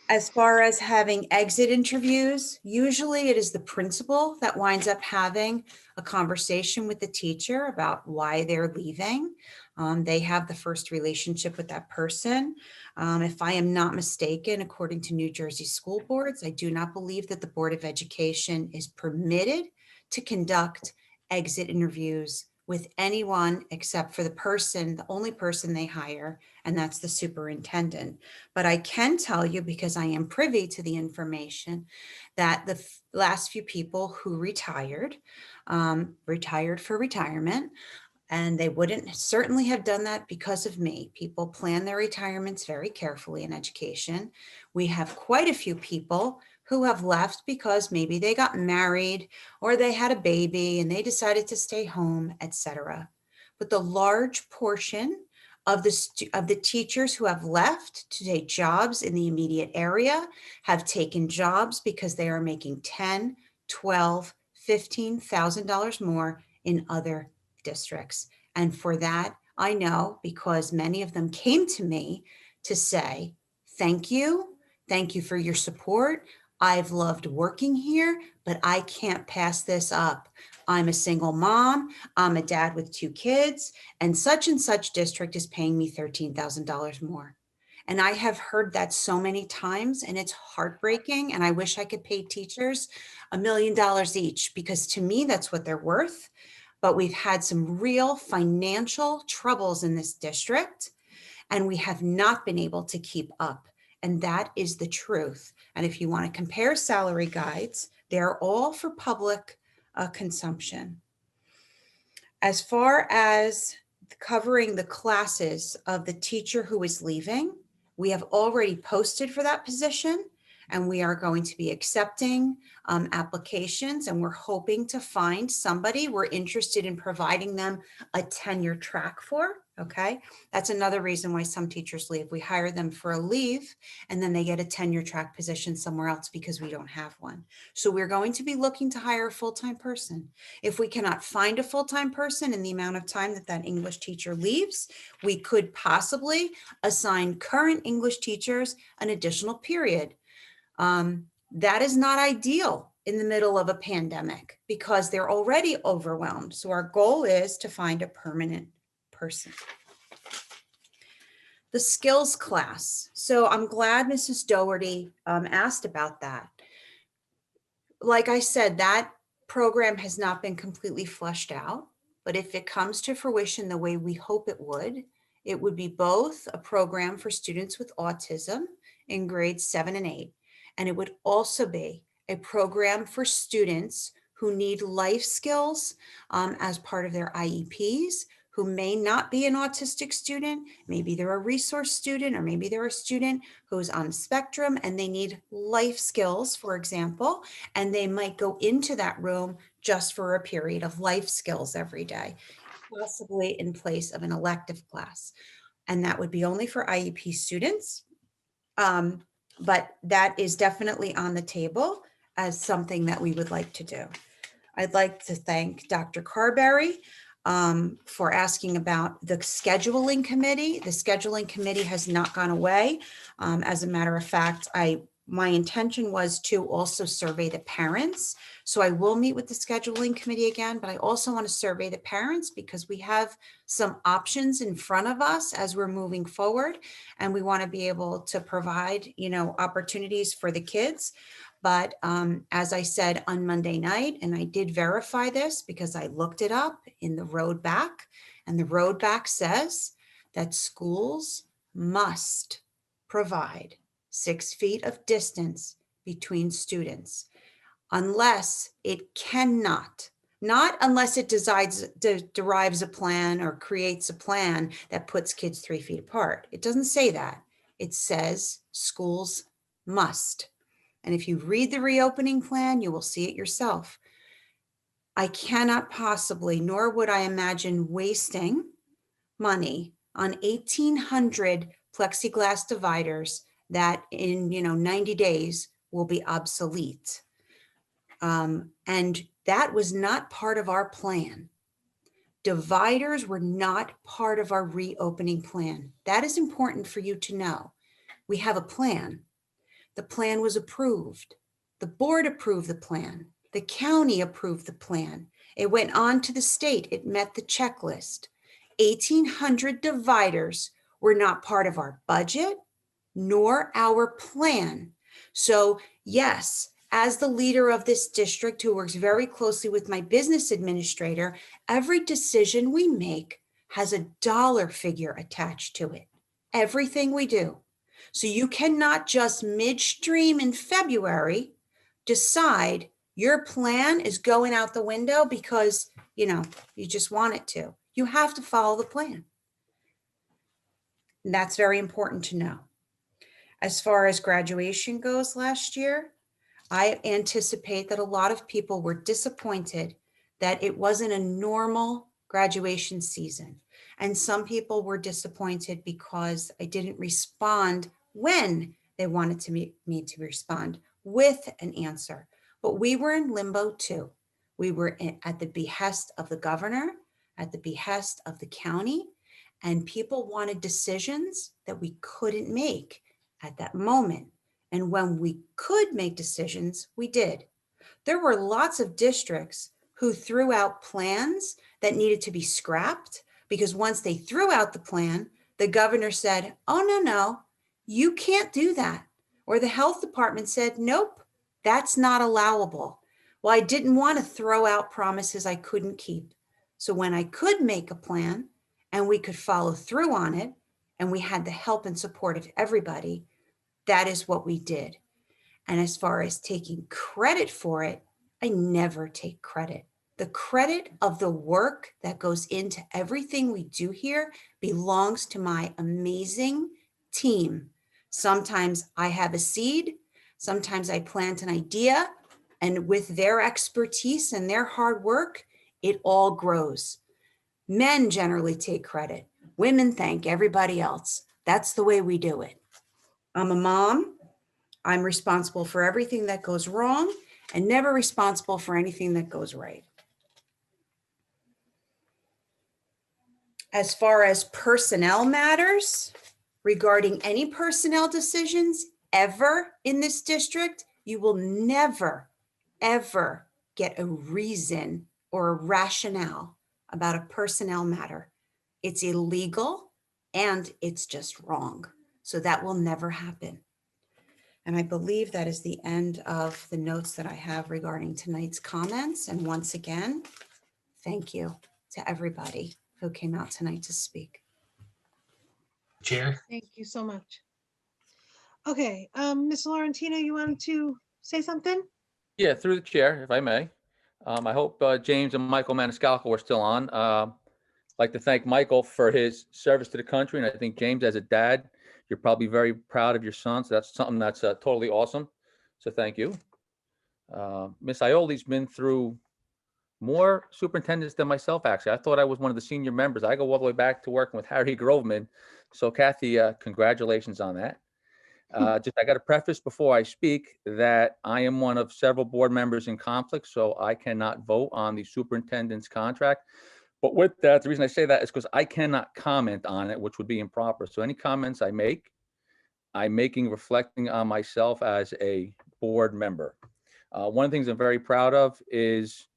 As far as having exit interviews, usually it is the principal that winds up having a conversation with the teacher about why they're leaving. They have the first relationship with that person. If I am not mistaken, according to New Jersey school boards, I do not believe that the Board of Education is permitted to conduct exit interviews with anyone except for the only person they hire, and that's the superintendent. But I can tell you, because I am privy to the information, that the last few people who retired for retirement, and they wouldn't certainly have done that because of me. People plan their retirements very carefully in education. We have quite a few people who have left because maybe they got married or they had a baby and they decided to stay home, etc. But the large portion of the teachers who have left to take jobs in the immediate area have taken jobs because they are making $10,000, $12,000, $15,000 more in other districts. And for that, I know, because many of them came to me to say, thank you for your support. I've loved working here, but I can't pass this up. I'm a single mom, I'm a dad with 2 kids, and such district is paying me $13,000 more. And I have heard that so many times, and it's heartbreaking. And I wish I could pay teachers $1 million each, because to me, that's what they're worth. But we've had some real financial troubles in this district, and we have not been able to keep up. And that is the truth. And if you want to compare salary guides, they're all for public consumption. As far as covering the classes of the teacher who is leaving, we have already posted for that position, and we are going to be accepting applications, and we're hoping to find somebody we're interested in providing them a tenure track for. Okay, that's another reason why some teachers leave. We hire them for a leave, and then they get a tenure track position somewhere else because we don't have one. So we're going to be looking to hire a full-time person. If we cannot find a full-time person in the amount of time that English teacher leaves, we could possibly assign current English teachers an additional period. That is not ideal in the middle of a pandemic because they're already overwhelmed. So our goal is to find a permanent person. The skills class. So I'm glad Mrs. Doherty asked about that. Like I said, that program has not been completely fleshed out, but if it comes to fruition the way we hope it would be both a program for students with autism in grades 7 and 8, and it would also be a program for students who need life skills as part of their IEPs, who may not be an autistic student. Maybe they're a resource student, or maybe they're a student who's on the spectrum and they need life skills, for example, and they might go into that room just for a period of life skills every day, possibly in place of an elective class. And that would be only for IEP students. But that is definitely on the table as something that we would like to do. I'd like to thank Dr. Carberry for asking about the scheduling committee. The scheduling committee has not gone away. As a matter of fact, my intention was to also survey the parents. So I will meet with the scheduling committee again, but I also want to survey the parents because we have some options in front of us as we're moving forward, and we want to be able to provide, opportunities for the kids. But as I said on Monday night, and I did verify this because I looked it up in the road back, and the road back says that schools must provide 6 feet of distance between students, unless it cannot, not unless it derives a plan or creates a plan that puts kids 3 feet apart. It doesn't say that. It says schools must. And if you read the reopening plan, you will see it yourself. I cannot possibly, nor would I imagine wasting money on 1,800 plexiglass dividers that in 90 days will be obsolete. And that was not part of our plan. Dividers were not part of our reopening plan. That is important for you to know. We have a plan. The plan was approved. The board approved the plan. The county approved the plan. It went on to the state. It met the checklist. 1,800 dividers were not part of our budget nor our plan. So yes, As the leader of this district who works very closely with my business administrator, every decision we make has a dollar figure attached to it. Everything we do. So you cannot just midstream in February decide your plan is going out the window because, you just want it to. You have to follow the plan. And that's very important to know. As far as graduation goes last year, I anticipate that a lot of people were disappointed that it wasn't a normal graduation season. And some people were disappointed because I didn't respond when they wanted me to respond with an answer. But we were in limbo too. We were at the behest of the governor, at the behest of the county, and people wanted decisions that we couldn't make at that moment. And when we could make decisions, we did. There were lots of districts who threw out plans that needed to be scrapped because once they threw out the plan, the governor said, oh, no, you can't do that. Or the health department said, nope, that's not allowable. Well, I didn't want to throw out promises I couldn't keep. So when I could make a plan and we could follow through on it, and we had the help and support of everybody, that is what we did. And as far as taking credit for it, I never take credit. The credit of the work that goes into everything we do here belongs to my amazing team. Sometimes I have a seed, sometimes I plant an idea, and with their expertise and their hard work, it all grows. Men generally take credit. Women thank everybody else. That's the way we do it. I'm a mom. I'm responsible for everything that goes wrong and never responsible for anything that goes right. As far as personnel matters, regarding any personnel decisions ever in this district, you will never, ever get a reason or a rationale about a personnel matter. It's illegal and it's just wrong. So that will never happen. And I believe that is the end of the notes that I have regarding tonight's comments. And once again, thank you to everybody who came out tonight to speak. Chair. Thank you so much. Okay, Ms. Laurentino, you wanted to say something? Yeah, through the chair, if I may. I hope James and Michael Maniscalco are still on. I'd like to thank Michael for his service to the country. And I think James, as a dad, you're probably very proud of your son. So that's something that's totally awesome. So thank you. Ms. Ioli's been through more superintendents than myself, actually. I thought I was one of the senior members. I go all the way back to working with Harry Groveman. So Kathy, congratulations on that. I got to preface before I speak that I am one of several board members in conflict, so I cannot vote on the superintendent's contract. But with that, the reason I say that is because I cannot comment on it, which would be improper. So any comments I make, I'm making reflecting on myself as a board member. One of the things I'm very proud of is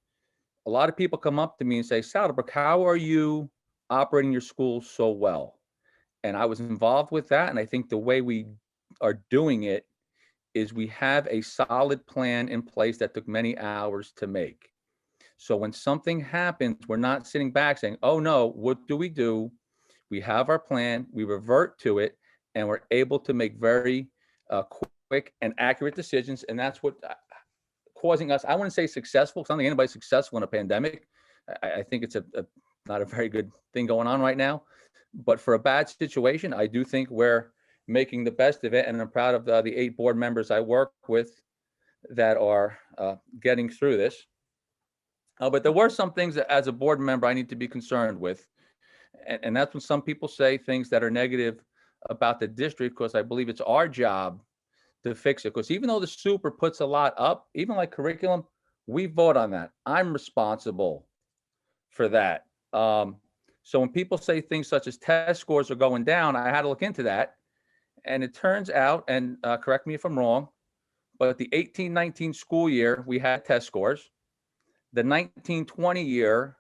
a lot of people come up to me and say, Saddlebrook, how are you operating your school so well? And I was involved with that. And I think the way we are doing it is we have a solid plan in place that took many hours to make. So when something happens, we're not sitting back saying, oh no, what do? We have our plan, we revert to it, and we're able to make very quick and accurate decisions. And that's what causing us, I wouldn't say successful, because I don't think anybody's successful in a pandemic. I think it's not a very good thing going on right now. But for a bad situation, I do think we're making the best of it. And I'm proud of the 8 board members I work with that are getting through this. But there were some things that as a board member I need to be concerned with. And that's when some people say things that are negative about the district, because I believe it's our job to fix it. Because even though the super puts a lot up, even like curriculum, we vote on that. I'm responsible for that. So when people say things such as test scores are going down, I had to look into that. And it turns out, and correct me if I'm wrong, but the 18-19 school year, we had test scores. The 19-20 year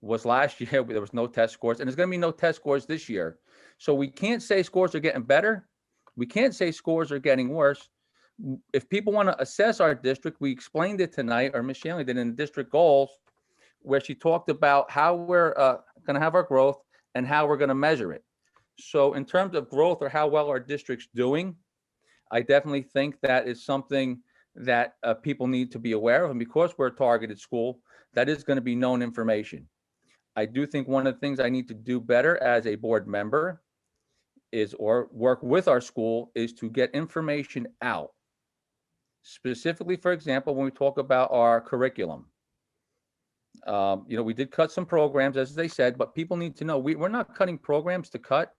was last year. There was no test scores, and there's going to be no test scores this year. So we can't say scores are getting better. We can't say scores are getting worse, if people want to assess our district, we explained it tonight, or Ms. Shanley did in the district goals, where she talked about how we're going to have our growth and how we're going to measure it. So in terms of growth or how well our district's doing, I definitely think that is something that people need to be aware of. And because we're a targeted school, that is going to be known information. I do think one of the things I need to do better as a board member is, or work with our school, is to get information out. Specifically, for example, when we talk about our curriculum, we did cut some programs, as they said, but people need to know we're not cutting programs to cut.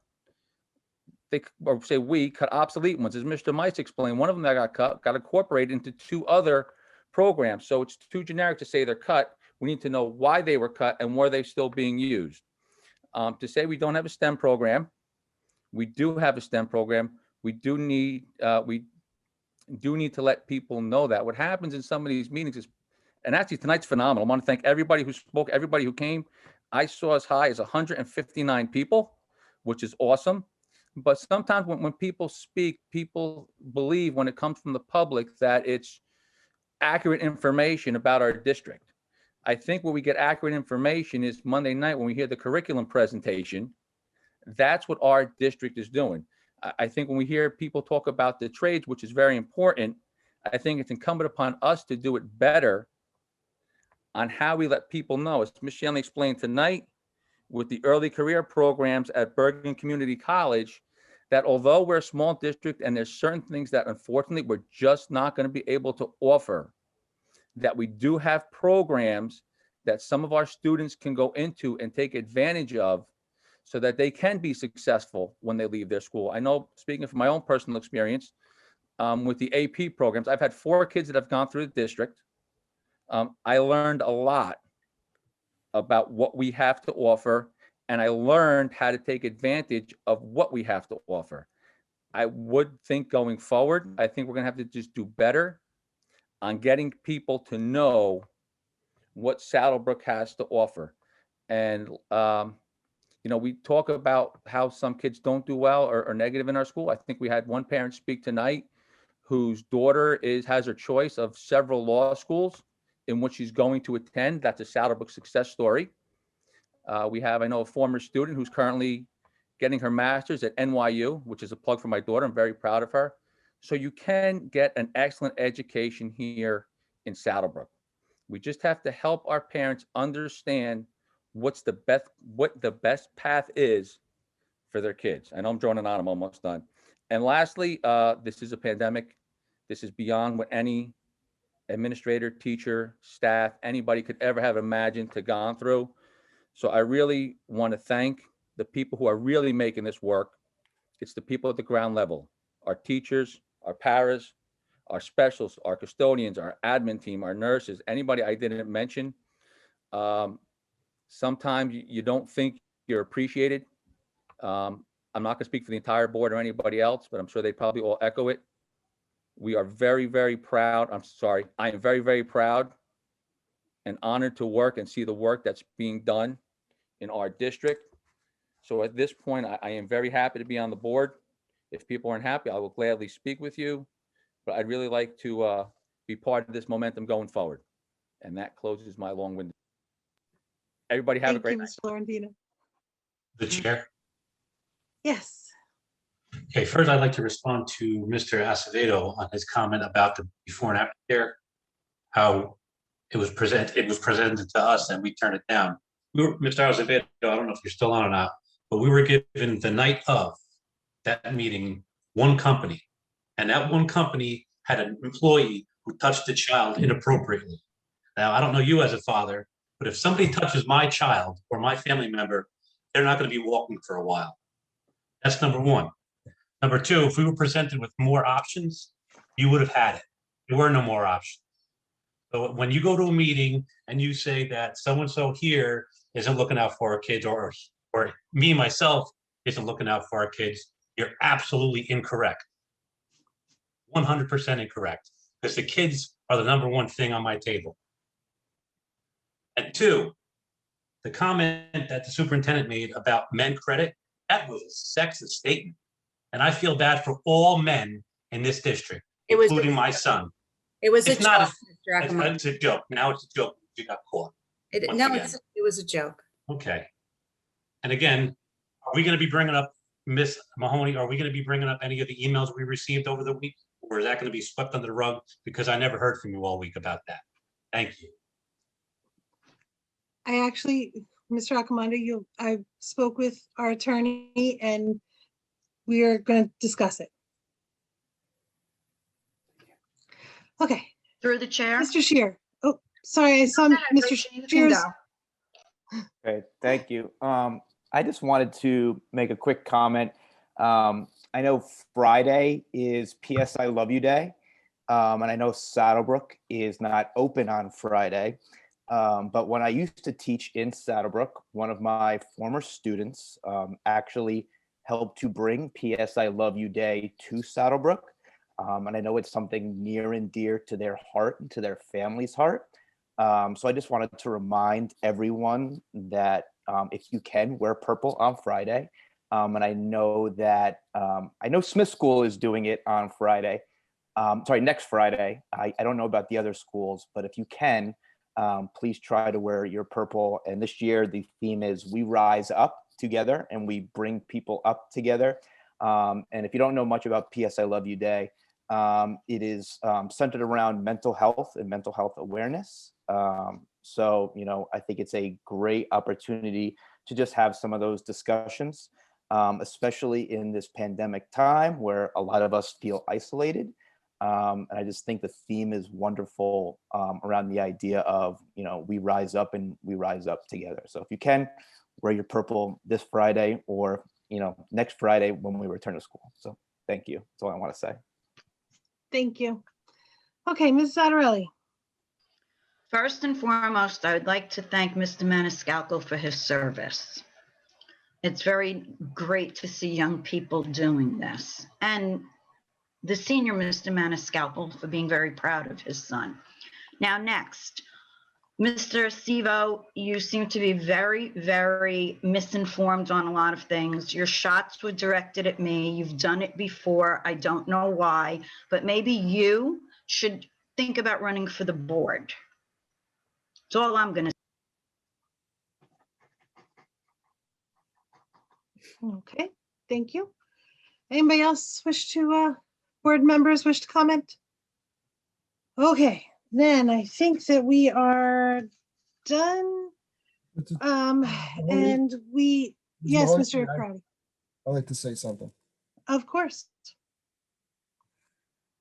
We cut obsolete ones. As Mr. Mice explained, one of them that got cut got incorporated into 2 other programs. So it's too generic to say they're cut. We need to know why they were cut and were they still being used. To say we don't have a STEM program, we do have a STEM program. We do need to let people know that. What happens in some of these meetings is, and actually tonight's phenomenal. I want to thank everybody who spoke, everybody who came. I saw as high as 159 people, which is awesome. But sometimes when people speak, people believe when it comes from the public that it's accurate information about our district. I think where we get accurate information is Monday night when we hear the curriculum presentation. That's what our district is doing. I think when we hear people talk about the trades, which is very important, I think it's incumbent upon us to do it better on how we let people know. As Ms. Shanley explained tonight, with the early career programs at Bergen Community College, that although we're a small district and there's certain things that unfortunately we're just not going to be able to offer, that we do have programs that some of our students can go into and take advantage of so that they can be successful when they leave their school. I know, speaking from my own personal experience, with the AP programs, I've had 4 kids that have gone through the district. I learned a lot about what we have to offer, and I learned how to take advantage of what we have to offer. I would think going forward, I think we're going to have to just do better on getting people to know what Saddlebrook has to offer. And, we talk about how some kids don't do well or are negative in our school. I think we had one parent speak tonight whose daughter has her choice of several law schools in which she's going to attend. That's a Saddlebrook success story. We have, I know, a former student who's currently getting her master's at NYU, which is a plug for my daughter. I'm very proud of her. So you can get an excellent education here in Saddlebrook. We just have to help our parents understand what the best path is for their kids. I know I'm droning on, I'm almost done. And lastly, this is a pandemic. This is beyond what any administrator, teacher, staff, anybody could ever have imagined to gone through. So I really want to thank the people who are really making this work. It's the people at the ground level, our teachers, our paras, our specials, our custodians, our admin team, our nurses, anybody I didn't mention. Sometimes you don't think you're appreciated. I'm not gonna speak for the entire board or anybody else, but I'm sure they probably all echo it. We are very, very proud. I am very, very proud and honored to work and see the work that's being done in our district. So at this point, I am very happy to be on the board. If people aren't happy, I will gladly speak with you, but I'd really like to be part of this momentum going forward. And that closes my long-winded. Everybody have a great night. Thank you, Ms. Florentino. The chair. Yes. Okay, first I'd like to respond to Mr. Acevedo on his comment about the before and after care, how it was presented to us and we turned it down. Mr. Acevedo, I don't know if you're still on or not, but we were given the night of that meeting one company, and that one company had an employee who touched a child inappropriately. Now, I don't know you as a father, but if somebody touches my child or my family member, they're not going to be walking for a while. That's number one. Number two, if we were presented with more options, you would have had it. There were no more options. So when you go to a meeting and you say that so-and-so here isn't looking out for our kids, or me, myself, isn't looking out for our kids, you're absolutely incorrect. 100% incorrect, because the kids are the number one thing on my table. And two, the comment that the superintendent made about men credit, that was a sexist statement. And I feel bad for all men in this district. It was, including my son. It was a It's not, joke, Mr. Ackerman. it's a joke. Now it's a joke. You got caught. once No, again. it was a joke. Okay. And again, are we going to be bringing up, Miss Mahoney, are we going to be bringing up any of the emails we received over the week? Or is that going to be swept under the rug? Because I never heard from you all week about that. Thank you. I actually, Mr. Accomando, I spoke with our attorney and we are going to discuss it. Okay. Through the chair. Mr. Shear. Oh, sorry, I saw Mr. Shear's. Okay, thank you. I just wanted to make a quick comment. I know Friday is PS I Love You Day, and I know Saddlebrook is not open on Friday. But when I used to teach in Saddlebrook, one of my former students actually helped to bring PS I Love You Day to Saddlebrook. And I know it's something near and dear to their heart and to their family's heart. So I just wanted to remind everyone that if you can, wear purple on Friday. And I know that, I know Smith School is doing it on Friday. Next Friday. I don't know about the other schools, but if you can, please try to wear your purple. And this year, the theme is We Rise Up Together and we bring people up together. And if you don't know much about PS I Love You Day, it is centered around mental health and mental health awareness. So, you know, I think it's a great opportunity to just have some of those discussions, especially in this pandemic time where a lot of us feel isolated. And I just think the theme is wonderful around the idea of, you know, we rise up and we rise up together. So if you can, wear your purple this Friday or, you know, next Friday when we return to school. So thank you. That's all I want to say. Thank you. Okay, Ms. Zattarelli. First and foremost, I would like to thank Mr. Maniscalco for his service. It's very great to see young people doing this. And the senior Mr. Maniscalco for being very proud of his son. Now next, Mr. Acevedo, you seem to be very, very misinformed on a lot of things. Your shots were directed at me. You've done it before. I don't know why, but maybe you should think about running for the board. That's all I'm going to say. Okay, thank you. Anybody else wish to, board members wish to comment? Okay, then I think that we are done. And we, yes, Mr. Crowley. I'd like to say something. Of course.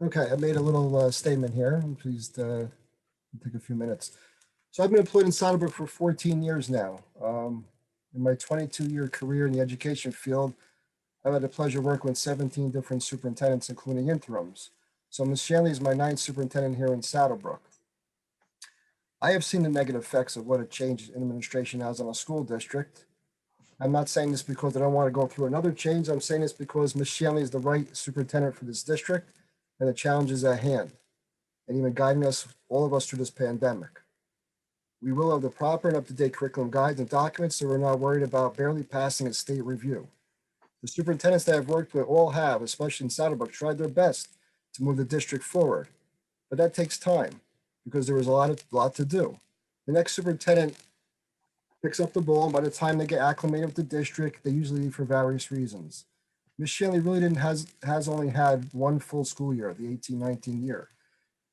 Okay, I made a little statement here. Please take a few minutes. So I've been employed in Saddlebrook for 14 years now. In my 22-year career in the education field, I've had the pleasure of working with 17 different superintendents, including interims. So Ms. Shanley is my 9th superintendent here in Saddlebrook. I have seen the negative effects of what a change in administration has on a school district. I'm not saying this because I don't want to go through another change. I'm saying this because Ms. Shanley is the right superintendent for this district and the challenges at hand, and even guiding us, all of us, through this pandemic. We will have the proper and up-to-date curriculum guides and documents, so we're not worried about barely passing a state review. The superintendents that I've worked with all have, especially in Saddlebrook, tried their best to move the district forward. But that takes time because there was a lot to do. The next superintendent picks up the ball, and by the time they get acclimated with the district, they usually leave for various reasons. Ms. Shanley really has only had one full school year, the 18-19 year.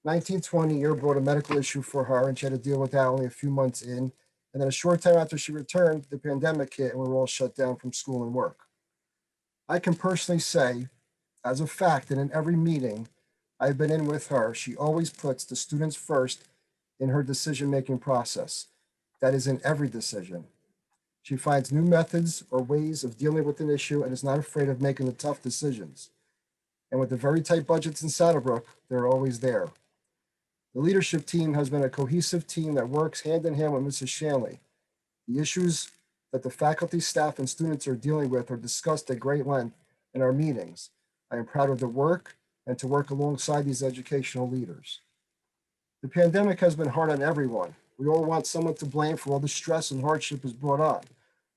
19-20 year brought a medical issue for her, and she had to deal with that only a few months in. And then a short time after she returned, the pandemic hit, and we were all shut down from school and work. I can personally say, as a fact, that in every meeting I've been in with her, she always puts the students first in her decision-making process. That is in every decision. She finds new methods or ways of dealing with an issue and is not afraid of making the tough decisions. And with the very tight budgets in Saddlebrook, they're always there. The leadership team has been a cohesive team that works hand in hand with Mrs. Shanley. The issues that the faculty, staff, and students are dealing with are discussed at great length in our meetings. I am proud of the work and to work alongside these educational leaders. The pandemic has been hard on everyone. We all want someone to blame for all the stress and hardship is brought on.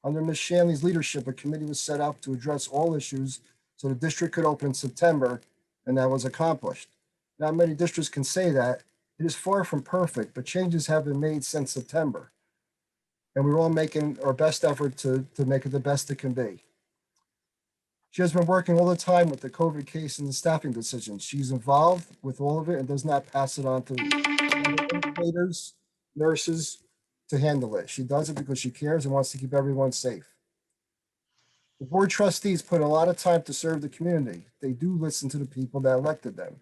Under Ms. Shanley's leadership, a committee was set up to address all issues so the district could open in September, and that was accomplished. Not many districts can say that. It is far from perfect, but changes have been made since September. And we're all making our best effort to make it the best it can be. She has been working all the time with the COVID case and the staffing decisions. She's involved with all of it and does not pass it on to administrators, nurses to handle it. She does it because she cares and wants to keep everyone safe. The board trustees put a lot of time to serve the community. They do listen to the people that elected them.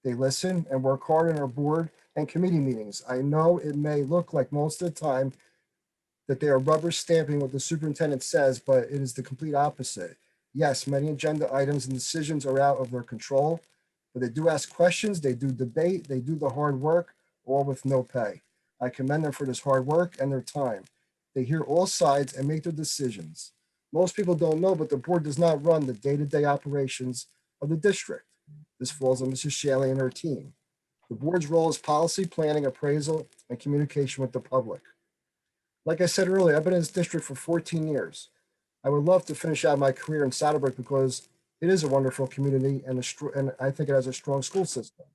They listen and work hard in our board and committee meetings. I know it may look like most of the time that they are rubber stamping what the superintendent says, but it is the complete opposite. Yes, many agenda items and decisions are out of their control, but they do ask questions, they do debate, they do the hard work, all with no pay. I commend them for this hard work and their time. They hear all sides and make their decisions. Most people don't know, but the board does not run the day-to-day operations of the district. This falls on Mrs. Shaley and her team. The board's role is policy, planning, appraisal, and communication with the public. Like I said earlier, I've been in this district for 14 years. I would love to finish out my career in Saddlebrook because it is a wonderful community and I think it has a strong school system.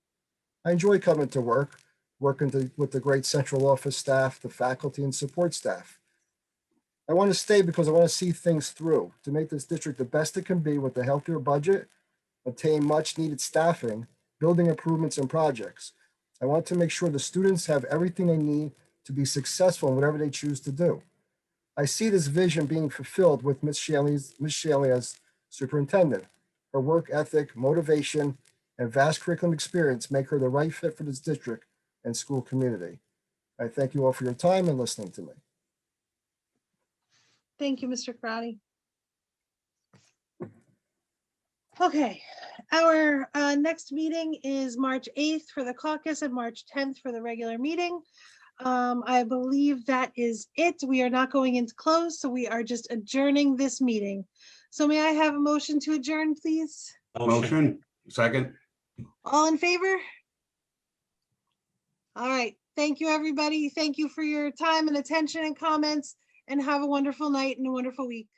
I enjoy coming to work, working with the great central office staff, the faculty and support staff. I want to stay because I want to see things through to make this district the best it can be with a healthier budget, obtain much needed staffing, building improvements and projects. I want to make sure the students have everything they need to be successful in whatever they choose to do. I see this vision being fulfilled with Ms. Shaley as superintendent. Her work ethic, motivation, and vast curriculum experience make her the right fit for this district and school community. I thank you all for your time and listening to me. Thank you, Mr. Crowdy. Okay, our next meeting is March 8th for the caucus and March 10th for the regular meeting. I believe that is it. We are not going into close, so we are just adjourning this meeting. So may I have a motion to adjourn, please? Motion. Second. All in favor? All right. Thank you, everybody. Thank you for your time and attention and comments, and have a wonderful night and a wonderful week.